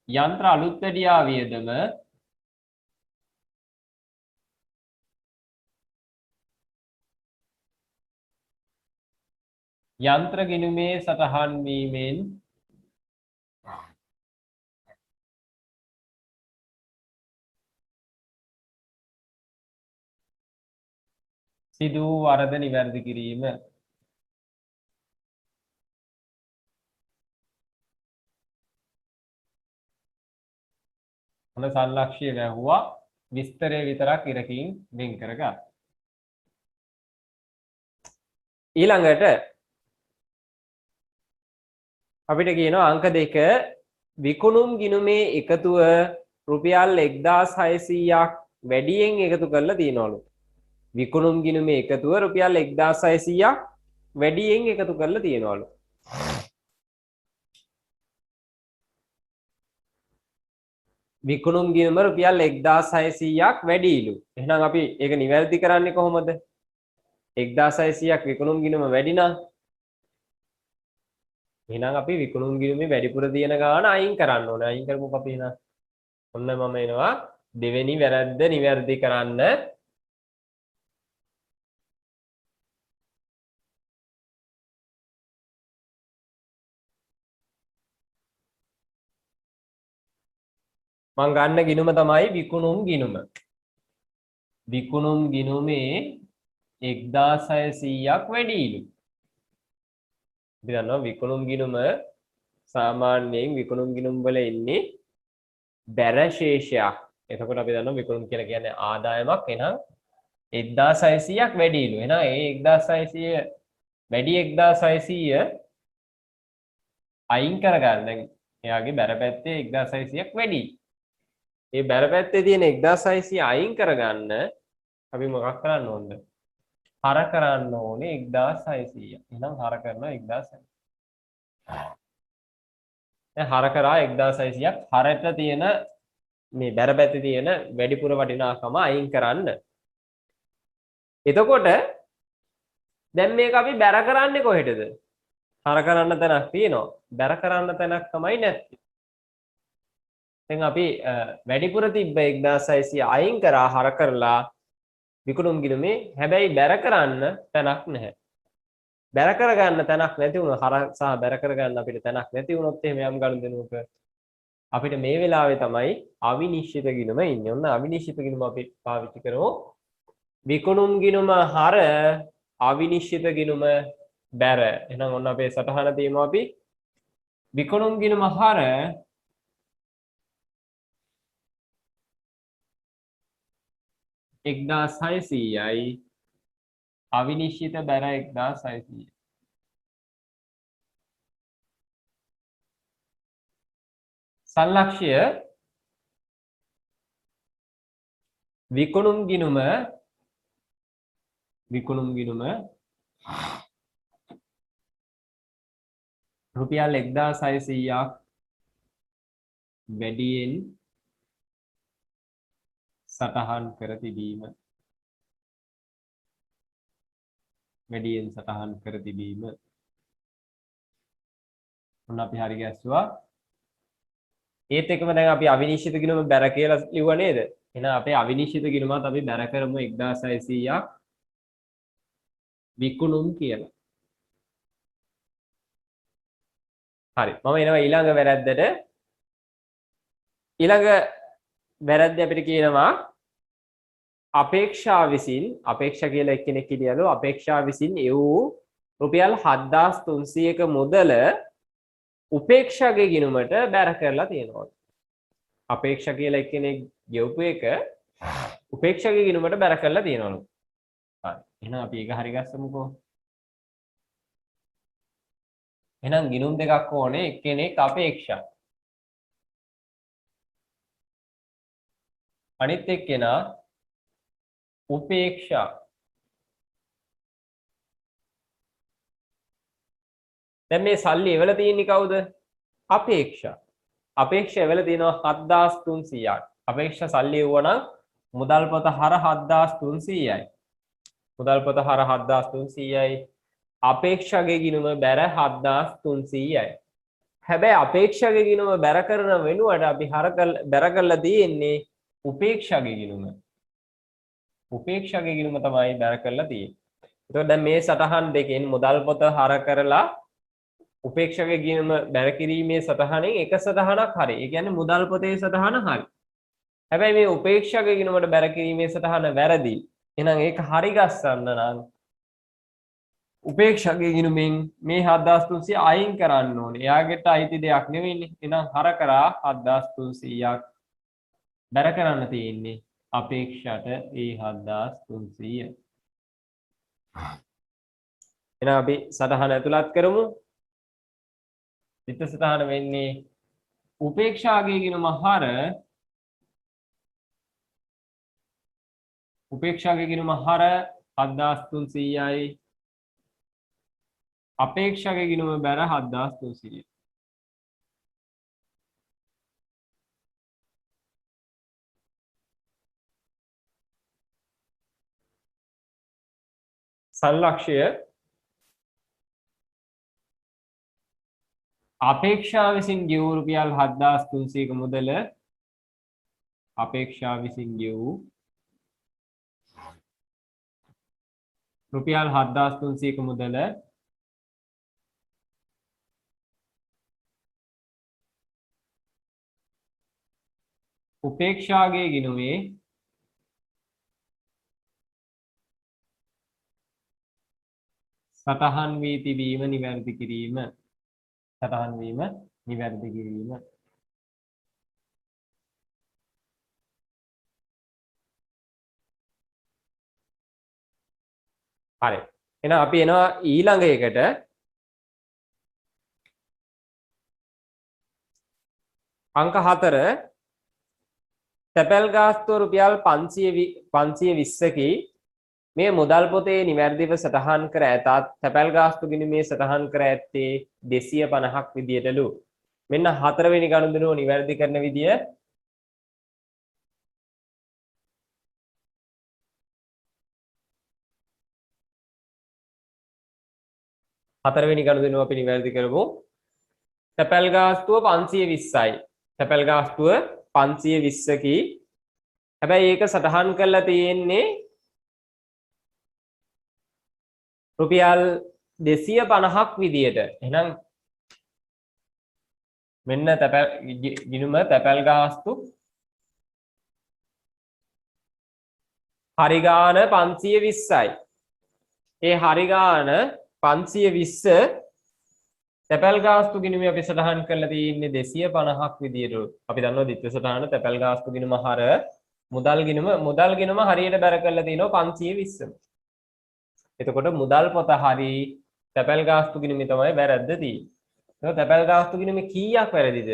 යන්ත්‍ර අලුත්වැඩියා වියදම යන්ත්‍ර ගිණුමේ සටහන් වීමෙන් සිදු වූ වරද නිවැරදි කිරීම. ඔන්න සංලක්ෂය වැහුවා විස්තරය විතරක් ඉරකින් වෙන් කරගන්න. ඊළඟට අපිට කියනවා අංක 2 විකුණුම් ගිණුමේ එකතුව රුපියල් 1600ක් වැඩියෙන් එකතු කරලා තියනවලු. විකුණුම් ගිණුමේ එකතුව රුපියල් 1600ක් වැඩියෙන් එකතු කරලා තියනවලු. විකුණුම් ගිණුම රුපියල් 1600ක් වැඩිලු. එහෙනම් අපි ඒක නිවැරදි කරන්නේ කොහොමද? 1600ක් විකුණුම් ගිණුම වැඩි නම් එහෙනම් අපි විකුණුම් ගිණුමේ වැඩිපුර දින ගාන අයින් කරන්න ඕනේ. අයින් කරමුකෝ අපි එහෙනම්. ඔන්න මම එනවා දෙවෙනි වැරද්ද නිවැරදි කරන්න. මං ගන්න ගිණුම තමයි විකුණුම් ගිණුම. විකුණුම් ගිණුමේ 1600ක් වැඩිලු. අපි දන්නවා විකුණුම් ගිණුම සාමාන්‍යයෙන් විකුණුම් ගිණුම් වල ඉන්නේ බැර ශේෂයක්. එතකොට අපි දන්නවා විකුණුම් කියලා කියන්නේ ආදායමක්. එහෙනම් 1600ක් වැඩිලු. එහෙනම් ඒ 1600 වැඩි 1600 අයින් කරගන්න. දැන් එයාගේ බැර පැත්තේ 1600ක් වැඩි. ඒ බැර පැත්තේ තියෙන 1600 අයින් කරගන්න අපි මොකක් කරන්න ඕනද? හර කරන්න ඕනේ 1600. එහෙනම් හර කරනවා 1600. දැන් හර කරා 1600ක් හරට තියෙන මේ බැර පැත්තේ තියෙන වැඩිපුර වටිනාකම අයින් කරන්න. එතකොට දැන් මේක අපි බැර කරන්නේ කොහෙටද? හර කරන්න තැනක් තියෙනවා. බැර කරන්න තැනක් තමයි නැත්තේ. දැන් අපි වැඩිපුර තිබ්බ 1600 අයින් කරා හර කරලා විකුණුම් ගිණුමේ හැබැයි බැර කරන්න තැනක් නැහැ. බැර කරගන්න තැනක් නැති වුණොත් හර සහ බැර කරගන්න අපිට තැනක් නැති වුණොත් එහෙම යම් ගනුදෙනුවක අපිට මේ වෙලාවේ තමයි අවිනිශ්චිත ගිණුම ඉන්නේ. ඔන්න අවිනිශ්චිත ගිණුම අපි පාවිච්චි කරමු. විකුණුම් ගිණුම හර අවිනිශ්චිත ගිණුම බැර. එහෙනම් ඔන්න අපේ සටහන තියමු අපි. විකුණුම් ගිණුම හර එක්දාස් 600යි අවිනිශ්චිත බැර 1600. සල්ලක්ෂය විකුණුම් ගිණුම රුපියල් 1600ක් වැඩියෙන් සටහන් කර තිබීම. ඔන්න අපි හරි ගැස්සුවා. ඒත් එක්කම දැන් අපි අවිනිශ්චිත ගිණුම බැර කියලා ලිව්වා නේද? එහෙනම් අපේ අවිනිශ්චිත ගිණුමත් අපි බැර කරමු 1600ක් විකුණුම් කියලා. හරි. මම එනවා ඊළඟ වැරද්දට. ඊළඟ වැරද්ද අපිට කියනවා අපේක්ෂා විසින් අපේක්ෂා කියලා එක්කෙනෙක් හිටියලු අපේක්ෂා විසින් එවූ රුපියල් 7300ක මුදල උපේක්ෂාගේ ගිණුමට බැර කරලා තියෙනවා. අපේක්ෂා කියලා එක්කෙනෙක් ගෙවපු එක උපේක්ෂාගේ ගිණුමට බැර කරලා තියෙනවලු. හරි. එහෙනම් අපි ඒක හරි ගස්සමුකෝ. එහෙනම් ගිණුම් දෙකක් ඕනේ එක්කෙනෙක් අපේක්ෂා. අනිත් එක්කෙනා උපේක්ෂා. දැන් මේ සල්ලි එවල තියෙන්නේ කවුද? අපේක්ෂා. අපේක්ෂා එවල තියෙනවා 7300ක්. අපේක්ෂා සල්ලි එවුවනම් මුදල් පොත හර 7300යි. මුදල් පොත හර 7300යි. අපේක්ෂාගේ ගිණුම බැර 7300යි. හැබැයි අපේක්ෂාගේ ගිණුම බැර කරන වෙනුවට අපි බැර කරලා තියෙන්නේ උපේක්ෂාගේ ගිණුම. උපේක්ෂාගේ ගිණුම තමයි බැර කරලා තියෙන්නේ. එතකොට දැන් මේ සටහන් දෙකෙන් මුදල් පොත හර කරලා උපේක්ෂාගේ ගිණුම බැර කිරීමේ සටහනෙන් එක සටහනක් හරි. ඒ කියන්නේ මුදල් පොතේ සටහන හරි. හැබැයි මේ උපේක්ෂාගේ ගිණුමට බැර කිරීමේ සටහන වැරදි. එහෙනම් ඒක හරි ගස්සන්න නම් උපේක්ෂාගේ ගිණුමෙන් මේ 7300 අයින් කරන්න ඕනේ. එයාගෙට අයිති දෙයක් නෙවෙයිනේ. එහෙනම් හර කරා 7300ක් බැර කරන්න තියෙන්නේ අපේක්ෂාට ඒ 7300. එහෙනම් අපි සටහන ඇතුළත් කරමු. විත්ත සටහන වෙන්නේ උපේක්ෂාගේ ගිණුම හර උපේක්ෂාගේ ගිණුම හර 7300යි අපේක්ෂාගේ ගිණුම බැර 7300. සල්ලක්ෂය අපේක්ෂා විසින් ගෙවූ රුපියල් 7300ක මුදල අපේක්ෂා විසින් ගෙවූ රුපියල් 7300ක මුදල උපේක්ෂාගේ ගිණුමේ සටහන් වී තිබීම නිවැරදි කිරීම. සටහන් වීම නිවැරදි කිරීම. හරි. එහෙනම් අපි එනවා ඊළඟ එකට. අංක 4 තැපැල් ගාස්තුව රුපියල් 520කි. මේ මුදල් පොතේ නිවැරදිව සටහන් කර ඇතත් තැපැල් ගාස්තු ගිණුමේ සටහන් කර ඇත්තේ 250ක් විදියටලු. මෙන්න 4 වෙනි ගනුදෙනුව නිවැරදි කරන විදිය. හතරවෙනි ගනුදෙනුව අපි නිවැරදි කරමු. තැපැල් ගාස්තුව 520යි. තැපැල් ගාස්තුව 520කි. හැබැයි ඒක සටහන් කරලා තියෙන්නේ රුපියල් 250ක් විදියට. එහෙනම් මෙන්න තැපැල් ගිණුම තැපැල් ගාස්තු හරි ගාන 520යි. ඒ හරි ගාන 520 තැපැල් ගාස්තු ගිණුමේ අපි සටහන් කරලා තියෙන්නේ 250ක් විදියට. අපි දන්නවා ditth සටහන තැපැල් ගාස්තු ගිණුම හර මුදල් ගිණුම හරියට බැර කරලා තිනවා 520ම. එතකොට මුදල් පොත හරි තැපැල් ගාස්තු ගිණුමේ තමයි වැරද්ද තියෙන්නේ. ඒක තැපැල් ගාස්තු ගිණුමේ කීයක් වැරදිද?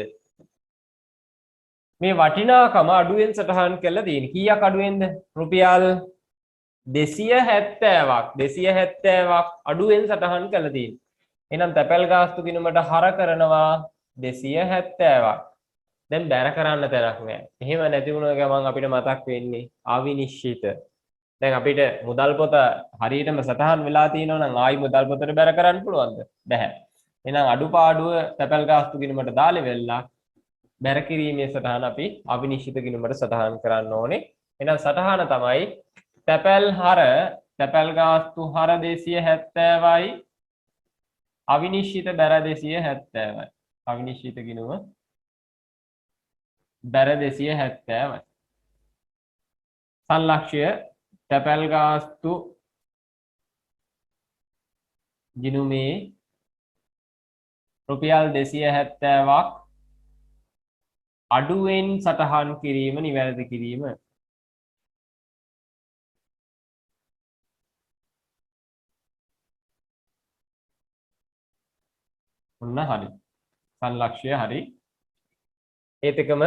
මේ වටිනාකම අඩුවෙන් සටහන් කරලා තියෙන්නේ. කීයක් අඩුවෙන්ද? රුපියල් 270ක් 270ක් අඩුවෙන් සටහන් කරලා තියෙන්නේ. එහෙනම් තැපැල් ගාස්තු ගිණුමට හර කරනවා 270ක්. දැන් බැර කරන්න තැනක් නැහැ. එහෙම නැති වුණ ගමන් අපිට මතක් වෙන්නේ අවිනිශ්චිත. දැන් අපිට මුදල් පොත හරියටම සටහන් වෙලා තියෙනවා නම් ආයි මුදල් පොතට බැර කරන්න පුළුවන්ද? බැහැ. එහෙනම් අඩුපාඩුව තැපැල් ගාස්තු ගිණුමට දාලා වෙලා බැර කිරීමේ සටහන අපි අවිනිශ්චිත ගිණුමට සටහන් කරන්න ඕනේ. එහෙනම් සටහන තමයි තැපැල් ගාස්තු හර 270යි අවිනිශ්චිත බැර 270යි. අවිනිශ්චිත ගිණුම බැර 270යි. සංලක්ෂය තැපැල් ගාස්තු ගිණුමේ රුපියල් 270ක් අඩුවෙන් සටහන් කිරීම නිවැරදි කිරීම. ඔන්න හරි. සංලක්ෂය හරි. ඒත් එකම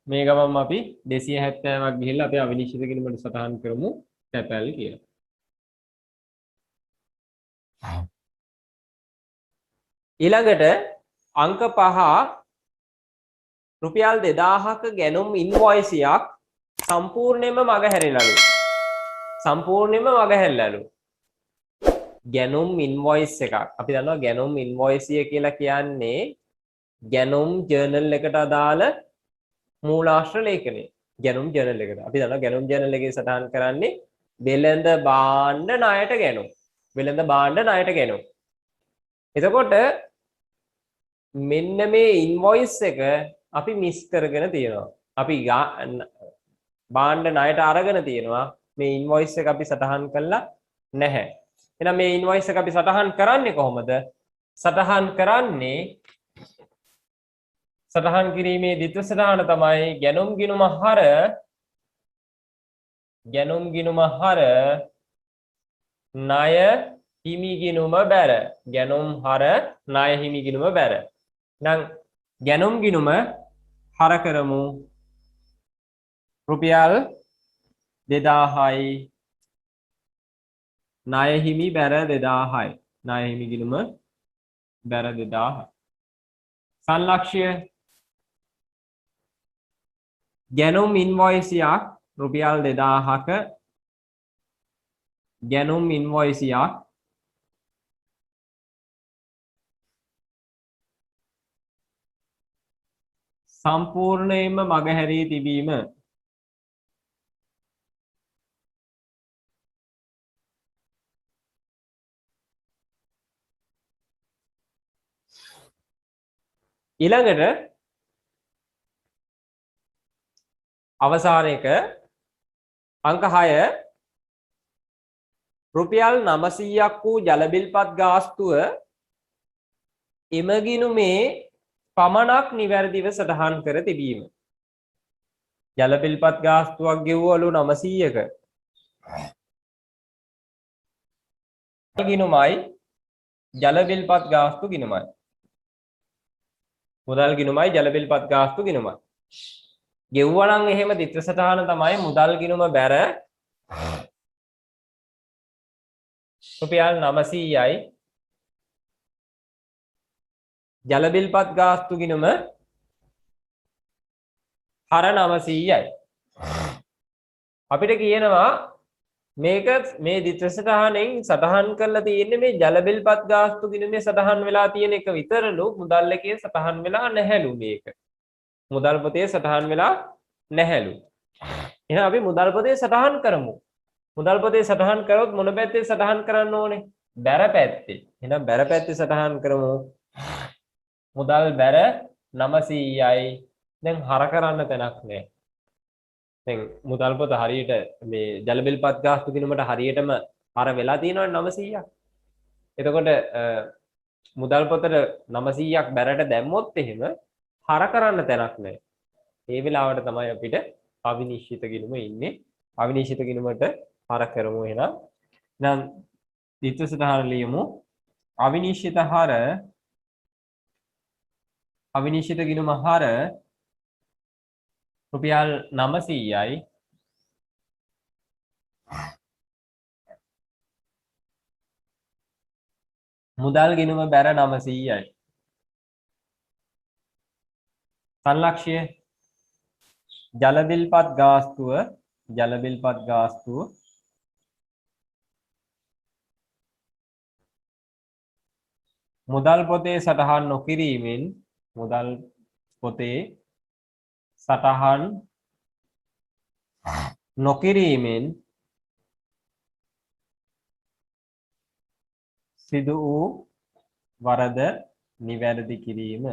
මේ ගමම අපි 270ක් ගිහිල්ලා අපි අවිනිශ්චිත ගිණුමට සටහන් කරමු තැපැල් කියලා. ඊළඟට අංක 5 රුපියල් 2000ක ගැනුම් ඉන්වොයිසියක් සම්පූර්ණයෙන්ම මගහැරෙනලු. සම්පූර්ණයෙන්ම මගහැරලාලු. ගැනුම් ඉන්වොයිස් එකක්. අපි දන්නවා ගැනුම් ඉන්වොයිසිය කියලා කියන්නේ ගැනුම් ජර්නල් එකට අදාළ මූලාශ්‍ර ලේඛනය. ගැනුම් ජර්නල් එකට. අපි දන්නවා ගැනුම් ජර්නල් එකේ සටහන් කරන්නේ වෙළඳ භාණ්ඩ ණයට ගැනුම්. වෙළඳ භාණ්ඩ ණයට ගැනුම්. එතකොට මෙන්න මේ ඉන්වොයිස් එක අපි මිස් කරගෙන තියෙනවා. අපි භාණ්ඩ ණයට අරගෙන තියෙනවා. මේ ඉන්වොයිස් එක අපි සටහන් කළා නැහැ. එහෙනම් මේ ඉන්වොයිස් එක අපි සටහන් කරන්නේ කොහොමද? සටහන් කරන්නේ සටහන් කිරීමේ ditth සටහන තමයි ගැනුම් ගිණුම හර ණය හිමි ගිණුම බැර. ගැනුම් හර ණය හිමි ගිණුම බැර. නම් ගැනුම් ගිණුම හර කරමු රුපියල් 2000යි ණය හිමි බැර 2000යි. ණය හිමි ගිණුම බැර 2000යි. සංලක්ෂය ගැනුම් ඉන්වොයිසියක් රුපියල් 2000ක ගැනුම් ඉන්වොයිසියක් සම්පූර්ණයෙන්ම මගහැරී තිබීම. ඊළඟට අවසාන එක අංක 6 රුපියල් 900ක් වූ ජල බිල්පත් ගාස්තුව එම ගිණුමේ පමණක් නිවැරදිව සටහන් කර තිබීම. ජල බිල්පත් ගාස්තුවක් ගෙවුවලු 900ක. ගිණුමයි ජල බිල්පත් ගාස්තු ගිණුමයි. මුදල් ගිණුමයි ජල බිල්පත් ගාස්තු ගිණුමයි. ගෙවුවා නම් එහෙම දිත්‍ර සටහන තමයි මුදල් ගිණුම බැර රුපියල් 900යි ජල බිල්පත් ගාස්තු ගිණුම හර 900යි. අපිට කියනවා මේක මේ දිත්‍ර සටහනෙන් සටහන් කරලා තියෙන්නේ මේ ජල බිල්පත් ගාස්තු ගිණුමේ සටහන් වෙලා තියෙන එක විතරලු මුදල් එකේ සටහන් වෙලා නැහැලු මේක. මුදල් පොතේ සටහන් වෙලා නැහැලු. එහෙනම් අපි මුදල් පොතේ සටහන් කරමු. මුදල් පොතේ සටහන් කරොත් මොන පැත්තේ සටහන් කරන්න ඕනේ? බැර පැත්තේ. එහෙනම් බැර පැත්තේ සටහන් කරමු. මුදල් බැර 900යි. දැන් හර කරන්න තැනක් නැහැ. දැන් මුදල් පොත හරියට මේ ජල බිල්පත් ගාස්තු ගිණුමට හරියටම හර වෙලා තියෙනවනේ 900ක්. එතකොට මුදල් පොතට 900ක් බැරට දැම්මොත් එහෙම හර කරන්න තැනක් නැහැ. ඒ වෙලාවට තමයි අපිට අවිනිශ්චිත ගිණුම ඉන්නේ. අවිනිශ්චිත ගිණුමට හර කරමු එහෙනම්. දැන් දිත්‍ර සටහන ලියමු. අවිනිශ්චිත ගිණුම හර රුපියල් 900යි මුදල් ගිණුම බැර 900යි. සංලක්ෂය ජල බිල්පත් ගාස්තුව මුදල් පොතේ සටහන් නොකිරීමෙන් සිදු වූ වරද නිවැරදි කිරීම.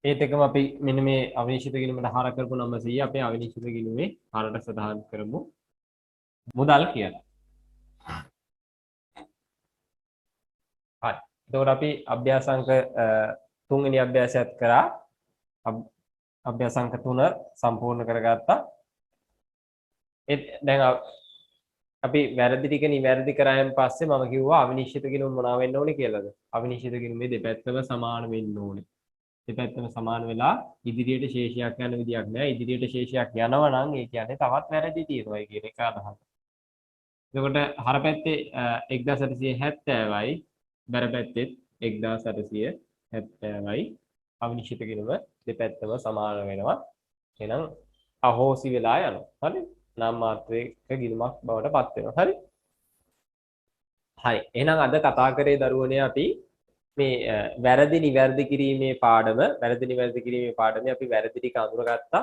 ඒත් එකම අපි මෙන්න මේ අවිනිශ්චිත ගිණුමට හර කරපු 900 අපේ අවිනිශ්චිත ගිණුමේ හරට සටහන් කරමු මුදල් කියලා. හරි. එතකොට අපි අභ්‍යාසංක 3 වෙනි අභ්‍යාසයත් කරා. අභ්‍යාසංක 3 සම්පූර්ණ කරගත්තා. දැන් අපි වැරදි ටික නිවැරදි කරායන් පස්සේ මම කිව්වා අවිනිශ්චිත ගිණුම මොනවා වෙන්න ඕනේ කියලාද? අවිනිශ්චිත ගිණුමේ දෙපැත්තම සමාන වෙන්න ඕනේ. දෙපැත්තම සමාන වෙලා ඉදිරියට ශේෂයක් යන විදියක් නෑ. ඉදිරියට ශේෂයක් යනවා නම් ඒ කියන්නේ තවත් වැරදි තියෙනවා කියන එක අදහස. එතකොට හර පැත්තේ 1870යි බැර පැත්තෙත් 1870යි අවිනිශ්චිත ගිණුම දෙපැත්තම සමාන වෙනවා. එහෙනම් අහෝසි වෙලා යනවා. හරි? නම් මාත්‍රයක ගිණුමක් බවට පත් වෙනවා. හරි? හරි. එහෙනම් අද කතා කරේ දරුවනේ අපි මේ වැරදි නිවැරදි කිරීමේ පාඩම අපි වැරදි ටික අඳුරගත්තා.